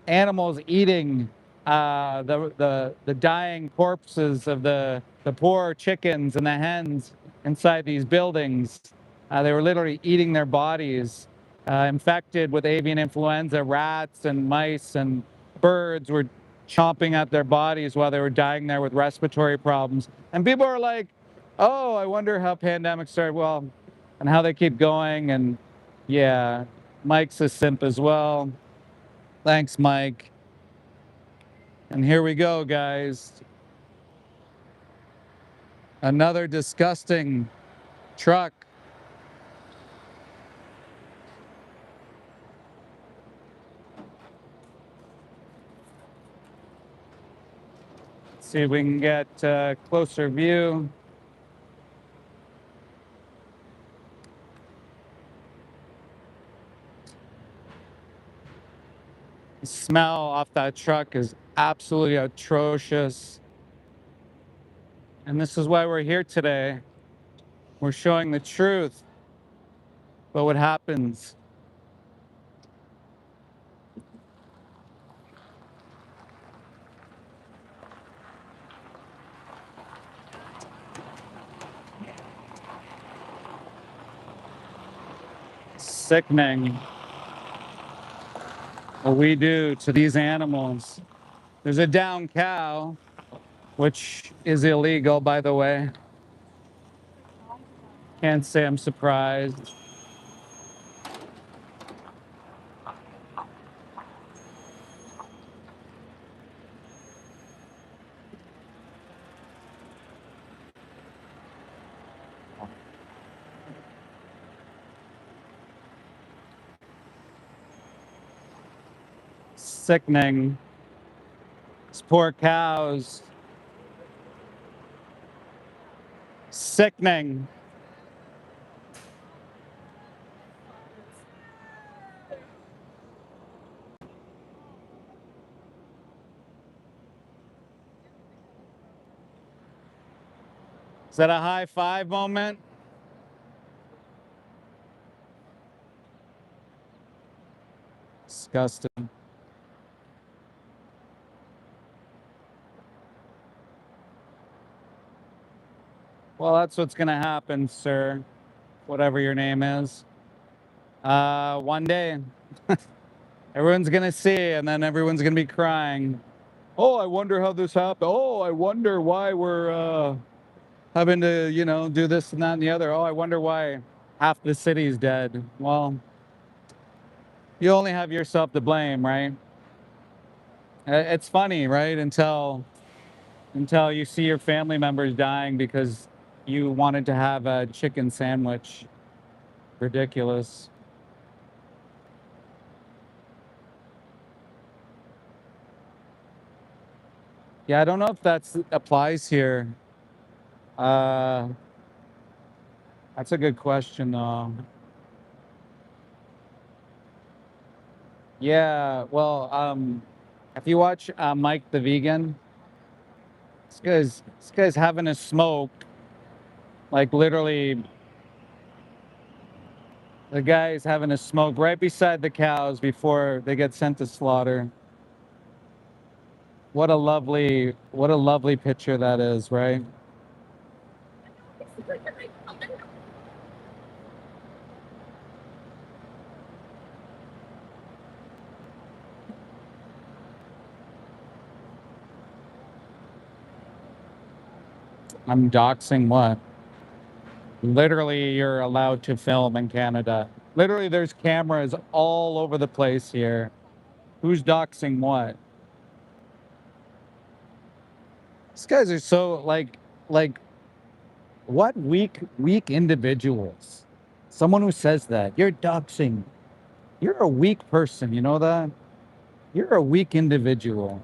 animals eating the dying corpses of the poor chickens and the hens inside these buildings. They were literally eating their bodies, infected with avian influenza. Rats and mice and birds were chomping at their bodies while they were dying there with respiratory problems. And people are like, oh, I wonder how pandemics started. Well, and how they keep going. And yeah, Mike's a simp as well. Thanks, Mike. And here we go, guys. Another disgusting truck. See if we can get a closer view. The smell off that truck is absolutely atrocious. And this is why we're here today. We're showing the truth about what happens. Sickening what we do to these animals. There's a down cow, which is illegal, by the way. Can't say I'm surprised. Sickening. These poor cows. Sickening. Is that a high five moment? Disgusting. Well, that's what's going to happen, sir. Whatever your name is. One day, everyone's going to see, and then everyone's going to be crying. Oh, I wonder how this happened. Oh, I wonder why we're having to, do this and that and the other. Oh, I wonder why half the city's dead. Well, you only have yourself to blame, right? It's funny, right? Until you see your family members dying because you wanted to have a chicken sandwich. Ridiculous. Yeah, I don't know if that applies here. That's a good question, though. Yeah, well, if you watch Mike the Vegan, this guy's having a smoke, like literally. The guy's having a smoke right beside the cows before they get sent to slaughter. What a lovely picture that is, right? I'm doxing what? Literally, you're allowed to film in Canada. Literally, there's cameras all over the place here. Who's doxing what? These guys are so like what weak individuals. Someone who says that you're doxing. You're a weak person. You know that? You're a weak individual.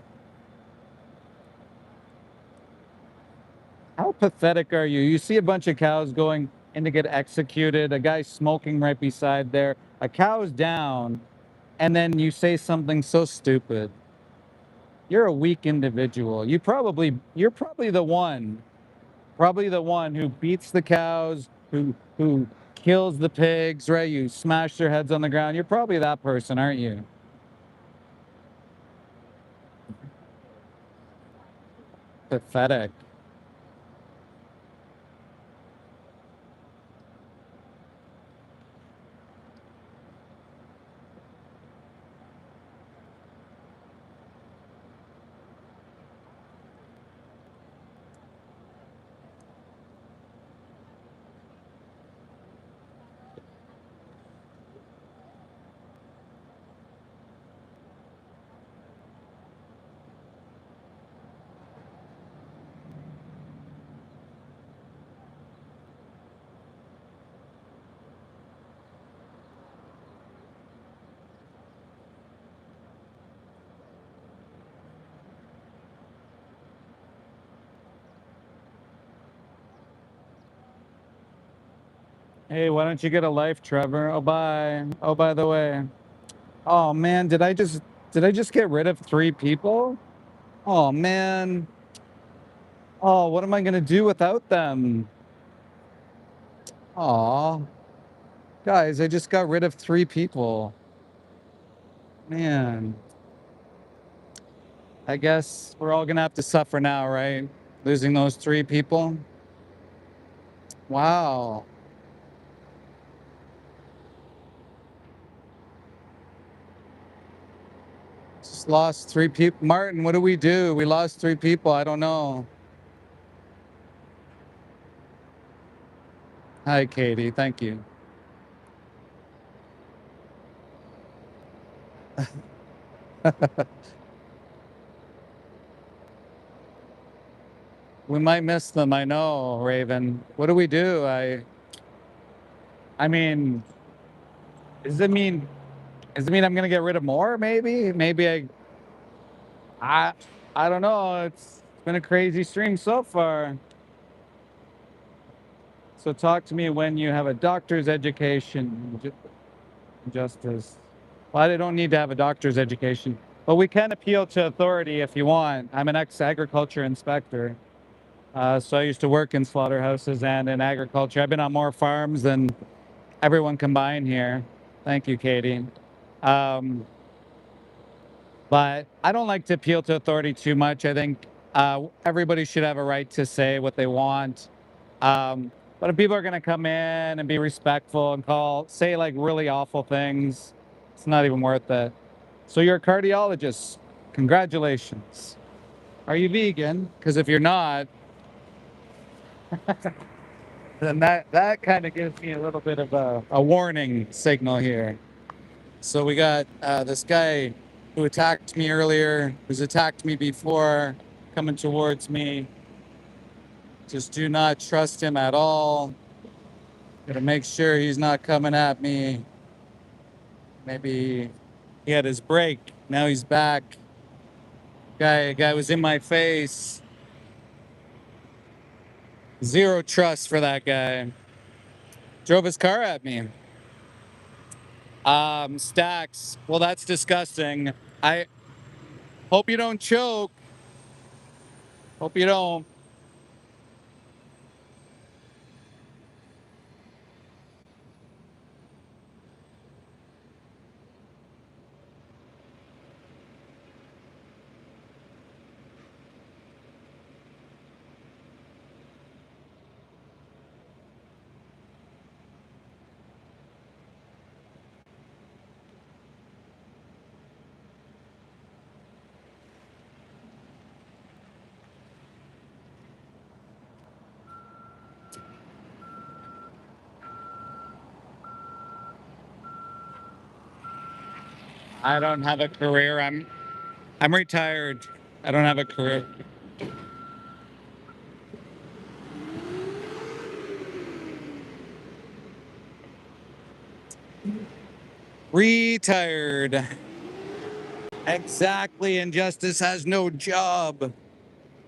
How pathetic are you? You see a bunch of cows going in to get executed, a guy smoking right beside there, a cow's down, and then you say something so stupid. You're a weak individual. You're probably the one who beats the cows, who kills the pigs, right? You smash their heads on the ground. You're probably that person, aren't you? Pathetic. Hey, why don't you get a life, Trevor? Oh, bye. Oh, by the way. Oh man, did I just get rid of 3 people? Oh man. Oh, what am I gonna do without them? Aw. Guys, I just got rid of 3 people. Man. I guess we're all gonna have to suffer now, right? Losing those 3 people. Wow. Just lost 3 people. Martin, what do we do? We lost 3 people. I don't know. Hi, Katie. Thank you. We might miss them. I know, Raven. What do we do? I mean, does it mean I'm gonna get rid of more? Maybe I I don't know. It's been a crazy stream so far. So talk to me when you have a doctor's education. Justice. Well, I don't need to have a doctor's education, but we can appeal to authority if you want. I'm an ex-agriculture inspector. So I used to work in slaughterhouses and in agriculture. I've been on more farms than everyone combined here. Thank you, Katie. Um, but I don't like to appeal to authority too much. I think everybody should have a right to say what they want. But if people are going to come in and be respectful and say like really awful things, it's not even worth it. So you're a cardiologist. Congratulations. Are you vegan? Because if you're not, then that kind of gives me a little bit of a warning signal here. So we got this guy who attacked me earlier, who's attacked me before, coming towards me. Just do not trust him at all. Gotta make sure he's not coming at me. Maybe he had his break. Now he's back. Guy was in my face. Zero trust for that guy. Drove his car at me. Stacks. Well, that's disgusting. I hope you don't choke. Hope you don't. I don't have a career. I'm retired. I don't have a career. Retired. Exactly. Injustice has no job.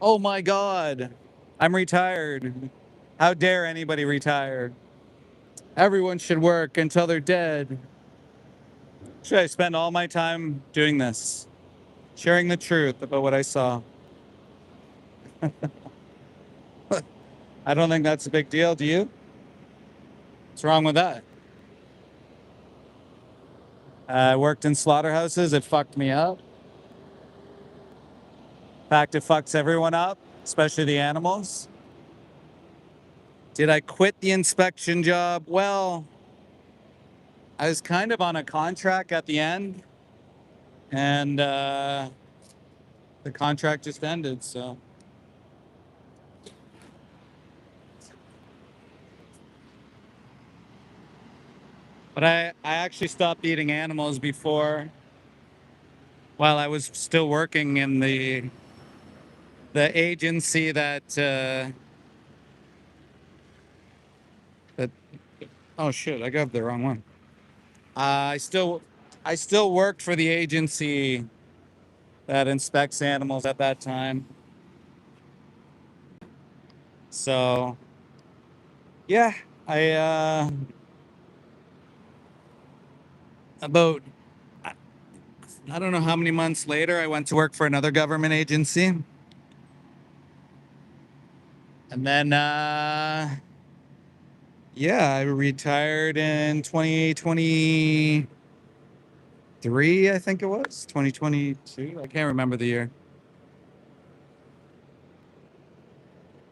Oh my God. I'm retired. How dare anybody retire? Everyone should work until they're dead. Should I spend all my time doing this? Sharing the truth about what I saw. I don't think that's a big deal. Do you? What's wrong with that? I worked in slaughterhouses. It fucked me up. In fact, it fucks everyone up, especially the animals. Did I quit the inspection job? Well, I was kind of on a contract at the end, and the contract just ended. So, but I actually stopped eating animals before, while I was still working in the agency that. Oh shit! I got the wrong one. I still worked for the agency that inspects animals at that time. So yeah, I about I don't know how many months later I went to work for another government agency. And then yeah, I retired in 2023, I think it was. 2022. I can't remember the year.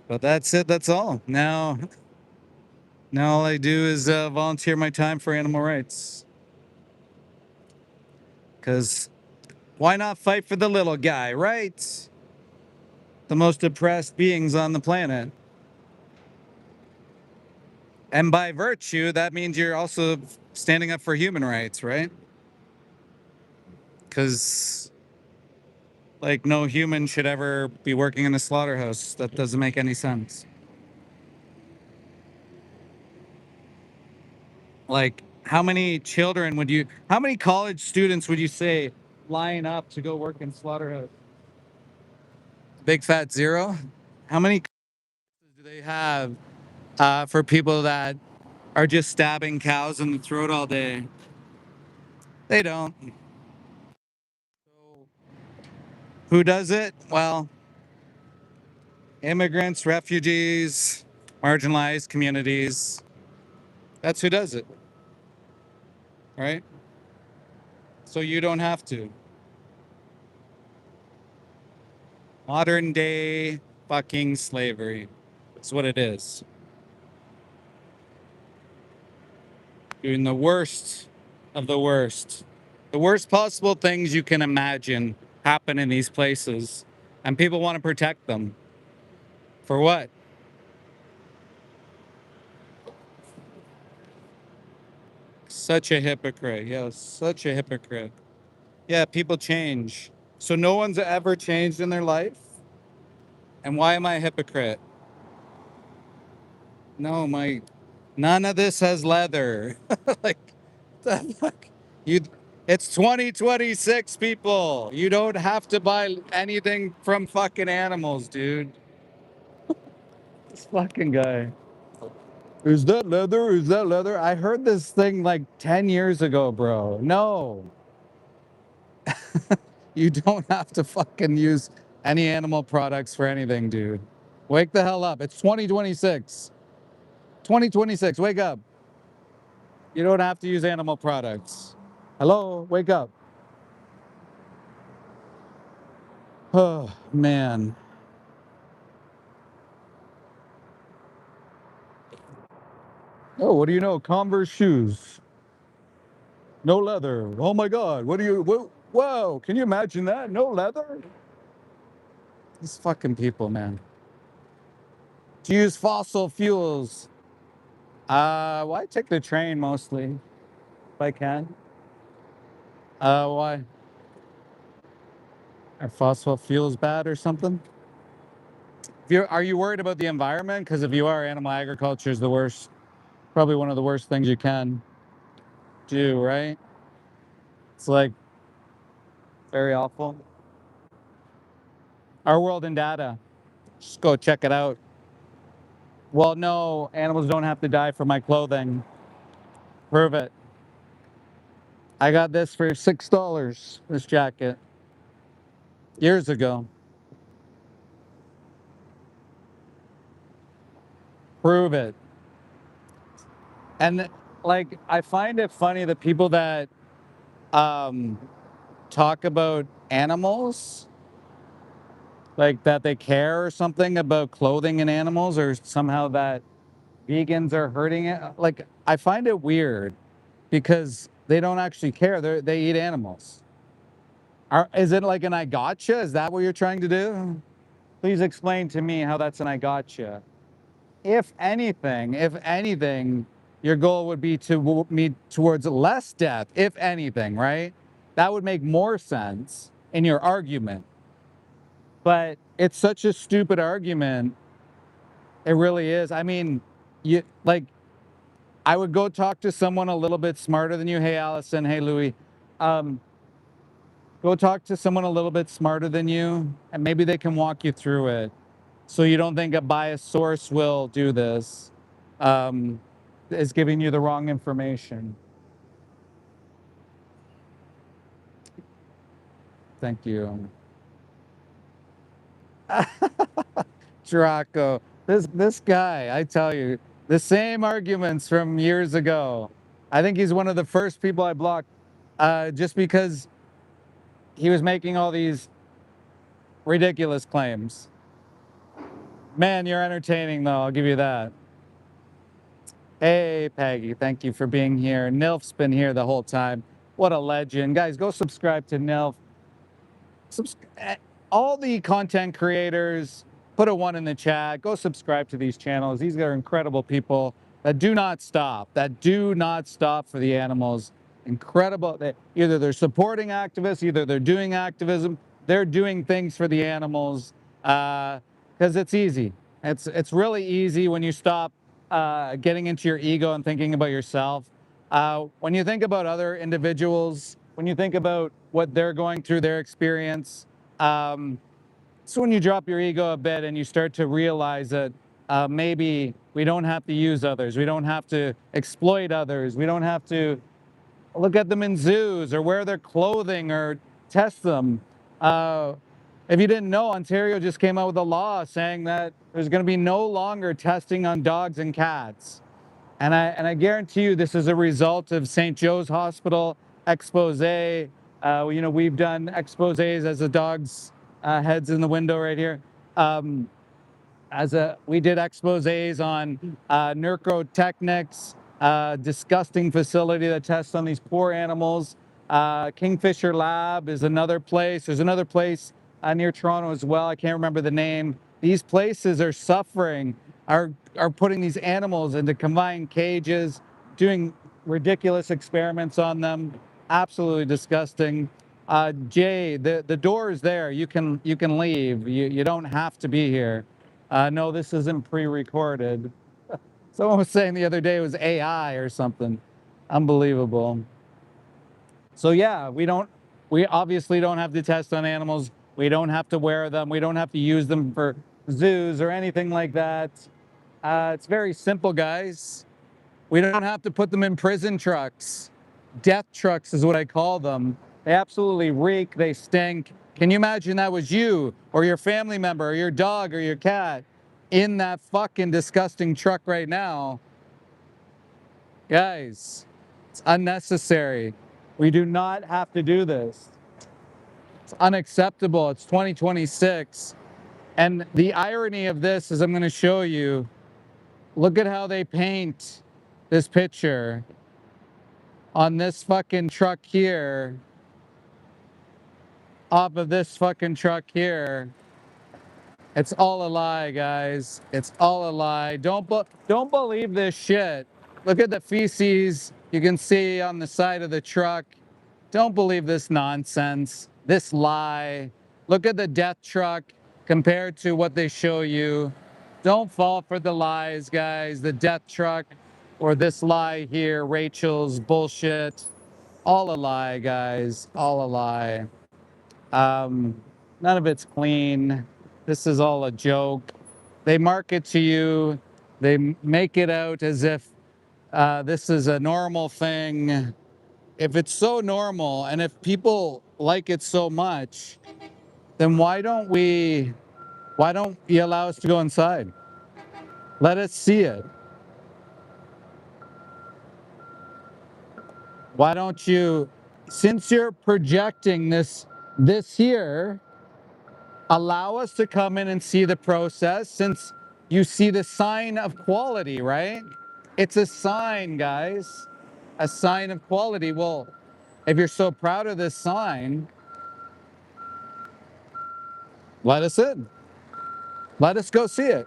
But that's it, that's all. Now all I do is volunteer my time for animal rights. Cause why not fight for the little guy, right? The most oppressed beings on the planet. And by virtue, that means you're also standing up for human rights, right? Because, like, no human should ever be working in a slaughterhouse. That doesn't make any sense. Like, how many college students would you say line up to go work in slaughterhouse? Big fat zero? How many do they have for people that are just stabbing cows in the throat all day? They don't. So who does it? Well, immigrants, refugees, marginalized communities. That's who does it, right? So you don't have to. Modern day fucking slavery. That's what it is. Doing the worst of the worst. The worst possible things you can imagine happen in these places. And people want to protect them. For what? Such a hypocrite. Yeah, such a hypocrite. Yeah, people change. So no one's ever changed in their life? And why am I a hypocrite? No, none of this has leather. Like, the fuck? You, it's 2026, people. You don't have to buy anything from fucking animals, dude. This fucking guy. Is that leather? Is that leather? I heard this thing like 10 years ago, bro. No. You don't have to fucking use any animal products for anything, dude. Wake the hell up. It's 2026. 2026. Wake up. You don't have to use animal products. Hello? Wake up. Oh, man. Oh, what do you know? Converse shoes. No leather. Oh my God. Whoa. Can you imagine that? No leather? These fucking people, man. To use fossil fuels. Well, I take the train mostly, if I can. Why? Are fossil fuels bad or something? Are you worried about the environment? Because if you are, animal agriculture is the worst, probably one of the worst things you can. do, right? It's like very awful. Our World in Data. Just go check it out. Well, no, animals don't have to die for my clothing. Prove it. I got this for $6, this jacket, years ago. Prove it. And like, I find it funny that people that um, talk about animals, like that they care or something about clothing and animals, or somehow that vegans are hurting it. Like, I find it weird because they don't actually care. They eat animals. Is it like an I gotcha? Is that what you're trying to do? Please explain to me how that's an I gotcha. If anything, your goal would be to meet towards less death, if anything, right? That would make more sense in your argument. But it's such a stupid argument. It really is. I mean, you like, I would go talk to someone a little bit smarter than you. Hey, Allison. Hey, Louie. Go talk to someone a little bit smarter than you, and maybe they can walk you through it. So you don't think a biased source will do this, is giving you the wrong information. Thank you. Draco. This guy, I tell you, the same arguments from years ago. I think he's one of the first people I blocked, just because he was making all these ridiculous claims. Man, you're entertaining though, I'll give you that. Hey, Peggy, thank you for being here. Nilf's been here the whole time. What a legend. Guys, go subscribe to Nilf. All the content creators, put a 1 in the chat. Go subscribe to these channels. These are incredible people that do not stop for the animals. Incredible. Either they're supporting activists, either they're doing activism, they're doing things for the animals, because it's easy. It's really easy when you stop getting into your ego and thinking about yourself. When you think about other individuals, when you think about what they're going through, their experience, so when you drop your ego a bit and you start to realize that maybe we don't have to use others, we don't have to exploit others, we don't have to look at them in zoos or wear their clothing or test them. If you didn't know, Ontario just came out with a law saying that there's going to be no longer testing on dogs and cats. And I guarantee you this is a result of St. Joe's Hospital expose. You know, we've done exposés as the dog's heads in the window right here. We did exposés on Neurotechnics, disgusting facility that tests on these poor animals. Kingfisher Lab is another place. There's another place near Toronto as well. I can't remember the name. These places are suffering, are putting these animals into confined cages, doing ridiculous experiments on them. Absolutely disgusting. Jay, the door is there. You can leave. You don't have to be here. No, this isn't pre-recorded. Someone was saying the other day it was AI or something. Unbelievable. So yeah, we obviously don't have to test on animals. We don't have to wear them. We don't have to use them for zoos or anything like that. It's very simple, guys. We don't have to put them in prison trucks. Death trucks is what I call them. They absolutely reek. They stink. Can you imagine that was you or your family member or your dog or your cat in that fucking disgusting truck right now? Guys, it's unnecessary. We do not have to do this. It's unacceptable. It's 2026. And the irony of this is I'm going to show you. Look at how they paint this picture on this fucking truck here, off of this fucking truck here. It's all a lie, guys. It's all a lie. Don't believe this shit. Look at the feces you can see on the side of the truck. Don't believe this nonsense, this lie. Look at the death truck compared to what they show you. Don't fall for the lies, guys. The death truck. or this lie here, Rachel's bullshit. All a lie, guys. All a lie. None of it's clean. This is all a joke. They market to you. They make it out as if this is a normal thing. If it's so normal and if people like it so much, then why don't you allow us to go inside? Let us see it. Why don't you, since you're projecting this here, allow us to come in and see the process, since you see the sign of quality, right? It's a sign, guys. A sign of quality. Well, if you're so proud of this sign, let us in. Let us go see it.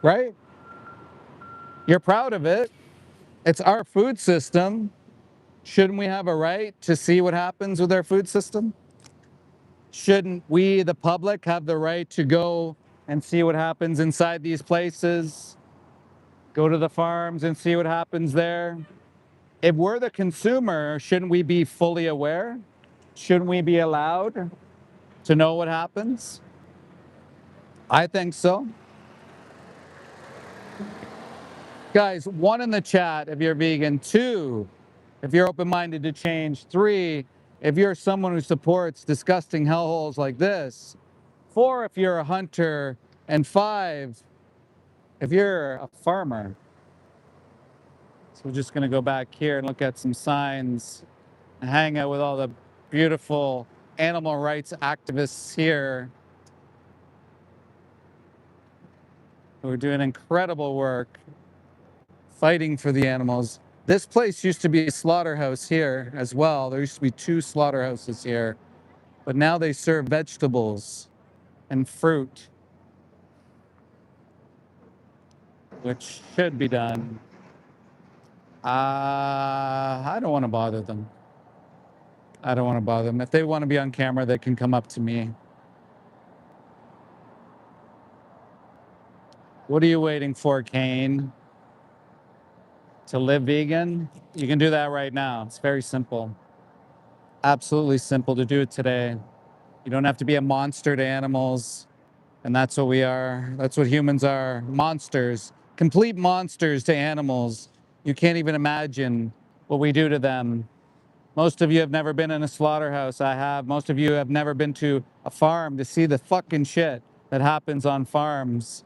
Right? You're proud of it. It's our food system. Shouldn't we have a right to see what happens with our food system? Shouldn't we, the public, have the right to go and see what happens inside these places? Go to the farms and see what happens there? If we're the consumer, shouldn't we be fully aware? Shouldn't we be allowed to know what happens? I think so. Guys, 1 in the chat if you're vegan, 2 if you're open-minded to change, 3 if you're someone who supports disgusting hellholes like this, 4 if you're a hunter, and 5 if you're a farmer. So we're just going to go back here and look at some signs and hang out with all the beautiful animal rights activists here who are doing incredible work fighting for the animals. This place used to be a slaughterhouse here as well. There used to be 2 slaughterhouses here, but now they serve vegetables and fruit, which should be done. I don't want to bother them. I don't want to bother them. If they want to be on camera, they can come up to me. What are you waiting for, Kane? To live vegan? You can do that right now. It's very simple. Absolutely simple to do it today. You don't have to be a monster to animals. And that's what we are. That's what humans are. Monsters. Complete monsters to animals. You can't even imagine what we do to them. Most of you have never been in a slaughterhouse. I have. Most of you have never been to a farm to see the fucking shit that happens on farms.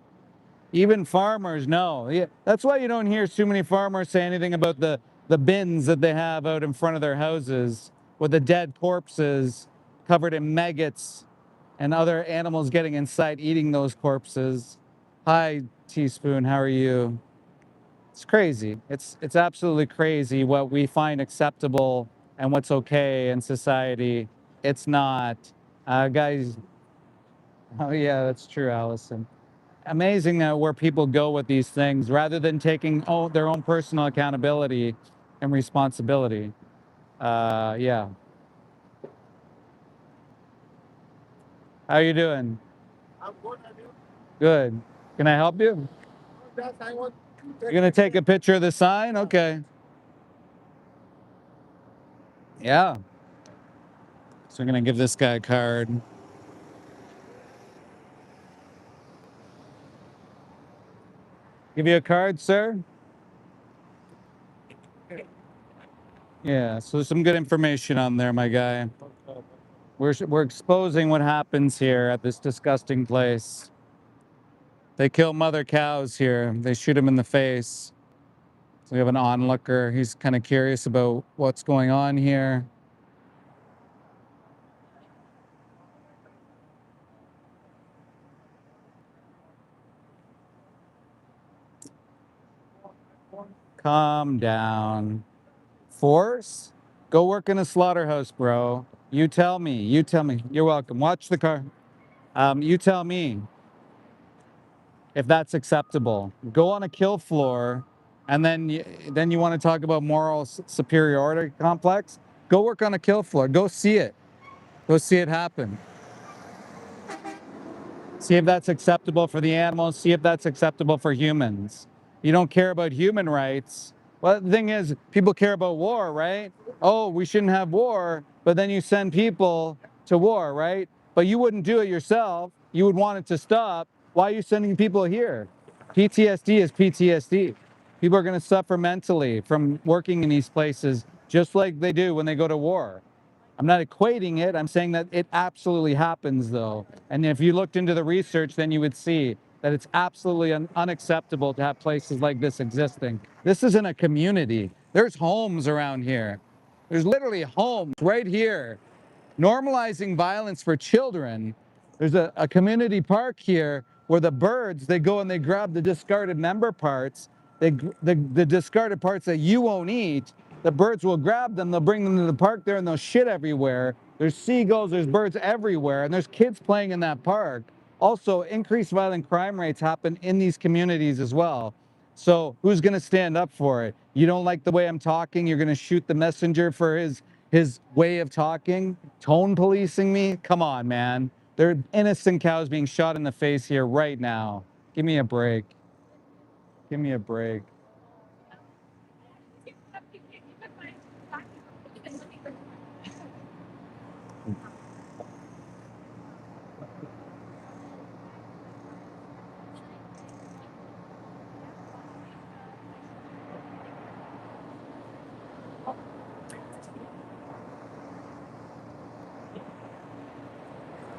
Even farmers know. Yeah, that's why you don't hear too many farmers say anything about the bins that they have out in front of their houses with the dead corpses covered in maggots and other animals getting inside eating those corpses. Hi, Teaspoon, how are you? It's crazy. It's absolutely crazy what we find acceptable and what's okay in society. It's not. Guys, oh yeah, that's true, Allison. Amazing where people go with these things rather than taking their own personal accountability and responsibility. Yeah. How you doing? I'm good, I do. Good. Can I help you? Yes, I want You're gonna take a picture of the sign? Okay. Yeah. So we're gonna give this guy a card. Give you a card, sir? Yeah, so there's some good information on there, my guy. We're exposing what happens here at this disgusting place. They kill mother cows here. They shoot them in the face. So we have an onlooker. He's kind of curious about what's going on here. Calm down. Force? Go work in a slaughterhouse, bro. You tell me. You tell me. You're welcome. Watch the car. You tell me if that's acceptable. Go on a kill floor, and then you want to talk about moral superiority complex? Go work on a kill floor. Go see it. Go see it happen. See if that's acceptable for the animals. See if that's acceptable for humans. You don't care about human rights. Well, the thing is, people care about war, right? Oh, we shouldn't have war, but then you send people to war, right? But you wouldn't do it yourself. You would want it to stop. Why are you sending people here? PTSD is PTSD. People are going to suffer mentally from working in these places just like they do when they go to war. I'm not equating it. I'm saying that it absolutely happens, though. And if you looked into the research, then you would see that it's absolutely unacceptable to have places like this existing. This isn't a community. There's homes around here. There's literally homes right here. Normalizing violence for children. There's a community park here where the birds, they go and they grab the discarded member parts, the discarded parts that you won't eat. The birds will grab them, they'll bring them to the park there, and they'll shit everywhere. There's seagulls, there's birds everywhere, and there's kids playing in that park. Also, increased violent crime rates happen in these communities as well. So who's going to stand up for it? You don't like the way I'm talking, you're going to shoot the messenger for his way of talking, tone policing me? Come on, man. There are innocent cows being shot in the face here right now. Give me a break. Give me a break.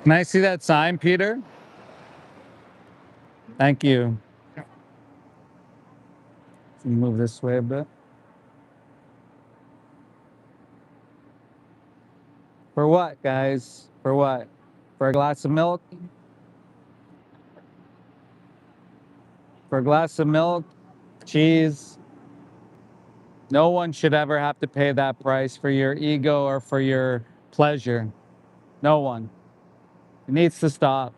Can I see that sign, Peter? Thank you. Can you move this way a bit? For what, guys? For what? For a glass of milk? For a glass of milk? Cheese? No one should ever have to pay that price for your ego or for your pleasure. No one. It needs to stop.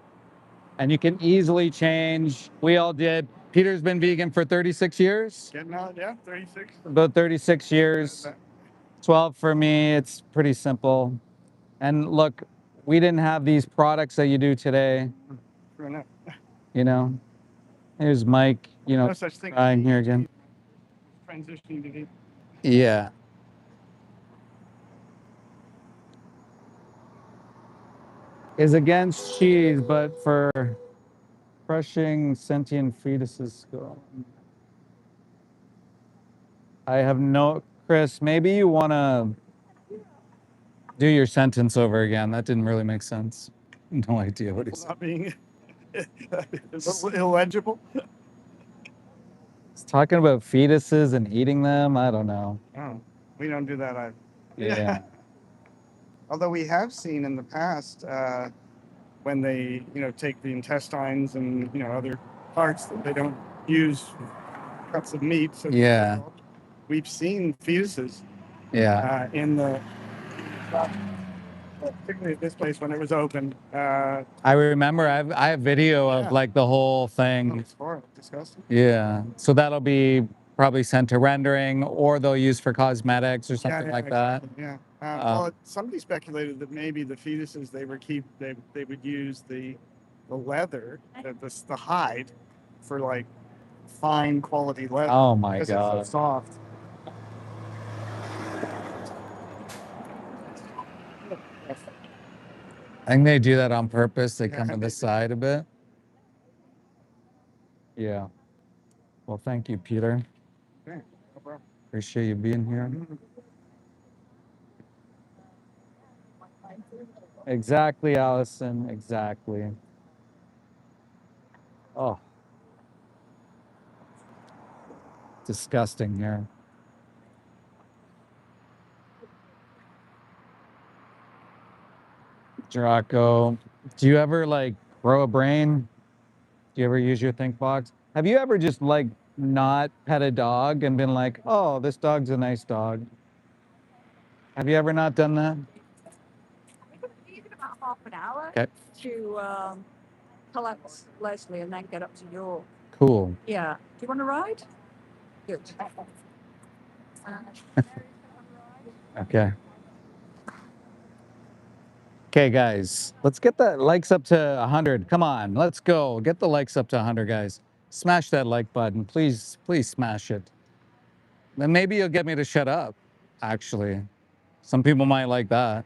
And you can easily change. We all did. Peter's been vegan for 36 years. Getting out, yeah, 36. About 36 years. 12 for me. It's pretty simple. And look, we didn't have these products that you do today. True enough. You know, here's Mike, you know, No such thing. crying here again. Transitioning to the Yeah. Is against cheese, but for crushing sentient fetuses skull. I have no, Chris, maybe you want to do your sentence over again. That didn't really make sense. No idea what he said. not being illegible. He's talking about fetuses and eating them. I don't know. Oh, we don't do that either. Yeah. Although we have seen in the past when they, take the intestines and other parts that they don't use cuts of meat. So Yeah. we've seen fetuses Yeah. in the, particularly at this place when it was open. I remember I have video of Yeah. like the whole thing. It's horrible, disgusting. Yeah. So that'll be probably sent to rendering or they'll use for cosmetics or something like that. Exactly, yeah. Well, somebody speculated that maybe the fetuses they would use the leather, the hide, for like fine quality leather. Oh my because God. it's so soft. I think they do that on purpose. They Yeah, come to they the do. side a bit. Yeah. Well, thank you, Peter. Okay, no problem. Appreciate you being here. Exactly, Allison. Exactly. Oh. Disgusting here. Draco, do you ever like grow a brain? Do you ever use your think box? Have you ever just like not pet a dog and been like, oh, this dog's a nice dog? Have you ever not done that? We could use it about half an hour Okay, to collect Leslie and then get up to York. cool. Yeah. Do you want to ride? Good. Okay. Okay, guys, let's get the likes up to 100. Come on, let's go. Get the likes up to 100, guys. Smash that like button. Please, please smash it. Then maybe you'll get me to shut up, actually. Some people might like that.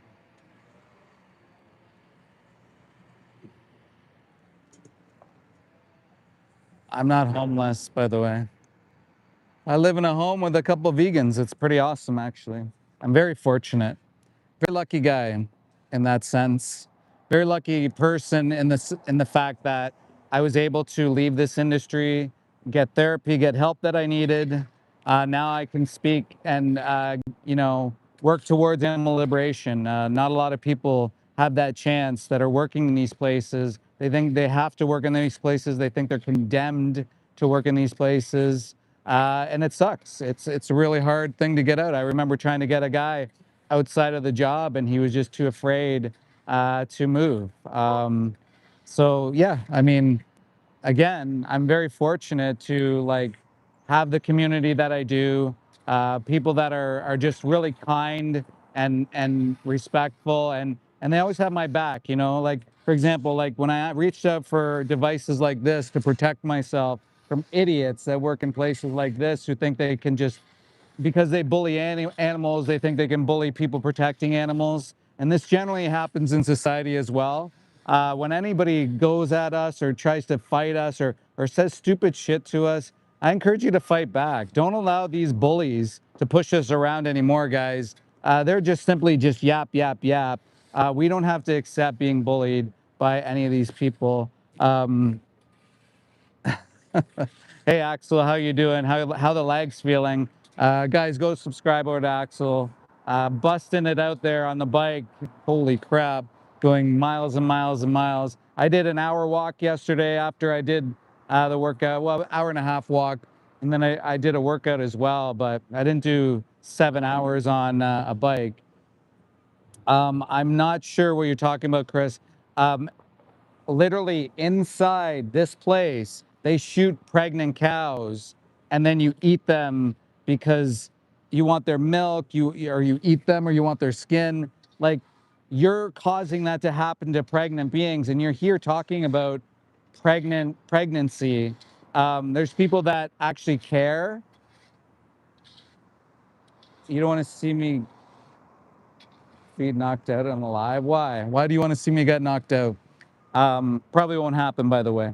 I'm not homeless, by the way. I live in a home with a couple of vegans. It's pretty awesome, actually. I'm very fortunate. Very lucky guy in that sense. Very lucky person in the fact that I was able to leave this industry, get therapy, get help that I needed. Now I can speak and work towards animal liberation. Not a lot of people have that chance that are working in these places. They think they have to work in these places. They think they're condemned to work in these places, and it sucks. It's a really hard thing to get out. I remember trying to get a guy outside of the job, and he was just too afraid to move. So yeah, I mean, again, I'm very fortunate to like have the community that I do, people that are just really kind and respectful, and they always have my back. You know, like for example, like when I reached out for devices like this to protect myself from idiots that work in places like this who think they can just because they bully animals, they think they can bully people protecting animals. And this generally happens in society as well. When anybody goes at us or tries to fight us or says stupid shit to us, I encourage you to fight back. Don't allow these bullies to push us around anymore, guys. They're just simply just yap, yap, yap. We don't have to accept being bullied by any of these people. Hey Axel, how you doing? How the legs feeling? Guys, go subscribe over to Axel. Busting it out there on the bike. Holy crap, going miles and miles and miles. I did an hour walk yesterday after I did the workout. Well, hour and a half walk, and then I did a workout as well, but I didn't do 7 hours on a bike. I'm not sure what you're talking about, Chris. Literally inside this place, they shoot pregnant cows and then you eat them because you want their milk, you eat them or you want their skin. Like you're causing that to happen to pregnant beings, and you're here talking about pregnancy. There's people that actually care. You don't want to see me be knocked out on the live. Why do you want to see me get knocked out? Probably won't happen, by the way.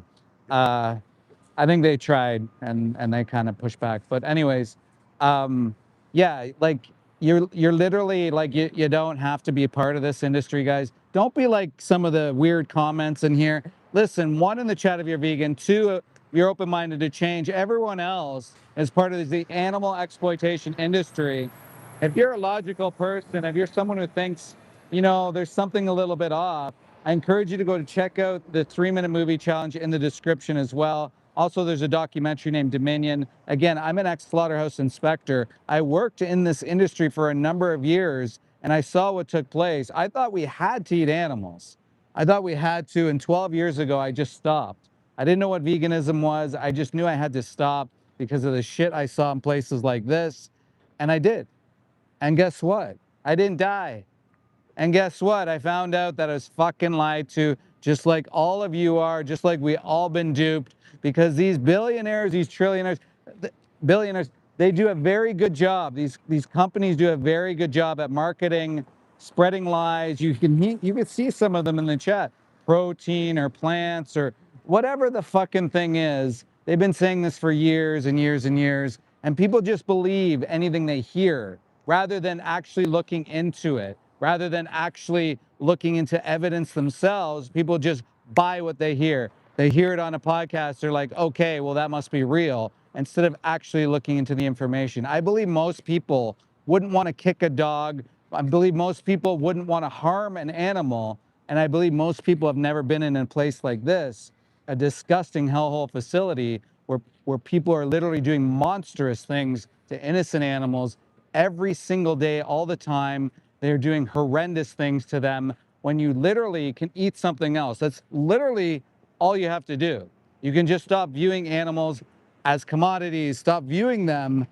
I think they tried and they kind of pushed back. But anyways, yeah, like you're literally like you don't have to be a part of this industry, guys. Don't be like some of the weird comments in here. Listen, one, in the chat if you're vegan, two, you're open-minded to change. Everyone else is part of the animal exploitation industry. If you're a logical person, if you're someone who thinks, there's something a little bit off, I encourage you to go to check out the 3-minute movie challenge in the description as well. Also, there's a documentary named Dominion. Again, I'm an ex-slaughterhouse inspector. I worked in this industry for a number of years, and I saw what took place. I thought we had to eat animals. I thought we had to, and 12 years ago, I just stopped. I didn't know what veganism was. I just knew I had to stop because of the shit I saw in places like this, and I did. And guess what? I didn't die. And guess what? I found out that I was fucking lied to, just like all of you are, just like we all been duped, because these billionaires, these trillionaires, billionaires, they do a very good job. These companies do a very good job at marketing, spreading lies. You can see some of them in the chat. Protein or plants or whatever the fucking thing is. They've been saying this for years and years and years, and people just believe anything they hear rather than actually looking into it. Rather than actually looking into evidence themselves, people just buy what they hear. They hear it on a podcast, they're like, okay, well, that must be real, instead of actually looking into the information. I believe most people wouldn't want to kick a dog. I believe most people wouldn't want to harm an animal. And I believe most people have never been in a place like this, a disgusting hellhole facility where people are literally doing monstrous things to innocent animals every single day, all the time. They're doing horrendous things to them when you literally can eat something else. That's literally all you have to do. You can just stop viewing animals as commodities, stop viewing them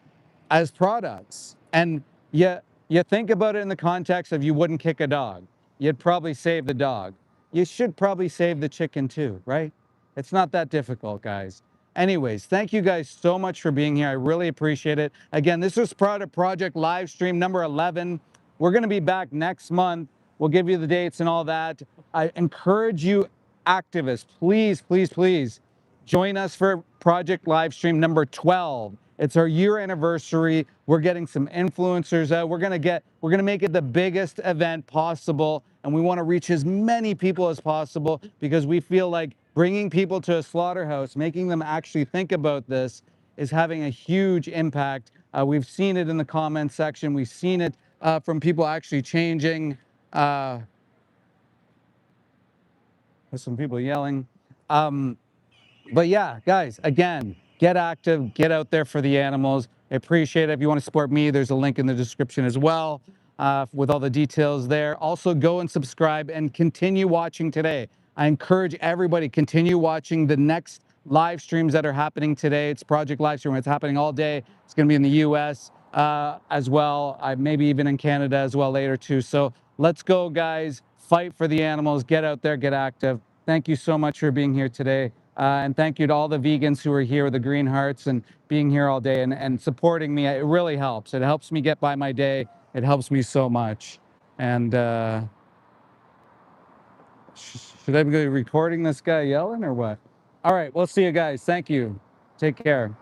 as products. And you think about it in the context of you wouldn't kick a dog. you'd probably save the dog. You should probably save the chicken too, right? It's not that difficult, guys. Anyways, thank you guys so much for being here. I really appreciate it. Again, this was part of Project Livestream number 11. We're going to be back next month. We'll give you the dates and all that. I encourage you, activists, please, please, please join us for Project Livestream number 12. It's our year anniversary. We're getting some influencers out. We're gonna make it the biggest event possible, and we want to reach as many people as possible because we feel like bringing people to a slaughterhouse, making them actually think about this, is having a huge impact. We've seen it in the comment section. We've seen it from people actually changing. There's some people yelling. But yeah, guys, again, get active, get out there for the animals. I appreciate it. If you want to support me, there's a link in the description as well with all the details there. Also, go and subscribe and continue watching today. I encourage everybody, continue watching the next live streams that are happening today. It's Project Livestream. It's happening all day. It's going to be in the US as well. Maybe even in Canada as well later too. So let's go, guys. Fight for the animals. Get out there, get active. Thank you so much for being here today. And thank you to all the vegans who are here with the green hearts and being here all day and supporting me. It really helps. It helps me get by my day. It helps me so much. And should I be recording this guy yelling or what? All right, we'll see you guys. Thank you. Take care.